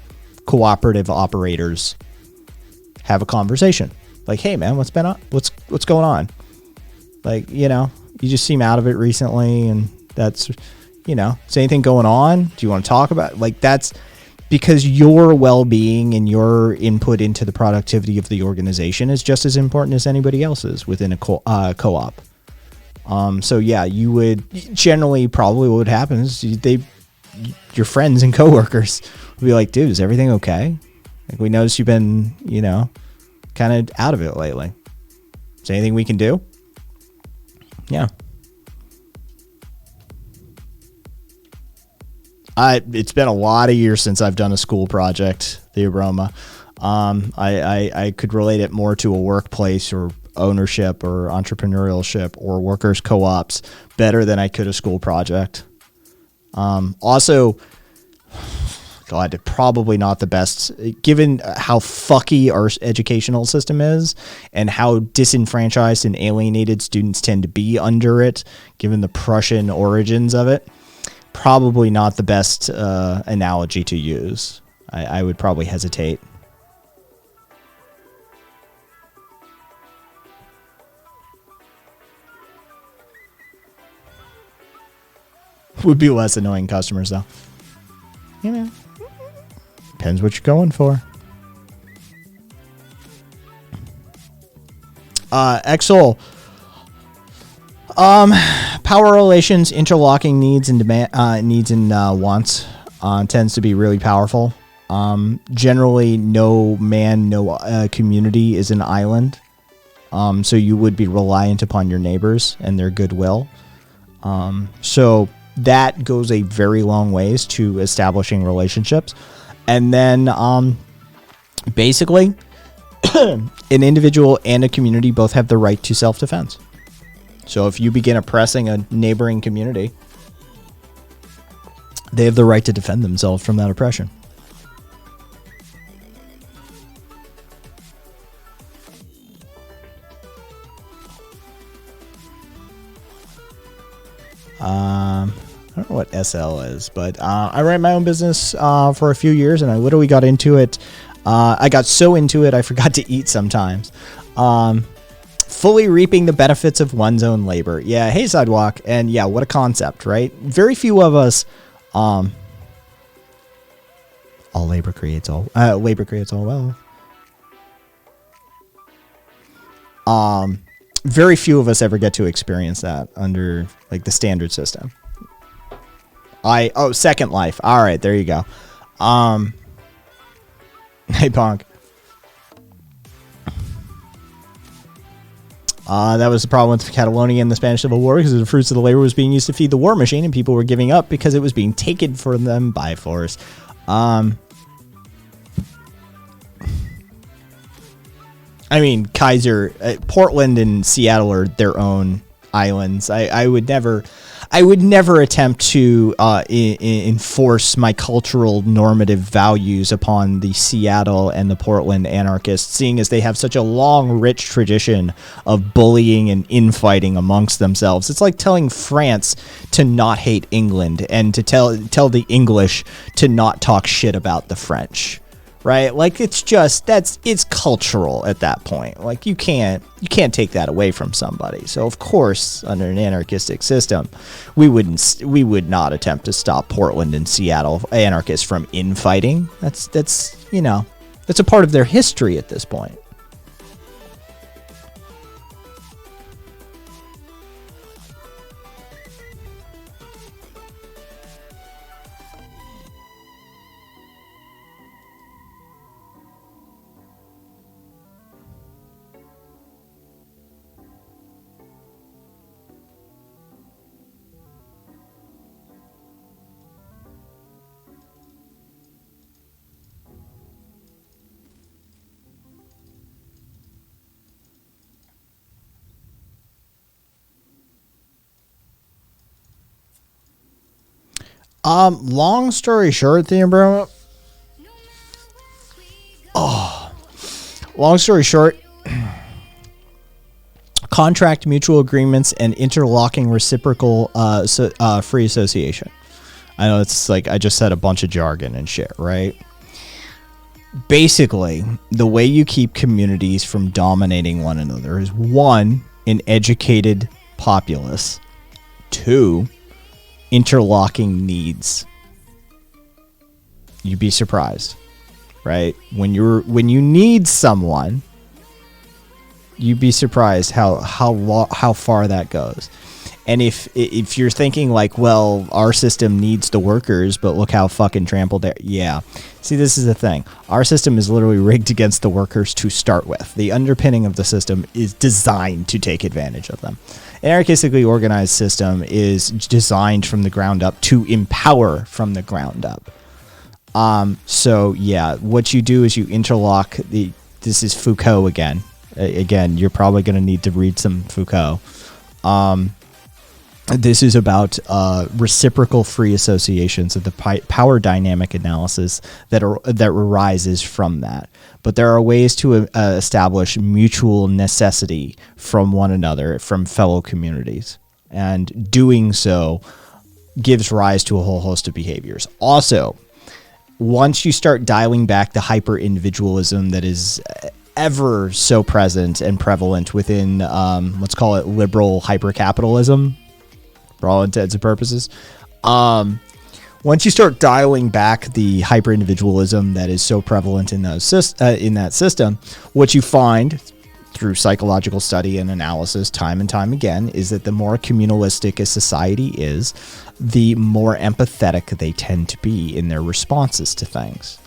cooperative operators have a conversation. Like, "Hey man, what's going on? Like, you just seem out of it recently, and that's, is anything going on? Do you want to talk about it?" Like, that's because your well-being and your input into the productivity of the organization is just as important as anybody else's within a co-op. So yeah, you would generally probably what would happen is your friends and coworkers would be like, "Dude, is everything okay? Like, we noticed you've been, kind of out of it lately. Is there anything we can do?" Yeah. It's been a lot of years since I've done a school project, Theobroma. I could relate it more to a workplace or ownership or entrepreneurship or workers co-ops better than I could a school project. Also, God, probably not the best, given how fucky our educational system is and how disenfranchised and alienated students tend to be under it, given the Prussian origins of it. Probably not the best analogy to use. I would probably hesitate. Would be less annoying customers, though. Depends what you're going for. Exol. Power relations, interlocking needs and wants tends to be really powerful. Generally, no community is an island. So you would be reliant upon your neighbors and their goodwill. So that goes a very long ways to establishing relationships. And then basically, an individual and a community both have the right to self-defense. So if you begin oppressing a neighboring community, they have the right to defend themselves from that oppression. I don't know what SL is, but I ran my own business for a few years, and I literally got into it. I got so into it, I forgot to eat sometimes. Fully reaping the benefits of one's own labor. Yeah, hey, Sidewalk. And yeah, what a concept, right? Very few of us... all labor creates all wealth. very few of us ever get to experience that under like the standard system. Second Life. All right, there you go. Hey, Punk. That was the problem with Catalonia in the Spanish Civil War, because the fruits of the labor was being used to feed the war machine, and people were giving up because it was being taken from them by force. I mean, Kaiser, Portland and Seattle are their own islands. I would never attempt to enforce my cultural normative values upon the Seattle and the Portland anarchists, seeing as they have such a long, rich tradition of bullying and infighting amongst themselves. It's like telling France to not hate England and to tell the English to not talk shit about the French. Right? Like, it's cultural at that point. Like, you can't take that away from somebody. So of course, under an anarchistic system, we would not attempt to stop Portland and Seattle anarchists from infighting. That's a part of their history at this point. Long story short, long story short, contract mutual agreements and interlocking reciprocal free association. I know it's like I just said a bunch of jargon and shit, right? Basically, the way you keep communities from dominating one another is 1, an educated populace, 2, interlocking needs. You'd be surprised, right? When you need someone, you'd be surprised how far that goes. And if you're thinking like, well, our system needs the workers, but look how fucking trampled they. Yeah. See, this is the thing. Our system is literally rigged against the workers to start with. The underpinning of the system is designed to take advantage of them. An anarchistically organized system is designed from the ground up to empower from the ground up. So yeah, what you do is you interlock this is Foucault again. Again, you're probably going to need to read some Foucault. This is about reciprocal free associations of the power dynamic analysis that arises from that. But there are ways to establish mutual necessity from one another, from fellow communities. And doing so gives rise to a whole host of behaviors. Also, once you start dialing back the hyper-individualism that is ever so present and prevalent within, let's call it liberal hyper-capitalism, for all intents and purposes. Once you start dialing back the hyper-individualism that is so prevalent in that system, what you find through psychological study and analysis time and time again is that the more communalistic a society is, the more empathetic they tend to be in their responses to things.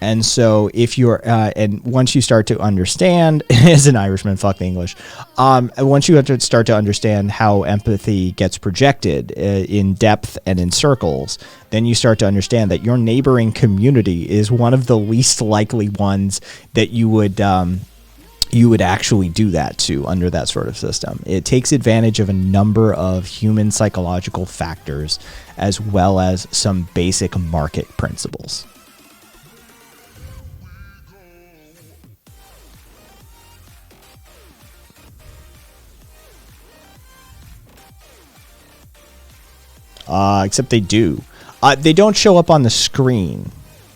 And so if you're, and once you start to understand, as an Irishman, fuck the English, once you have to start to understand how empathy gets projected in depth and in circles, then you start to understand that your neighboring community is one of the least likely ones that you would actually do that to under that sort of system. It takes advantage of a number of human psychological factors as well as some basic market principles. Except they do. They don't show up on the screen.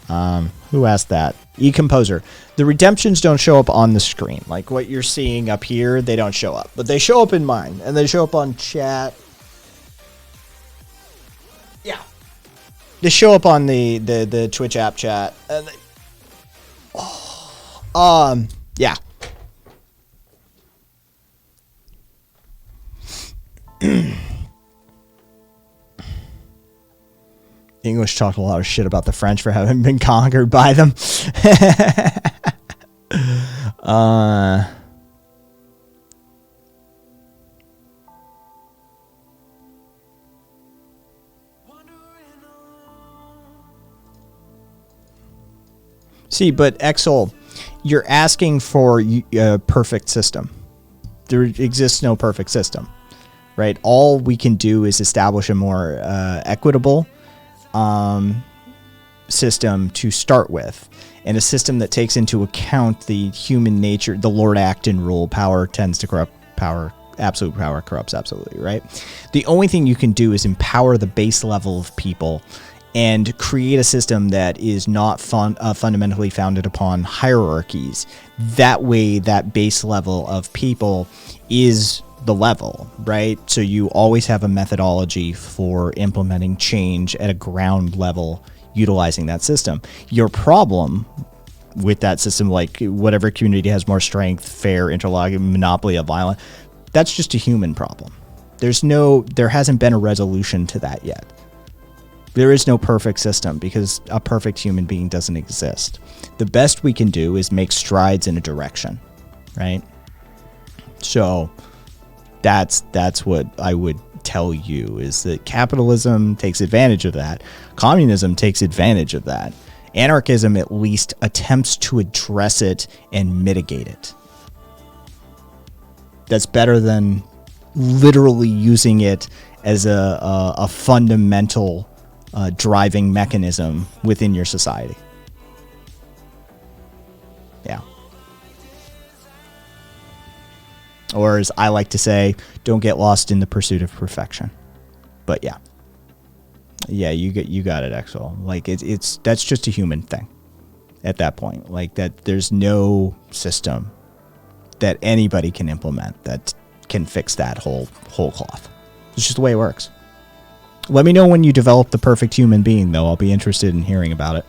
Who asked that? eComposer. The redemptions don't show up on the screen. Like what you're seeing up here, they don't show up. But they show up in mine. And they show up on chat. Yeah. They show up on the Twitch app chat. And yeah. English talked a lot of shit about the French for having been conquered by them. See, but Exol, you're asking for a perfect system. There exists no perfect system, right? All we can do is establish a more equitable system to start with, and a system that takes into account the human nature, the Lord Acton rule: power tends to corrupt power. Absolute power corrupts absolutely, right? The only thing you can do is empower the base level of people and create a system that is not fundamentally founded upon hierarchies. That way, that base level of people is the level, right? So you always have a methodology for implementing change at a ground level utilizing that system. Your problem with that system, like whatever community has more strength, fair, interlocking, monopoly of violence, that's just a human problem. There hasn't been a resolution to that yet. There is no perfect system because a perfect human being doesn't exist. The best we can do is make strides in a direction, right? So that's what I would tell you, is that capitalism takes advantage of that. Communism takes advantage of that. Anarchism at least attempts to address it and mitigate it. That's better than literally using it as a fundamental driving mechanism within your society. Yeah. Or as I like to say, don't get lost in the pursuit of perfection. But yeah. Yeah, you got it, Exel. Like that's just a human thing at that point. Like that there's no system that anybody can implement that can fix that whole cloth. It's just the way it works. Let me know when you develop the perfect human being, though. I'll be interested in hearing about it.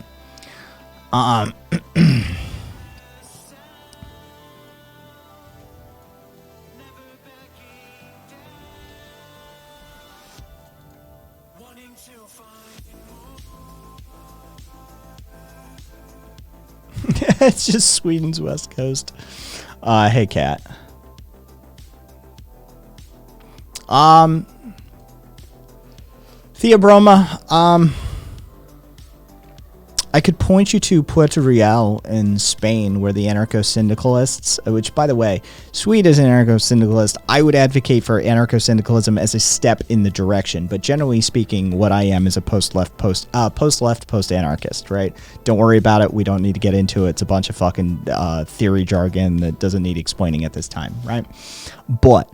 It's just Sweden's west coast. Hey, Kat. Theobroma, I could point you to Puerto Real in Spain, where the anarcho-syndicalists, which, by the way, Swede is an anarcho-syndicalist. I would advocate for anarcho-syndicalism as a step in the direction, but generally speaking, what I am is a post-left, post-anarchist, right? Don't worry about it. We don't need to get into it. It's a bunch of fucking theory jargon that doesn't need explaining at this time, right? But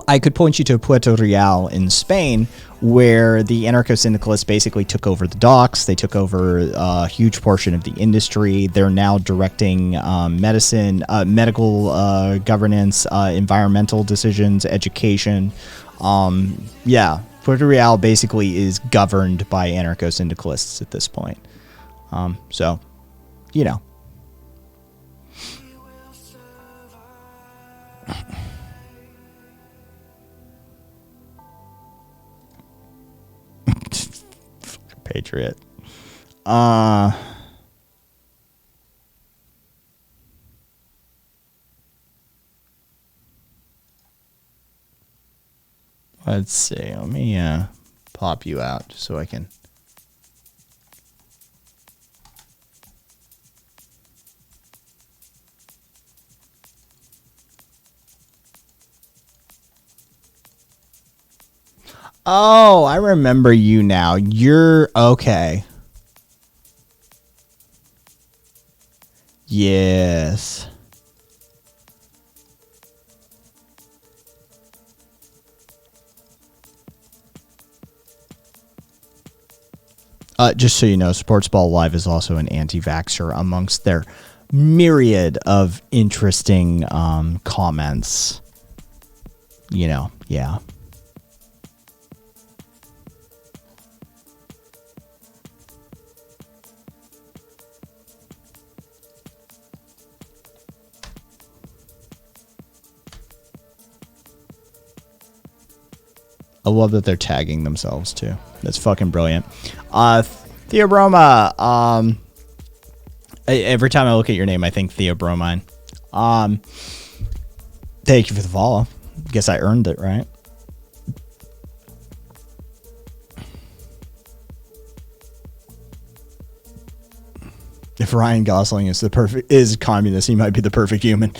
I could point you to Puerto Real in Spain, where the anarcho-syndicalists basically took over the docks. They took over a huge portion of the industry. They're now directing medicine, medical governance, environmental decisions, education. Puerto Real basically is governed by anarcho-syndicalists at this point. So, you know. Patriot. Let's see. Let me pop you out so I can. Oh, I remember you now. You're okay. Yes. Just so you know, Sports Ball Live is also an anti-vaxxer amongst their myriad of interesting comments. You know, yeah. I love that they're tagging themselves too. That's fucking brilliant. Theobroma. Every time I look at your name, I think Theobromine. Thank you for the follow. Guess I earned it, right? If Ryan Gosling is communist, he might be the perfect human.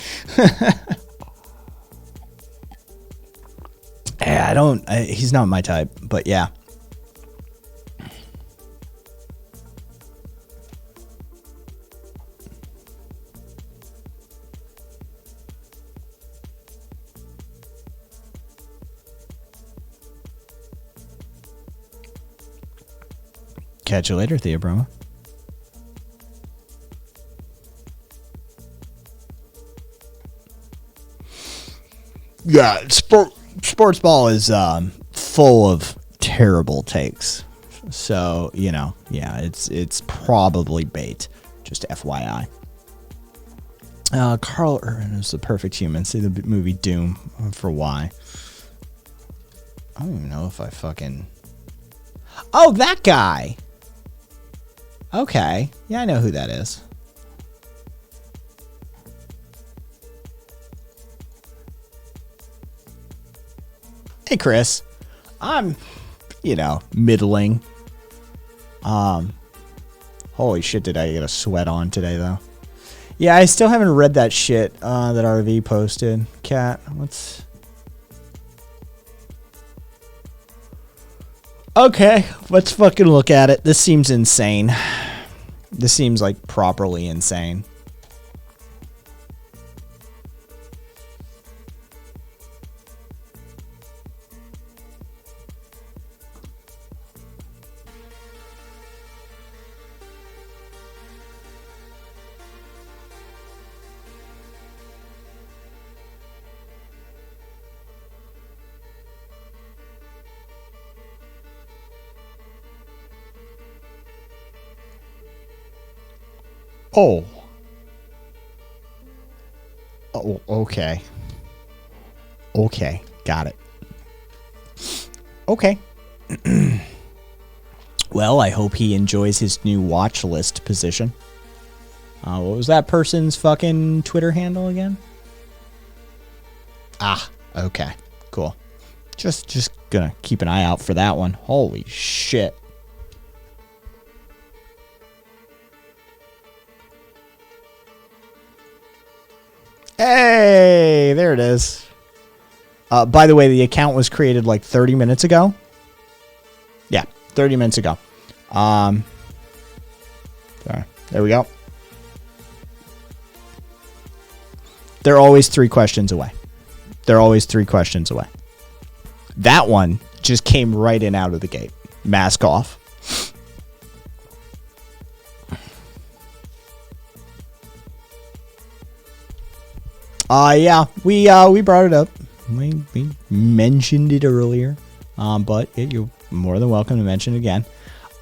Yeah, he's not my type, but yeah. Catch you later, Theobroma. Yeah, sports ball is full of terrible takes. So, yeah, it's probably bait. Just FYI. Carl Urban is the perfect human. See the movie Doom for why. I don't even know if I fucking... Oh, that guy! Okay. Yeah, I know who that is. Hey, Chris. I'm, middling. Holy shit, did I get a sweat on today, though? Yeah, I still haven't read that shit that RV posted. Cat, what's... Okay, let's fucking look at it. This seems insane. This seems like properly insane. Oh. Oh, okay. Okay, got it. Okay. Well, I hope he enjoys his new watch list position. What was that person's fucking Twitter handle again? Ah, okay. Cool. Just gonna keep an eye out for that one. Holy shit. Hey, there it is. By the way, the account was created like 30 minutes ago. Yeah, 30 minutes ago. Sorry, there we go. They're always 3 questions away. They're always 3 questions away. That one just came right in out of the gate. Mask off. Yeah, we brought it up. We mentioned it earlier. But you're more than welcome to mention it again.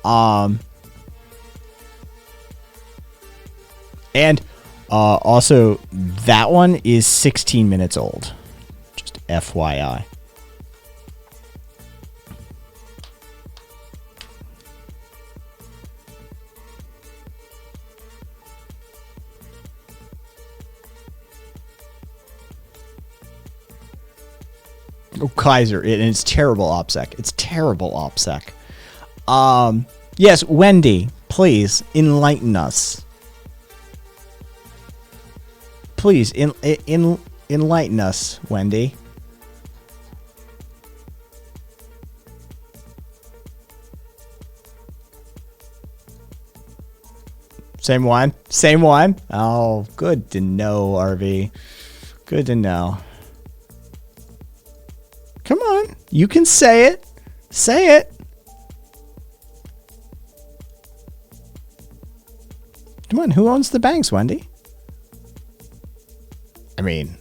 And also, that one is 16 minutes old. Just FYI. Oh, Kaiser, and it's terrible OPSEC. It's terrible OPSEC. Yes, Wendy, please enlighten us. Please enlighten us, Wendy. Same one? Same one? Oh, good to know, RV. Good to know. Come on. You can say it. Say it. Come on. Who owns the banks, Wendy? I mean...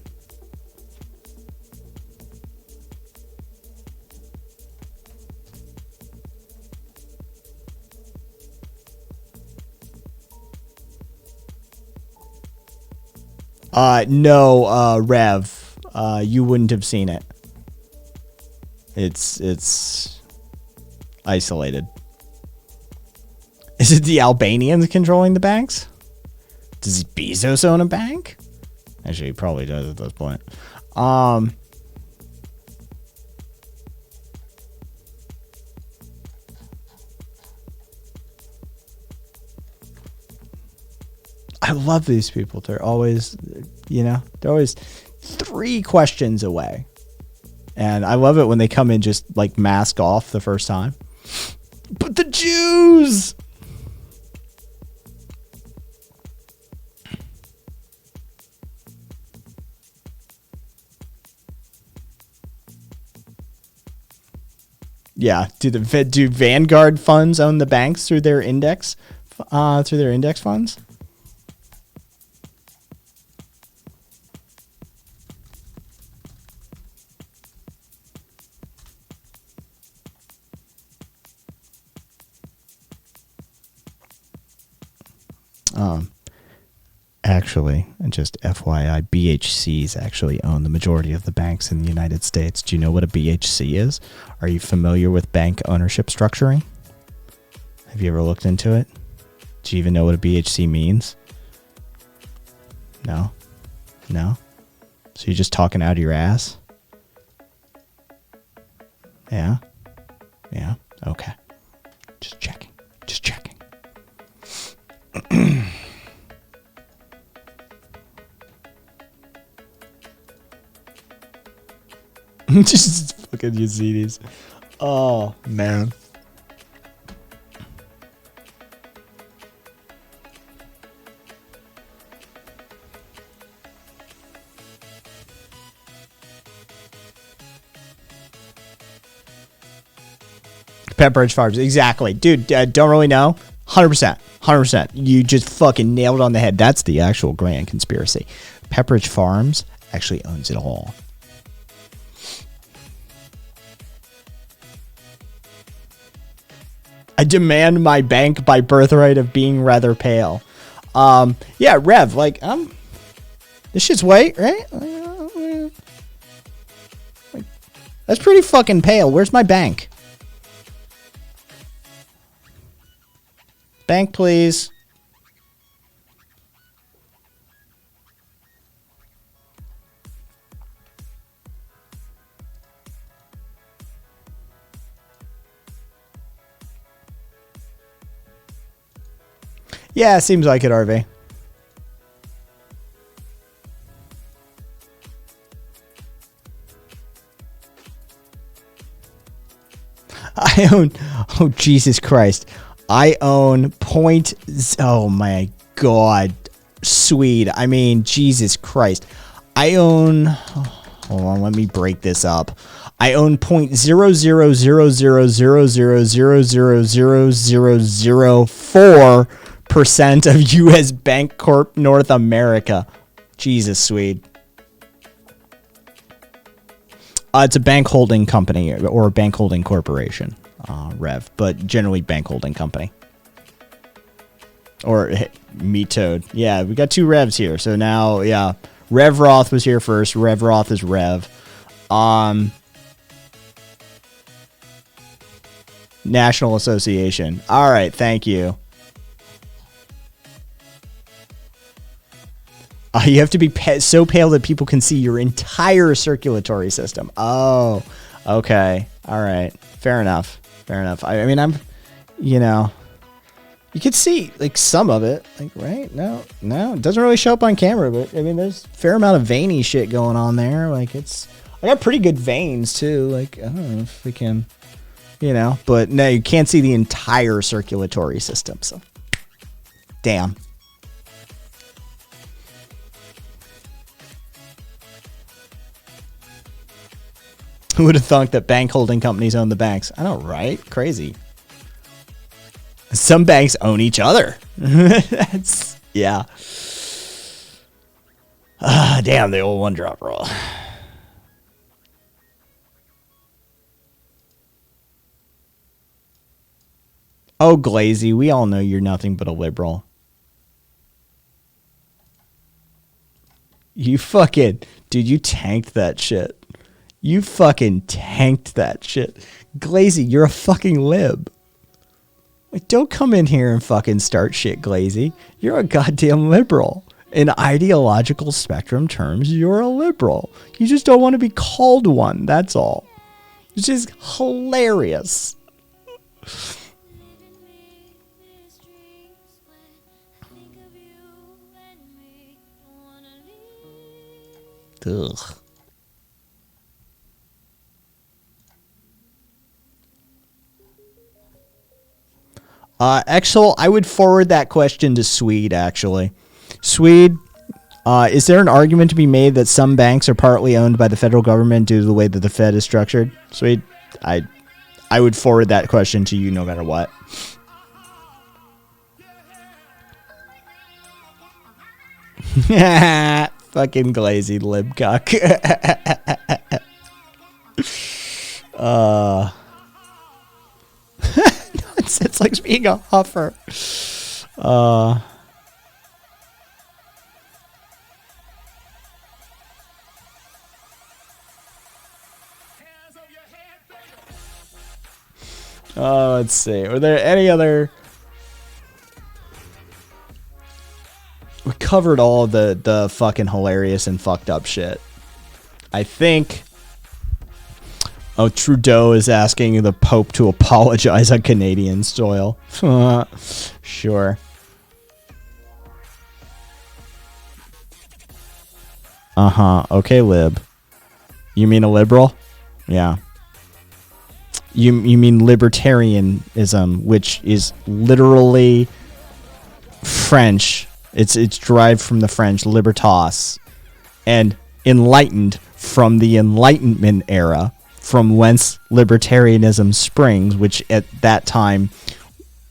no, Rev. You wouldn't have seen it. It's isolated. Is it the Albanians controlling the banks? Does Bezos own a bank? Actually, he probably does at this point. I love these people. They're always, they're always 3 questions away. And I love it when they come in just like mask off the first time. But the Jews! Yeah, do Vanguard funds own the banks through their index funds? Actually, and just FYI, BHCs actually own the majority of the banks in the United States. Do you know what a BHC is? Are you familiar with bank ownership structuring? Have you ever looked into it? Do you even know what a BHC means? No? No? So you're just talking out of your ass? Yeah? Yeah? Okay. Just checking. Just checking. Just fucking Yazidis. Oh, man. Pepperidge Farms, exactly. Dude, don't really know. 100%. 100%. You just fucking nailed it on the head. That's the actual grand conspiracy. Pepperidge Farms actually owns it all. I demand my bank by birthright of being rather pale. Yeah, Rev, like, this shit's white, right? That's pretty fucking pale. Where's my bank? Bank, please. Yeah, seems like it, RV. I own, oh Jesus Christ, I own oh my God, Swede. I mean, Jesus Christ, I own. Hold on, let me break this up. I own 0.0000000004% of U.S. Bank Corp North America. Jesus, Swede. It's a bank holding company or a bank holding corporation, Rev, but generally bank holding company. Or Me Toad. Yeah, we got 2 Revs here. So now, yeah, Rev Roth was here first. Rev Roth is Rev. National Association. All right, thank you. You have to be so pale that people can see your entire circulatory system. Oh, okay. All right. Fair enough. Fair enough. I mean, you could see like some of it, like, right? No, it doesn't really show up on camera, but I mean, there's a fair amount of veiny shit going on there. Like I got pretty good veins too. Like, I don't know if we can, but no, you can't see the entire circulatory system. So, damn. Who would have thought that bank holding companies own the banks? I know, right? Crazy. Some banks own each other. Yeah. Damn, the old one drop roll. Oh, Glazy, we all know you're nothing but a liberal. You fucking... Dude, you tanked that shit. You fucking tanked that shit. Glazy, you're a fucking lib. Like, don't come in here and fucking start shit, Glazy. You're a goddamn liberal. In ideological spectrum terms, you're a liberal. You just don't want to be called one, that's all. It's just hilarious. Ugh. Exel, I would forward that question to Swede, actually. Swede, is there an argument to be made that some banks are partly owned by the federal government due to the way that the Fed is structured? Swede, I would forward that question to you no matter what. Fucking Glazy libcock. Nonsense likes being a huffer. Let's see. Were there any other? We covered all of the fucking hilarious and fucked up shit. I think. Oh, Trudeau is asking the Pope to apologize on Canadian soil. Sure. Okay, lib. You mean a liberal? Yeah. You mean libertarianism, which is literally French. It's derived from the French libertas, and enlightened from the Enlightenment era, from whence libertarianism springs, which at that time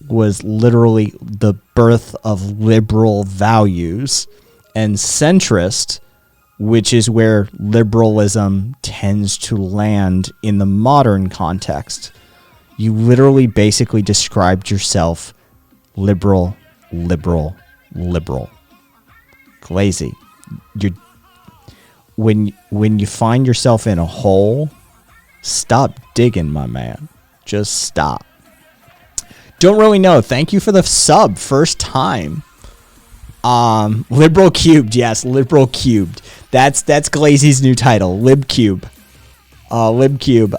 was literally the birth of liberal values, and centrist, which is where liberalism tends to land in the modern context. You literally basically described yourself liberal. Glazy, when you find yourself in a hole, stop digging, my man. Just stop. Don't really know. Thank you for the sub. First time. Liberal cubed. Yes, liberal cubed. That's Glazy's new title. Libcube. Libcube.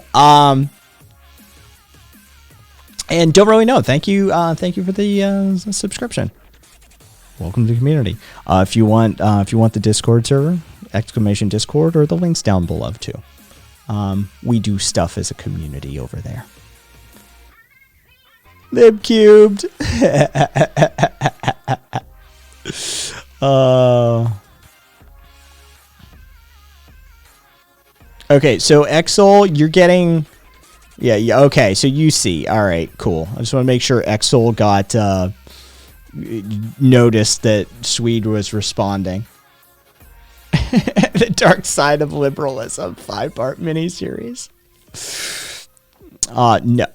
And don't really know. Thank you for the subscription. Welcome to the community. If you want the Discord server, !Discord, or the links down below too. We do stuff as a community over there. Libcubed. Okay, so Exol, you're getting. Yeah. Okay, so you see. All right, cool. I just want to make sure Exol got noticed that Swede was responding. The Dark Side of Liberalism 5-part miniseries.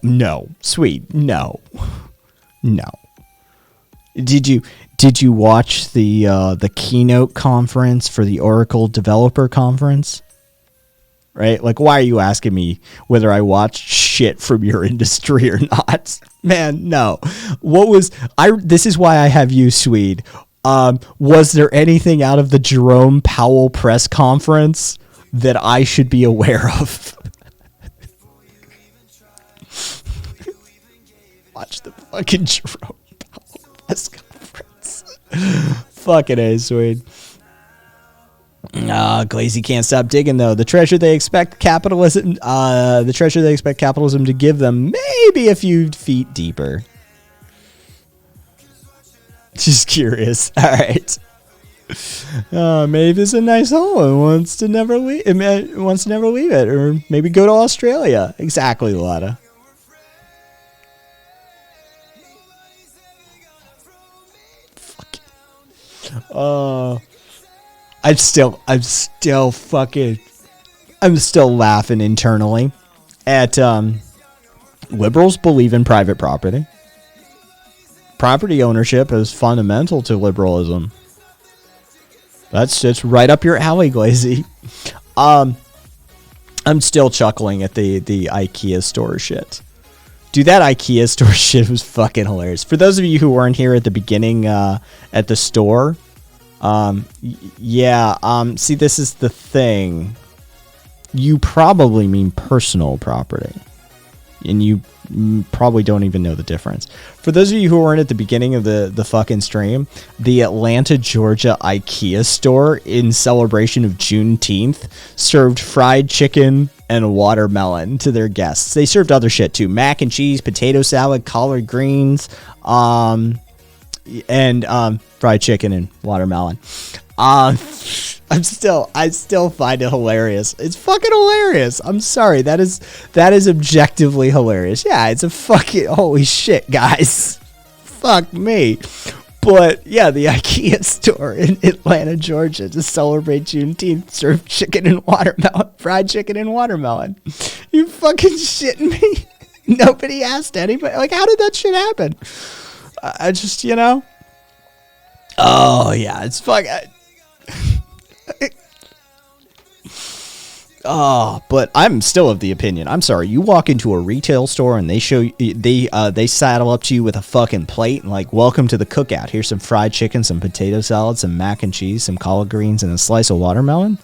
No, Swede, no. Did you watch the keynote conference for the Oracle Developer Conference? Right? Like, why are you asking me whether I watched shit from your industry or not? Man, no. This is why I have you, Swede. Was there anything out of the Jerome Powell press conference that I should be aware of? Watch the fucking Jerome Powell press conference. Fucking A, Swede. Glazy can't stop digging though. The treasure they expect capitalism to give them, maybe a few feet deeper. Just curious. All right. Maybe it's a nice hole and wants to never leave it, or maybe go to Australia. Exactly, Lotta. Fuck. I'm still laughing internally at liberals believe in private property. Property ownership is fundamental to liberalism. That's right up your alley, Glazy. I'm still chuckling at the IKEA store shit. Dude, that IKEA store shit was fucking hilarious. For those of you who weren't here at the beginning at the store, see, this is the thing. You probably mean personal property. And you probably don't even know the difference. For those of you who weren't at the beginning of the fucking stream, the Atlanta, Georgia IKEA store in celebration of Juneteenth served fried chicken and watermelon to their guests. They served other shit too. Mac and cheese, potato salad, collard greens, and fried chicken and watermelon. I still find it hilarious. It's fucking hilarious. I'm sorry. That is objectively hilarious. Yeah, it's a fucking holy shit, guys. Fuck me. But yeah, the IKEA store in Atlanta, Georgia, to celebrate Juneteenth served chicken and watermelon, fried chicken and watermelon. You fucking shitting me? Nobody asked anybody. Like, how did that shit happen? I just, Oh yeah, it's fucking. But I'm still of the opinion. I'm sorry. You walk into a retail store and they show you, they saddle up to you with a fucking plate and like, welcome to the cookout. Here's some fried chicken, some potato salad, some mac and cheese, some collard greens, and a slice of watermelon.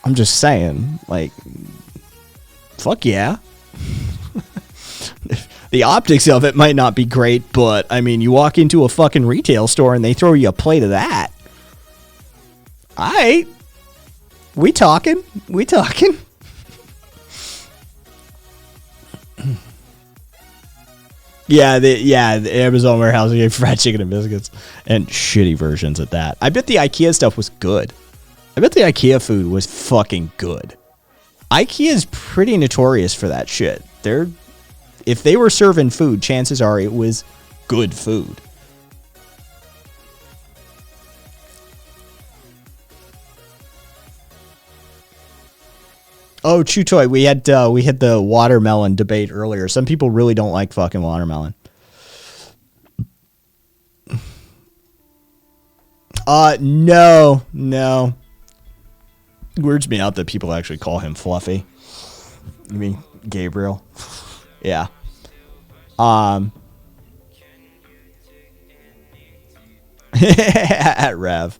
I'm just saying, like, fuck yeah. The optics of it might not be great, but I mean, you walk into a fucking retail store and they throw you a plate of that. Alright. We talking. The Amazon warehouse gave fried chicken and biscuits and shitty versions of that. I bet the IKEA stuff was good. I bet the IKEA food was fucking good. IKEA is pretty notorious for that shit. If they were serving food, chances are it was good food. Oh, Chutoy, we had the watermelon debate earlier. Some people really don't like fucking watermelon. No. Weirds me out that people actually call him Fluffy. You mean Gabriel? Yeah. At Rev.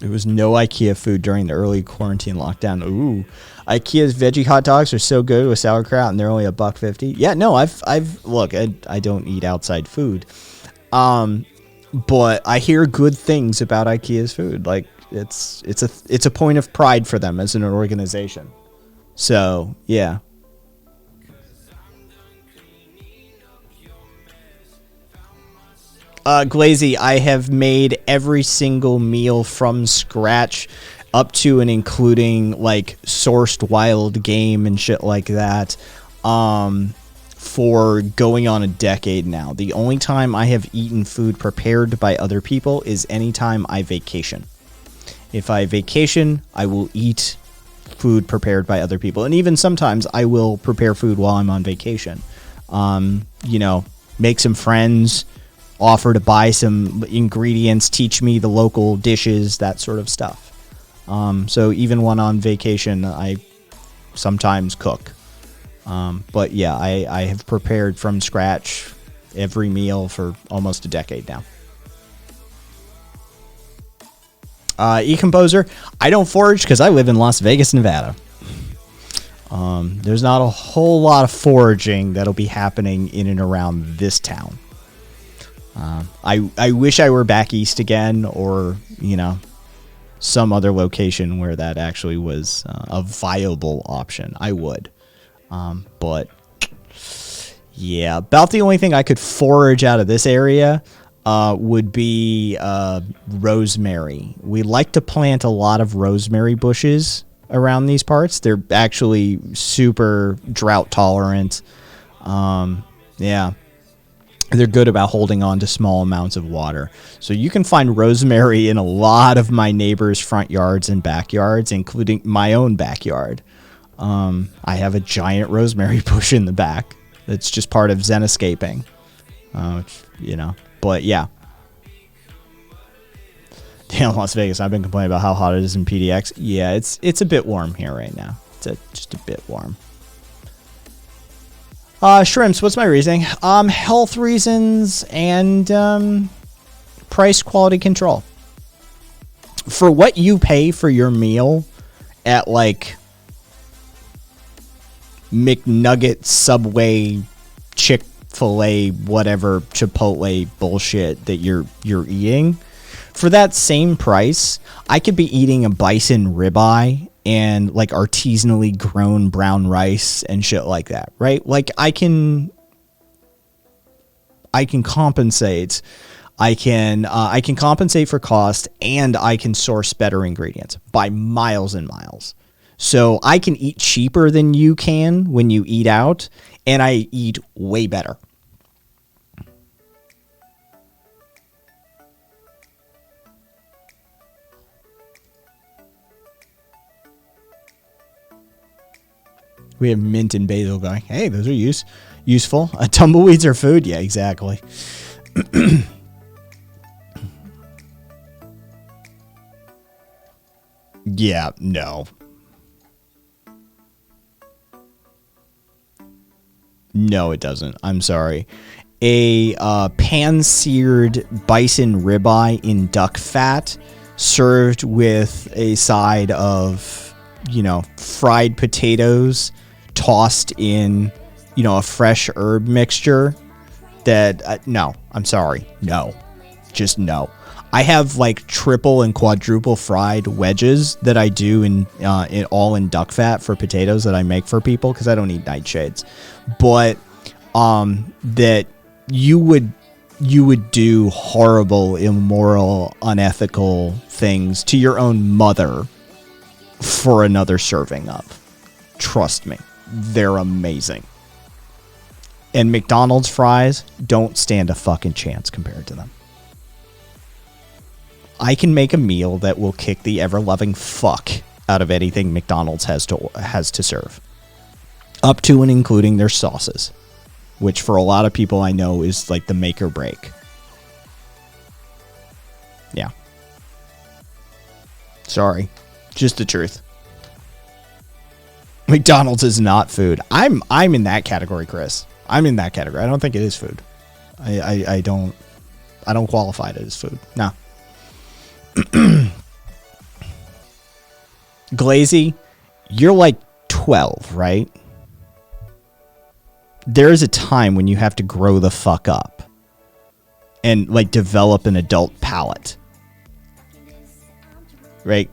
There was no IKEA food during the early quarantine lockdown. Ooh, IKEA's veggie hot dogs are so good with sauerkraut, and they're only $1.50. Yeah, no, I've look, I don't eat outside food, but I hear good things about IKEA's food. Like it's a point of pride for them as an organization. So yeah. Glazy, I have made every single meal from scratch up to and including like sourced wild game and shit like that for going on a decade now. The only time I have eaten food prepared by other people is anytime I vacation. If I vacation, I will eat food prepared by other people. And even sometimes I will prepare food while I'm on vacation. Make some friends, offer to buy some ingredients, teach me the local dishes, that sort of stuff. So even when on vacation, I sometimes cook. But yeah, I have prepared from scratch every meal for almost a decade now. eComposer, I don't forage because I live in Las Vegas, Nevada. There's not a whole lot of foraging that'll be happening in and around this town. I wish I were back east again, or some other location where that actually was a viable option. I would, but yeah, about the only thing I could forage out of this area would be rosemary. We like to plant a lot of rosemary bushes around these parts. They're actually super drought tolerant. Yeah. They're good about holding on to small amounts of water. So you can find rosemary in a lot of my neighbors' front yards and backyards, including my own backyard. I have a giant rosemary bush in the back that's just part of Zenescaping. You know, but yeah. Damn, Las Vegas. I've been complaining about how hot it is in PDX. Yeah, it's a bit warm here right now. Just a bit warm. Shrimps, what's my reasoning? Health reasons and price quality control. For what you pay for your meal at like McNugget, Subway, Chick-fil-A, whatever Chipotle bullshit that you're eating, for that same price, I could be eating a bison ribeye and like artisanally grown brown rice and shit like that, right? Like I can compensate. I can compensate for cost, and I can source better ingredients by miles and miles. So I can eat cheaper than you can when you eat out, and I eat way better. We have mint and basil going. Hey, those are useful. Tumbleweeds are food. Yeah, exactly. Yeah, no. No, it doesn't. I'm sorry. A pan-seared bison ribeye in duck fat served with a side of, you know, fried potatoes tossed in, you know, a fresh herb mixture that, no, I'm sorry. No. Just no. I have like triple and quadruple fried wedges that I do in all in duck fat for potatoes that I make for people because I don't eat nightshades. But that you would do horrible, immoral, unethical things to your own mother for another serving of. Trust me, they're amazing. And McDonald's fries don't stand a fucking chance compared to them. I can make a meal that will kick the ever-loving fuck out of anything McDonald's has to serve. Up to and including their sauces, which for a lot of people I know is like the make or break. Yeah. Sorry. Just the truth. McDonald's is not food. I'm in that category, Chris. I'm in that category. I don't think it is food. I don't qualify it as food. No. Glazy, you're like 12, right? There is a time when you have to grow the fuck up and like develop an adult palate. Right?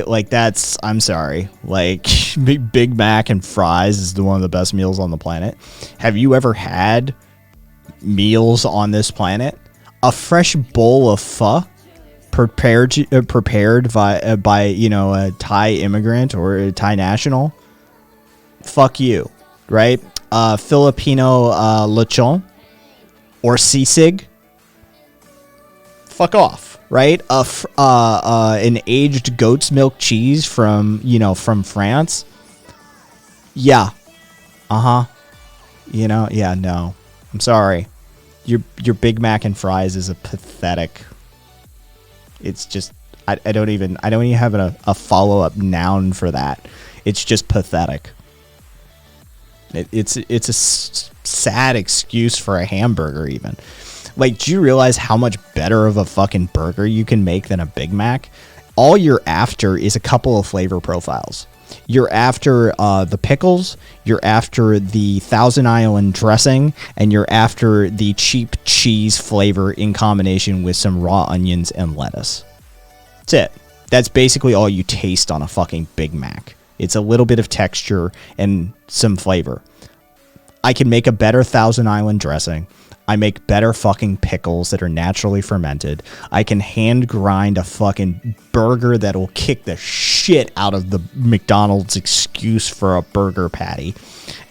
Like that's, I'm sorry. Like Big Mac and fries is one of the best meals on the planet. Have you ever had meals on this planet? A fresh bowl of pho prepared by you know, a Thai immigrant or a Thai national? Fuck you, right? Filipino lechon or sisig? Fuck off, right? An aged goat's milk cheese from France? Yeah. You know, yeah, no. I'm sorry. Your Big Mac and fries is a pathetic. It's just I don't even have a follow-up noun for that. It's just pathetic. It's a sad excuse for a hamburger even. Like, do you realize how much better of a fucking burger you can make than a Big Mac? All you're after is a couple of flavor profiles. You're after the pickles, you're after the Thousand Island dressing, and you're after the cheap cheese flavor in combination with some raw onions and lettuce. That's it. That's basically all you taste on a fucking Big Mac. It's a little bit of texture and some flavor. I can make a better Thousand Island dressing. I make better fucking pickles that are naturally fermented. I can hand grind a fucking burger that'll kick the shit out of the McDonald's excuse for a burger patty.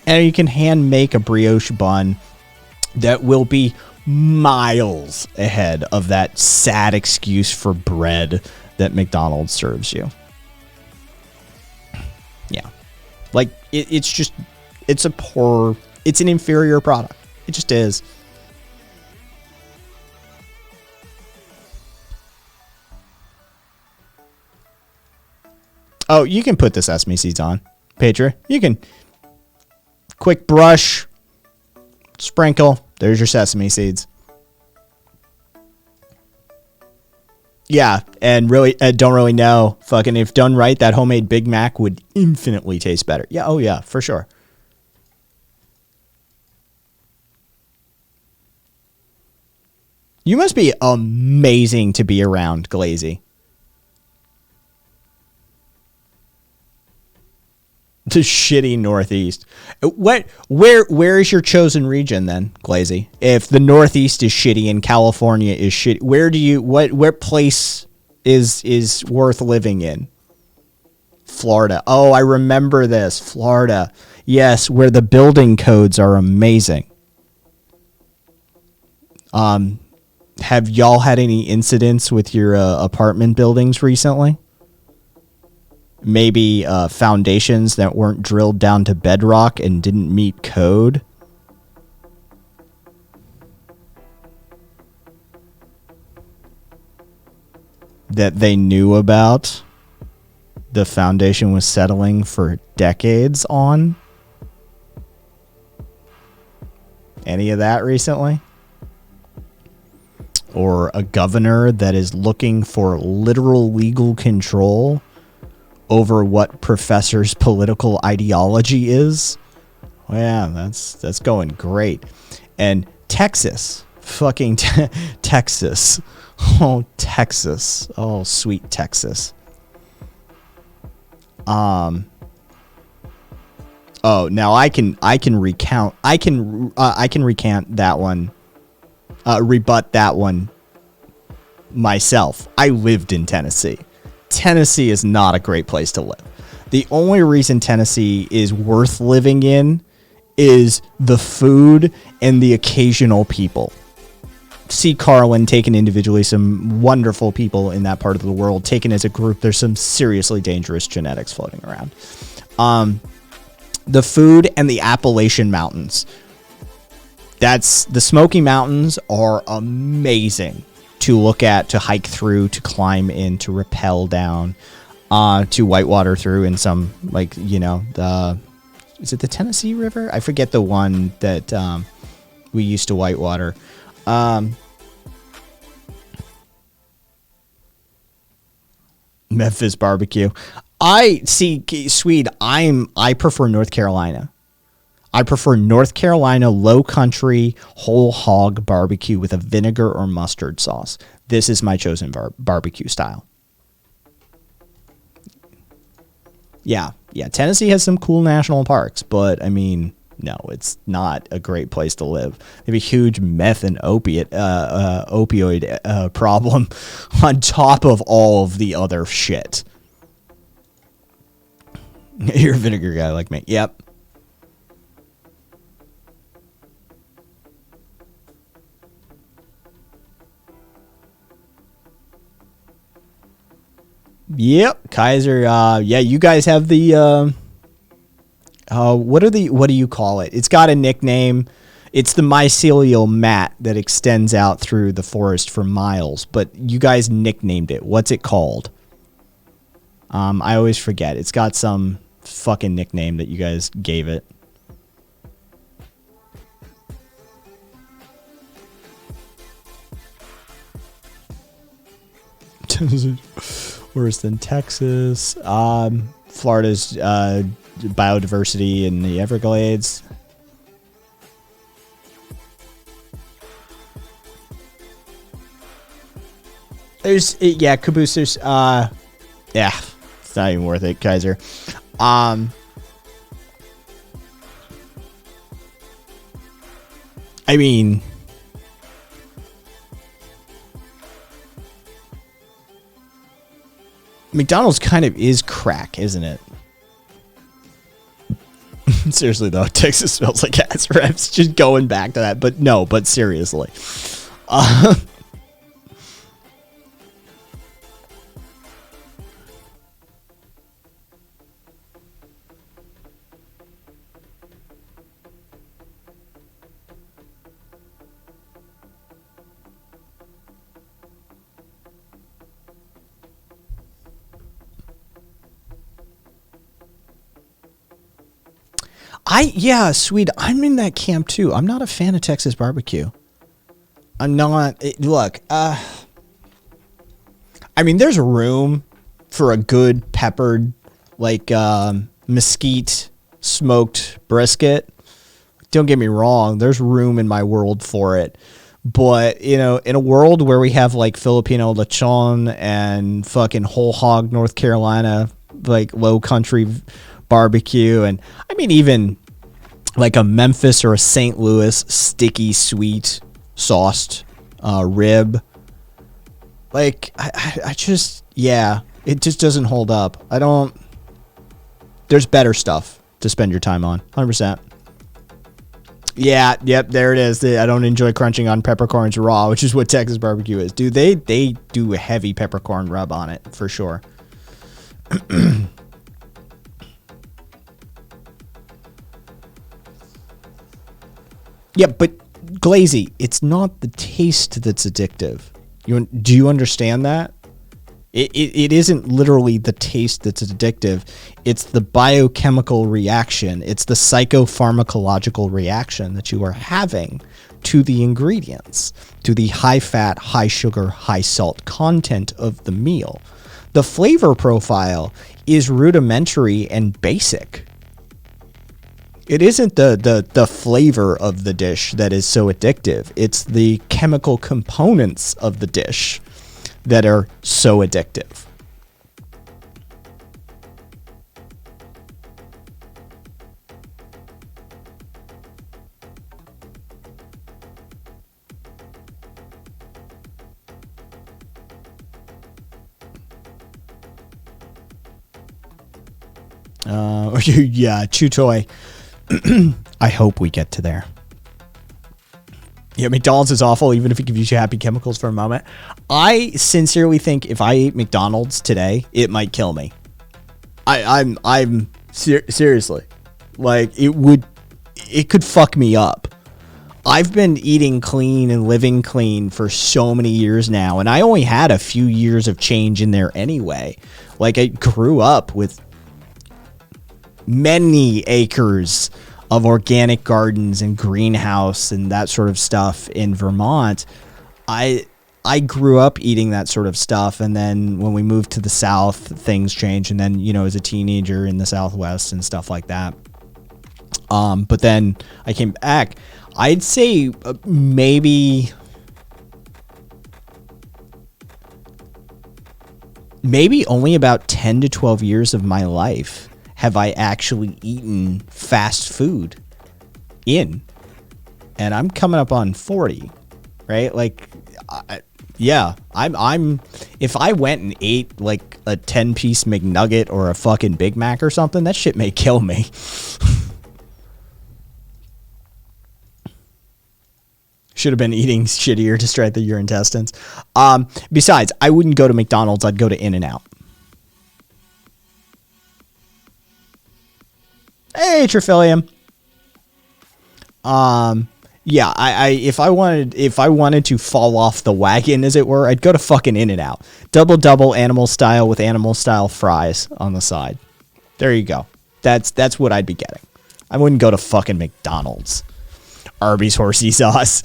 And you can hand make a brioche bun that will be miles ahead of that sad excuse for bread that McDonald's serves you. Yeah. Like, it's an inferior product. It just is. Oh, you can put the sesame seeds on, Petra. You can quick brush, sprinkle. There's your sesame seeds. Yeah, and really, don't really know. Fucking, if done right, that homemade Big Mac would infinitely taste better. Yeah, oh yeah, for sure. You must be amazing to be around, Glazy. The shitty Northeast. Where is your chosen region then, Glazy? If the Northeast is shitty and California is shitty, what place is worth living in? Florida. Oh, I remember this. Florida. Yes, where the building codes are amazing. Have y'all had any incidents with your apartment buildings recently? Maybe foundations that weren't drilled down to bedrock and didn't meet code? That they knew about? The foundation was settling for decades on? Any of that recently? Or a governor that is looking for literal legal control over what professor's political ideology is? Well, yeah, that's going great. And Texas, fucking Texas. Oh, Texas. Oh, sweet Texas. Oh, now I can recount that one. Rebut that one myself. I lived in Tennessee. Tennessee is not a great place to live. The only reason Tennessee is worth living in is the food and the occasional people. See Carlin taken individually, some wonderful people in that part of the world. Taken as a group, there's some seriously dangerous genetics floating around. The food and the Appalachian Mountains. The Smoky Mountains are amazing to look at, to hike through, to climb in, to rappel down, to whitewater through in some, is it the Tennessee River? I forget the one that we used to whitewater. Memphis barbecue. Swede, I prefer North Carolina. I prefer North Carolina low country whole hog barbecue with a vinegar or mustard sauce. This is my chosen barbecue style. Yeah. Tennessee has some cool national parks, but I mean, no, it's not a great place to live. They have a huge meth and opioid problem on top of all of the other shit. You're a vinegar guy like me. Yep. Yep, Kaiser. Yeah, you guys have the. What do you call it? It's got a nickname. It's the mycelial mat that extends out through the forest for miles. But you guys nicknamed it. What's it called? I always forget. It's got some fucking nickname that you guys gave it. Worse than Texas. Florida's biodiversity in the Everglades. Caboose. It's not even worth it, Kaiser. I mean, McDonald's kind of is crack, isn't it? Seriously, though, Texas smells like ass reps. Just going back to that. But seriously. Yeah, sweet. I'm in that camp too. I'm not a fan of Texas barbecue. I'm not. Look, I mean, there's room for a good peppered, like, mesquite smoked brisket. Don't get me wrong. There's room in my world for it. But, you know, in a world where we have like Filipino lechon and fucking whole hog North Carolina, like low country barbecue, and I mean, even like a Memphis or a St. Louis sticky sweet sauced rib, like I just, yeah, it just doesn't hold up. There's better stuff to spend your time on. 100%. Yeah, yep, there it is. I don't enjoy crunching on peppercorns raw, which is what Texas barbecue is. Dude, they do a heavy peppercorn rub on it, for sure. Yeah, but Glazy, it's not the taste that's addictive. Do you understand that? It isn't literally the taste that's addictive. It's the biochemical reaction. It's the psychopharmacological reaction that you are having to the ingredients, to the high fat, high sugar, high salt content of the meal. The flavor profile is rudimentary and basic. It isn't the flavor of the dish that is so addictive. It's the chemical components of the dish that are so addictive. Yeah, Chutoy. I hope we get to there. Yeah, McDonald's is awful, even if it gives you happy chemicals for a moment. I sincerely think if I ate McDonald's today, it might kill me. I'm seriously, like, it could fuck me up. I've been eating clean and living clean for so many years now, and I only had a few years of change in there anyway. Like, I grew up with many acres of organic gardens and greenhouse and that sort of stuff in Vermont. I grew up eating that sort of stuff, and then when we moved to the South, things changed, and then, you know, as a teenager in the Southwest and stuff like that. But then I came back. I'd say maybe only about 10 to 12 years of my life have I actually eaten fast food in. And I'm coming up on 40, right? Like, yeah, I'm if I went and ate like a 10-piece McNugget or a fucking Big Mac or something, that shit may kill me. Should have been eating shittier to strengthen your intestines. Besides, I wouldn't go to McDonald's. I'd go to In-N-Out. Hey, Trifilium. Yeah, if I wanted to fall off the wagon, as it were, I'd go to fucking In-N-Out. Double animal style with animal style fries on the side. There you go. That's what I'd be getting. I wouldn't go to fucking McDonald's. Arby's horsey sauce.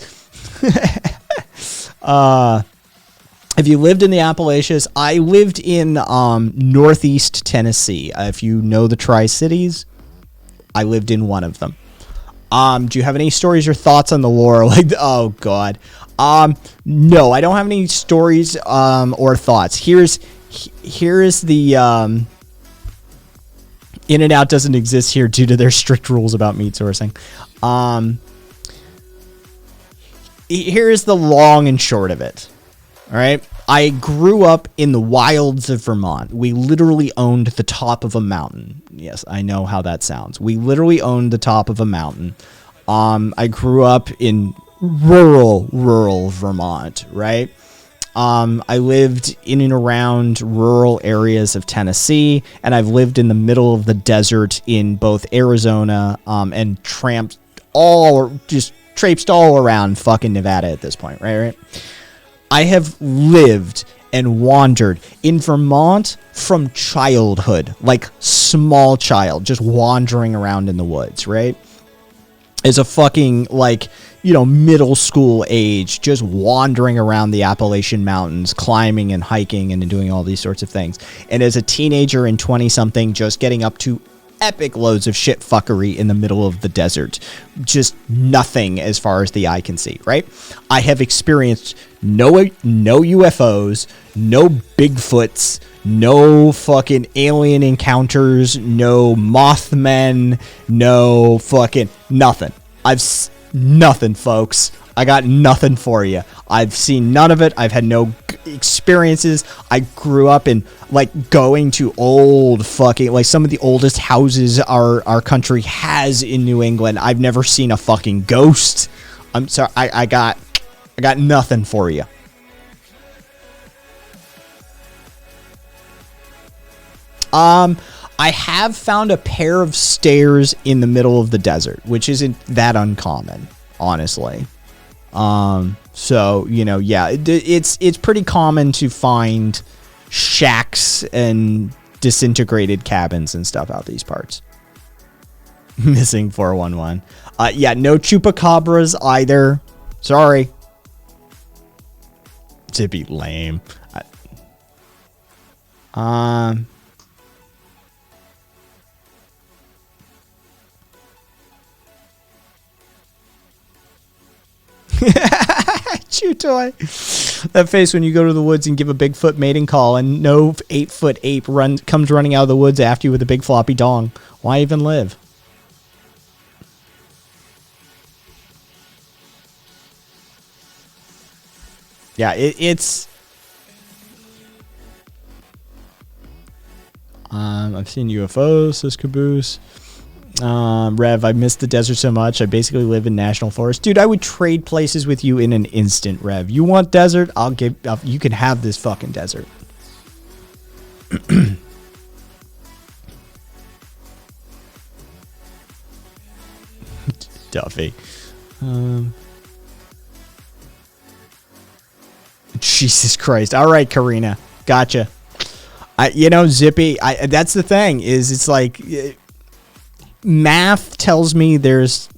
If you lived in the Appalachians, I lived in Northeast Tennessee. If you know the Tri-Cities, I lived in one of them. Do you have any stories or thoughts on the lore? Like, oh god. No, I don't have any stories or thoughts. Here is the In-N-Out doesn't exist here due to their strict rules about meat sourcing. Here is the long and short of it. All right. I grew up in the wilds of Vermont. We literally owned the top of a mountain. Yes, I know how that sounds. We literally owned the top of a mountain. I grew up in rural Vermont, right? I lived in and around rural areas of Tennessee, and I've lived in the middle of the desert in both Arizona and tramped traipsed all around fucking Nevada at this point, right? I have lived and wandered in Vermont from childhood, like small child, just wandering around in the woods, right? As a fucking, like, middle school age, just wandering around the Appalachian Mountains, climbing and hiking and doing all these sorts of things. And as a teenager and 20-something, just getting up to epic loads of shit fuckery in the middle of the desert. Just nothing as far as the eye can see, right? I have experienced no UFOs, no Bigfoots, no fucking alien encounters, no Mothmen, no fucking nothing. Nothing, folks. I got nothing for you. I've seen none of it. I've had no experiences. I grew up in, like, going to old fucking, like, some of the oldest houses our country has in New England. I've never seen a fucking ghost. I'm sorry. I got nothing for you. I have found a pair of stairs in the middle of the desert, which isn't that uncommon, honestly. So, yeah, it's pretty common to find shacks and disintegrated cabins and stuff out these parts. Missing 411. Yeah, no chupacabras either. Sorry. To be lame. Chew toy. That face when you go to the woods and give a Bigfoot mating call and no 8-foot ape comes running out of the woods after you with a big floppy dong. Why even live? Yeah, it's... I've seen UFOs, says Caboose. Rev, I miss the desert so much. I basically live in national forest. Dude, I would trade places with you in an instant, Rev. You want desert? You can have this fucking desert. Duffy. Jesus Christ. All right, Karina. Gotcha. Zippy, that's the thing, is it's like... math tells me there's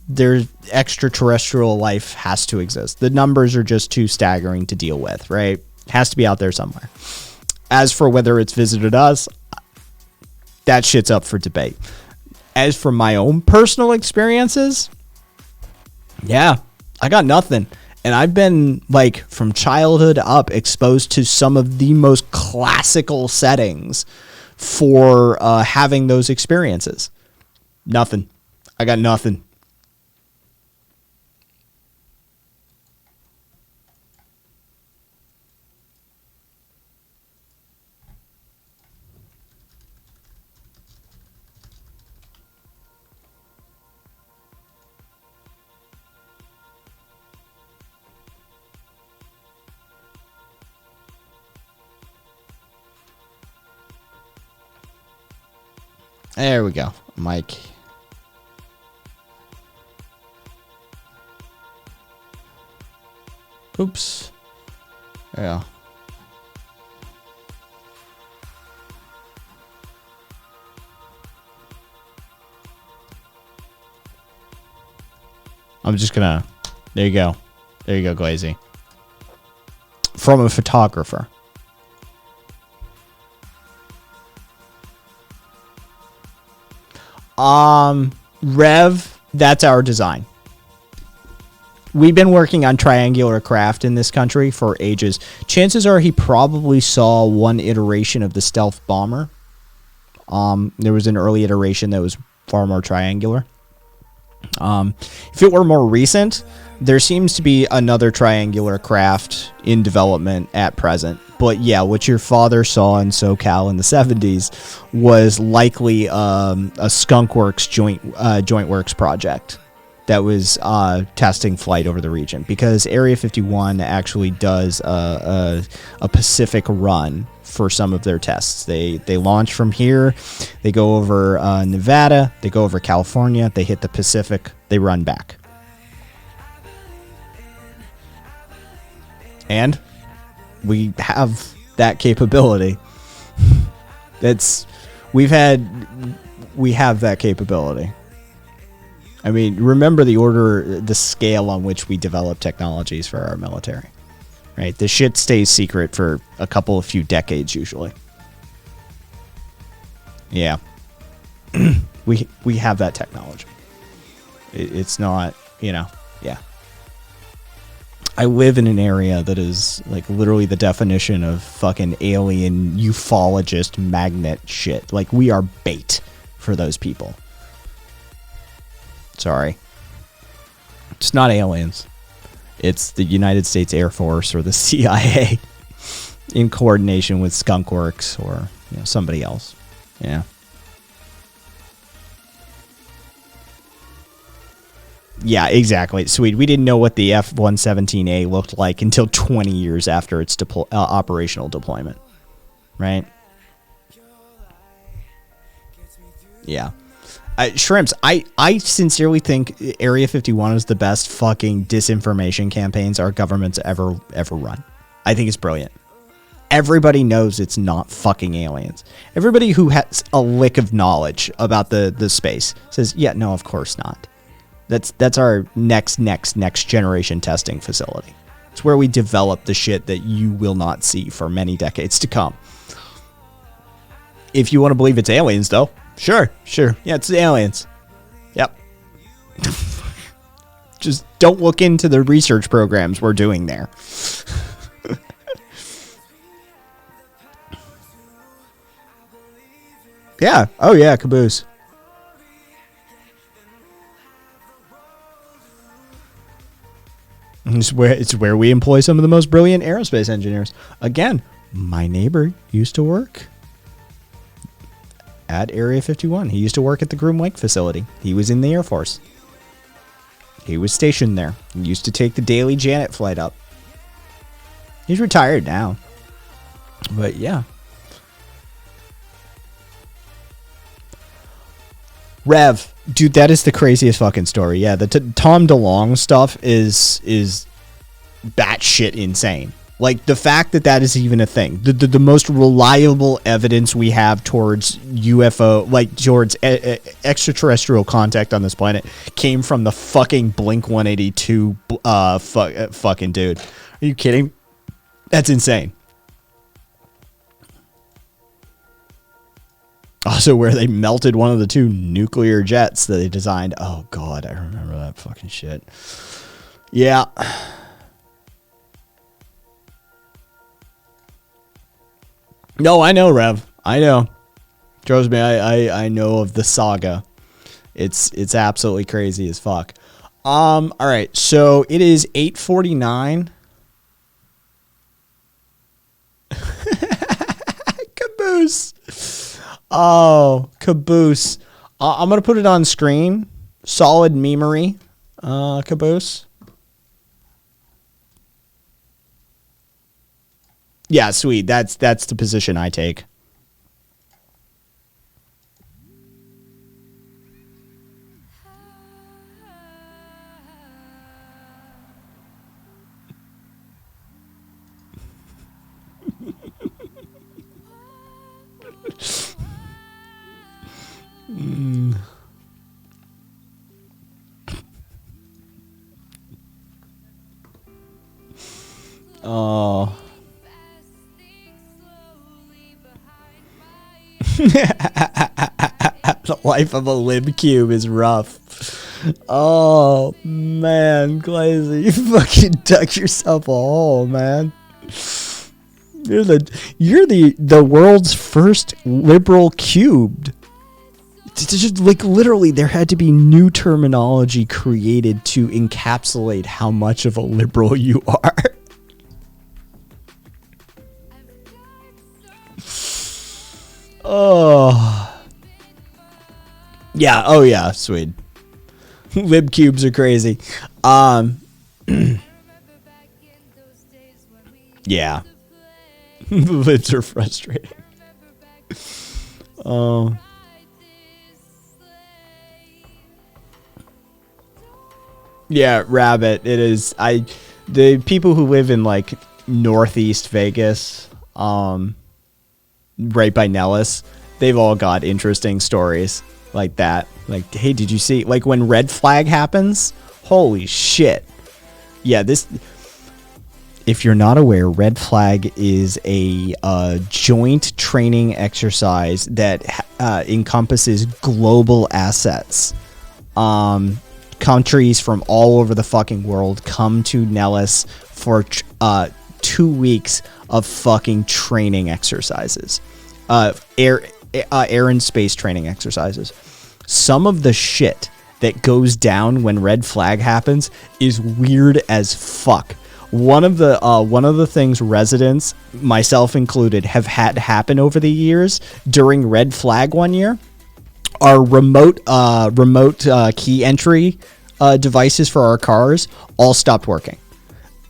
extraterrestrial life has to exist. The numbers are just too staggering to deal with, right? Has to be out there somewhere. As for whether it's visited us, that shit's up for debate. As for my own personal experiences, yeah, I got nothing. And I've been, like, from childhood up, exposed to some of the most classical settings for having those experiences. Nothing. I got nothing. There we go. Mike. Oops. Yeah. I'm just gonna... There you go. There you go, Glazy. From a photographer. Rev, that's our design. We've been working on triangular craft in this country for ages. Chances are he probably saw one iteration of the stealth bomber. There was an early iteration that was far more triangular. If it were more recent, there seems to be another triangular craft in development at present. But yeah, what your father saw in SoCal in the 70s was likely a Skunkworks joint works project that was testing flight over the region, because Area 51 actually does a Pacific run for some of their tests. They launch from here, they go over Nevada, they go over California, they hit the Pacific, they run back. And we have that capability. We have that capability. I mean, remember the scale on which we develop technologies for our military, right? The shit stays secret for a couple of few decades usually. Yeah. we have that technology. It's not, yeah. I live in an area that is like literally the definition of fucking alien ufologist magnet shit. Like, we are bait for those people. Sorry. It's not aliens. It's the United States Air Force or the CIA in coordination with Skunk Works or somebody else. Yeah. Yeah, exactly. Sweet. We didn't know what the F-117A looked like until 20 years after its operational deployment. Right? Yeah. Shrimps, I sincerely think Area 51 is the best fucking disinformation campaigns our government's ever run. I think it's brilliant. Everybody knows it's not fucking aliens. Everybody who has a lick of knowledge about the space says, yeah, no, of course not. That's our next generation testing facility. It's where we develop the shit that you will not see for many decades to come. If you want to believe it's aliens, though, sure. Yeah, it's the aliens. Yep. Just don't look into the research programs we're doing there. Yeah. Oh, yeah, Caboose. It's where we employ some of the most brilliant aerospace engineers. Again, my neighbor used to work at Area 51. He used to work at the Groom Lake facility. He was in the Air Force. He was stationed there. He used to take the daily Janet flight up. He's retired now. But yeah. Rev, dude, that is the craziest fucking story. Yeah, the Tom DeLonge stuff is batshit insane. Like, the fact that is even a thing. The most reliable evidence we have towards UFO, like towards extraterrestrial contact on this planet, came from the fucking Blink-182 fucking dude. Are you kidding? That's insane. Also, where they melted one of the two nuclear jets that they designed. Oh, God, I remember that fucking shit. Yeah. No, I know, Rev. I know. Trust me, I know of the saga. It's absolutely crazy as fuck. All right, so it is 8:49. Caboose. Oh, Caboose. I'm going to put it on screen. Solid memery, Caboose. Yeah, sweet. That's the position I take. Oh. The life of a libcube is rough. Oh, man, Glazy, you fucking dug yourself a hole, man. You're the world's first liberal cubed. It's just, like, literally, there had to be new terminology created to encapsulate how much of a liberal you are. Oh. Yeah, oh yeah, sweet. Libcubes are crazy. Yeah. Libs are frustrating. Oh. Yeah, Rabbit, it is. The people who live in, like, Northeast Vegas, right by Nellis. They've all got interesting stories like that. Like, hey, did you see, like, when Red Flag happens? Holy shit. Yeah, this, if you're not aware, Red Flag is a joint training exercise that encompasses global assets. Countries from all over the fucking world come to Nellis for 2 weeks of fucking training exercises. Air and space training exercises. Some of the shit that goes down when Red Flag happens is weird as fuck. One of the things residents, myself included, have had happen over the years during Red Flag one year are remote key entry devices for our cars all stopped working.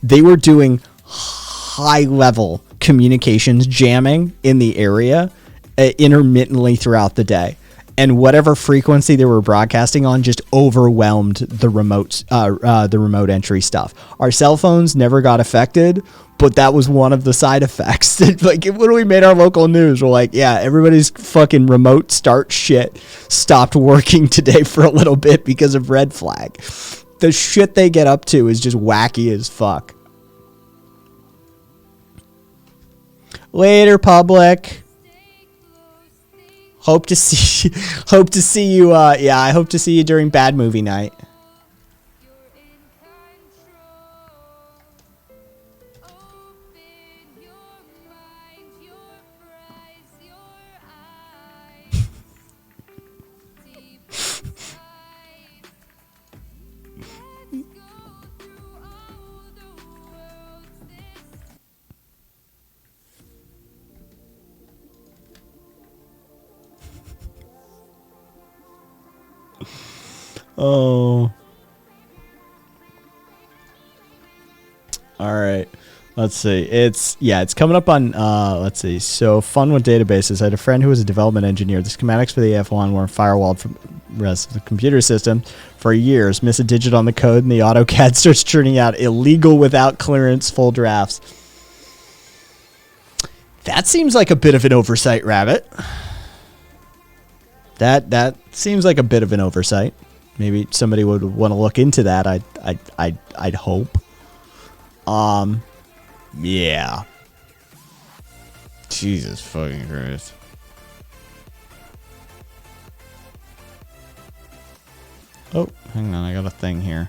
They were doing high level communications jamming in the area intermittently throughout the day, and whatever frequency they were broadcasting on just overwhelmed the remote entry stuff. Our cell phones never got affected, but that was one of the side effects. Like, when we made our local news, we're like, yeah, everybody's fucking remote start shit stopped working today for a little bit because of Red Flag. The shit they get up to is just wacky as fuck. Later, public. Hope to see you. Yeah, I hope to see you during Bad Movie Night. Oh. All right. Let's see. It's coming up on, let's see. So, fun with databases. I had a friend who was a development engineer. The schematics for the AF1 were firewalled from the rest of the computer system for years. Miss a digit on the code, and the AutoCAD starts churning out illegal without clearance full drafts. That seems like a bit of an oversight, Rabbit. That seems like a bit of an oversight. Maybe somebody would want to look into that. I'd hope. Yeah. Jesus fucking Christ. Oh, hang on, I got a thing here.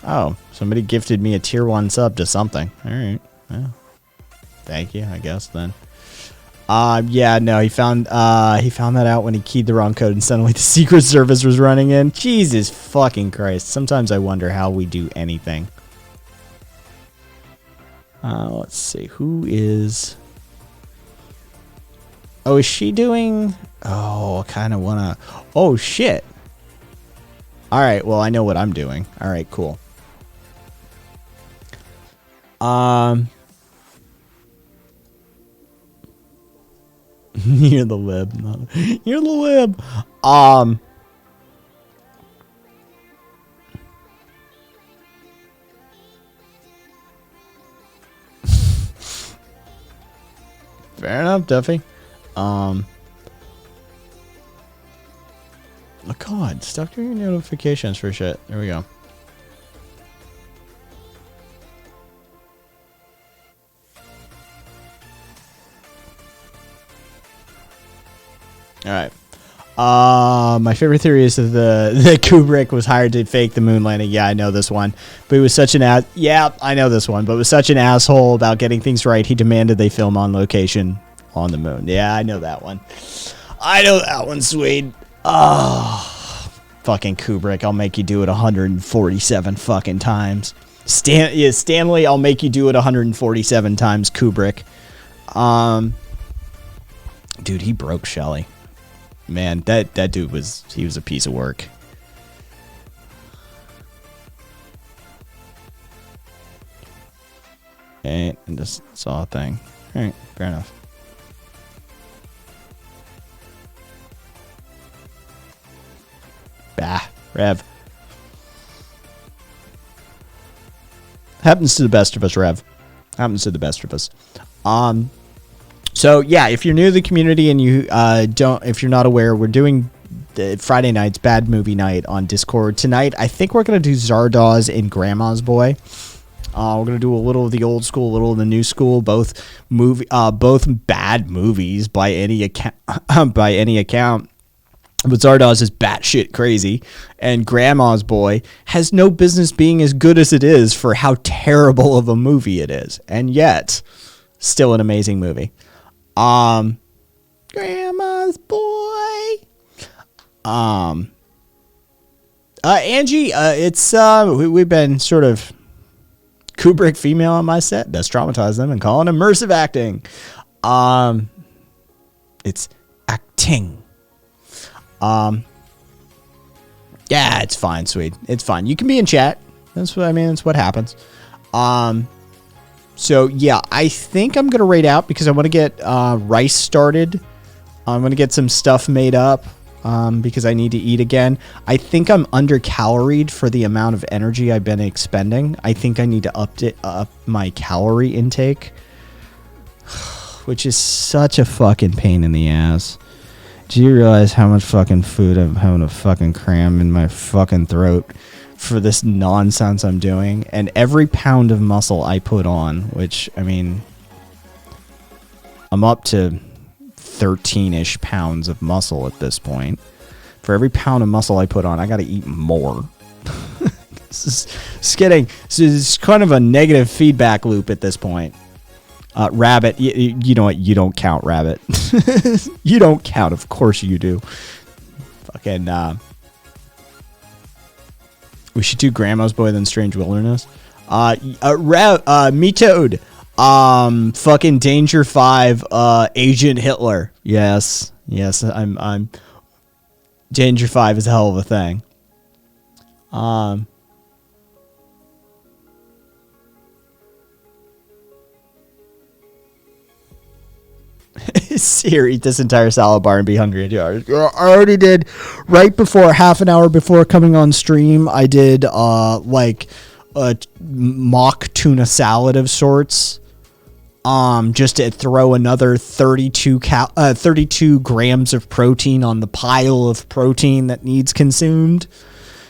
Oh, somebody gifted me a tier 1 sub to something. Alright. Yeah. Thank you, I guess then. Yeah, no, he found that out when he keyed the wrong code and suddenly the Secret Service was running in. Jesus fucking Christ. Sometimes I wonder how we do anything. Let's see. Who is... Oh, is she doing... Oh, I kind of want to... Oh, shit. Alright, well, I know what I'm doing. Alright, cool. You're the lib. No. You're the lib. Fair enough, Duffy. Oh God, stop doing your notifications for shit. There we go. All right. My favorite theory is that Kubrick was hired to fake the moon landing. Yeah, I know this one. But he was such an yeah, I know this one. But was such an asshole about getting things right. He demanded they film on location on the moon. Yeah, I know that one. I know that one, Swede. Oh, fucking Kubrick. I'll make you do it 147 fucking times. Stanley, I'll make you do it 147 times, Kubrick. Dude, he broke Shelley. Man, that dude was a piece of work. Okay, and just saw a thing. Alright, fair enough. Bah, Rev. Happens to the best of us, Rev. Happens to the best of us. So yeah, if you're new to the community and you if you're not aware, we're doing Friday nights Bad Movie Night on Discord tonight. I think we're gonna do Zardoz and Grandma's Boy. We're gonna do a little of the old school, a little of the new school, both bad movies by any account. But Zardoz is batshit crazy, and Grandma's Boy has no business being as good as it is for how terrible of a movie it is, and yet still an amazing movie. Grandma's Boy. Angie, it's we've been sort of Kubrick female on my set. Best traumatize them and call it immersive acting. It's acting. Yeah, it's fine, sweet. It's fine. You can be in chat. That's what I mean. That's what happens. So yeah, I think I'm gonna raid out because I want to get rice started. I'm gonna get some stuff made up because I need to eat again. I think I'm undercaloried for the amount of energy I've been expending. I think I need to up my calorie intake, which is such a fucking pain in the ass. Do you realize how much fucking food I'm having to fucking cram in my fucking throat for this nonsense I'm doing? And every pound of muscle I put on, which, I mean, I'm up to 13-ish pounds of muscle at this point. For every pound of muscle I put on, I gotta eat more. It's kind of a negative feedback loop at this point. Rabbit, you know what? You don't count, Rabbit. You don't count. Of course you do. Fucking, we should do Grandma's Boy then Strange Wilderness. Me Toad. Fucking Danger 5, Agent Hitler. Yes, I'm Danger 5 is a hell of a thing. Siri, eat this entire salad bar and be hungry in 2 hours. I already did. Right before, half an hour before coming on stream, I did like a mock tuna salad of sorts. Just to throw another 32 grams of protein on the pile of protein that needs consumed.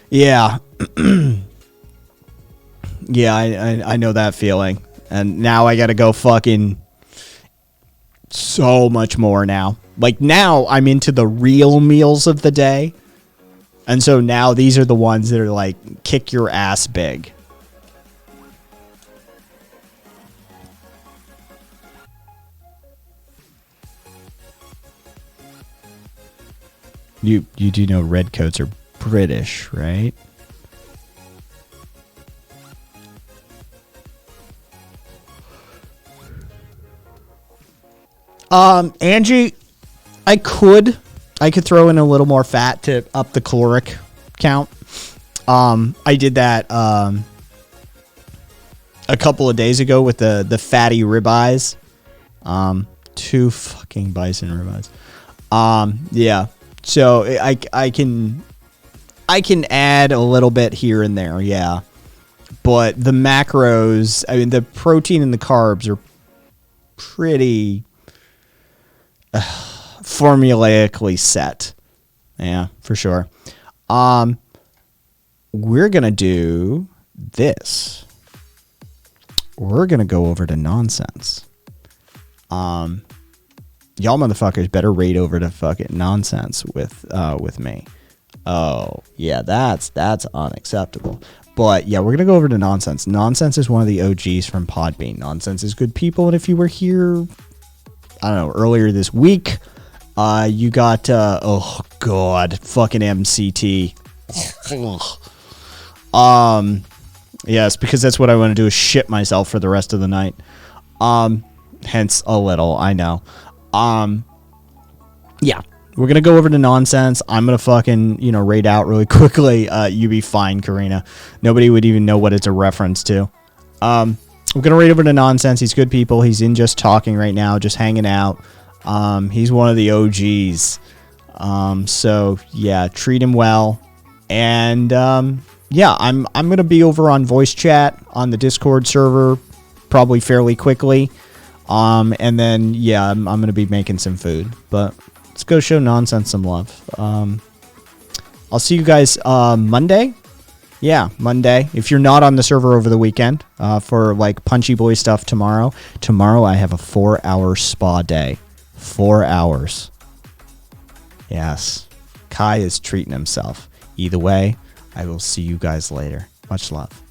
Yeah. Yeah, I know that feeling. And now I gotta go fucking so much more now. Like, now I'm into the real meals of the day. And so now these are the ones that are like, kick your ass big. You do know redcoats are British, right? Angie, I could throw in a little more fat to up the caloric count. I did that a couple of days ago with the fatty ribeyes. 2 fucking bison ribeyes. Yeah. So I can add a little bit here and there, yeah. But the macros, I mean, the protein and the carbs are pretty formulaically set. Yeah, for sure. We're going to do this. We're going to go over to nonsense. Y'all motherfuckers better raid over to fucking nonsense with me. Oh, yeah, that's unacceptable. But yeah, we're going to go over to Nonsense. Nonsense is one of the OGs from Podbean. Nonsense is good people. And if you were here, I don't know, earlier this week, you got, oh God, fucking MCT. Yes, because that's what I want to do is shit myself for the rest of the night. Hence a little, I know. Yeah, we're going to go over to Nonsense. I'm going to fucking, raid out really quickly. You be fine, Karina. Nobody would even know what it's a reference to. We're going to raid over to Nonsense. He's good people. He's in Just Talking right now, just hanging out. He's one of the OGs. So yeah, treat him well. And, yeah, I'm going to be over on voice chat on the Discord server probably fairly quickly. And then, yeah, I'm going to be making some food. But let's go show Nonsense some love. I'll see you guys Monday. Yeah, Monday. If you're not on the server over the weekend for like Punchy Boy stuff tomorrow. Tomorrow I have a 4-hour spa day. 4 hours. Yes. Kai is treating himself. Either way, I will see you guys later. Much love.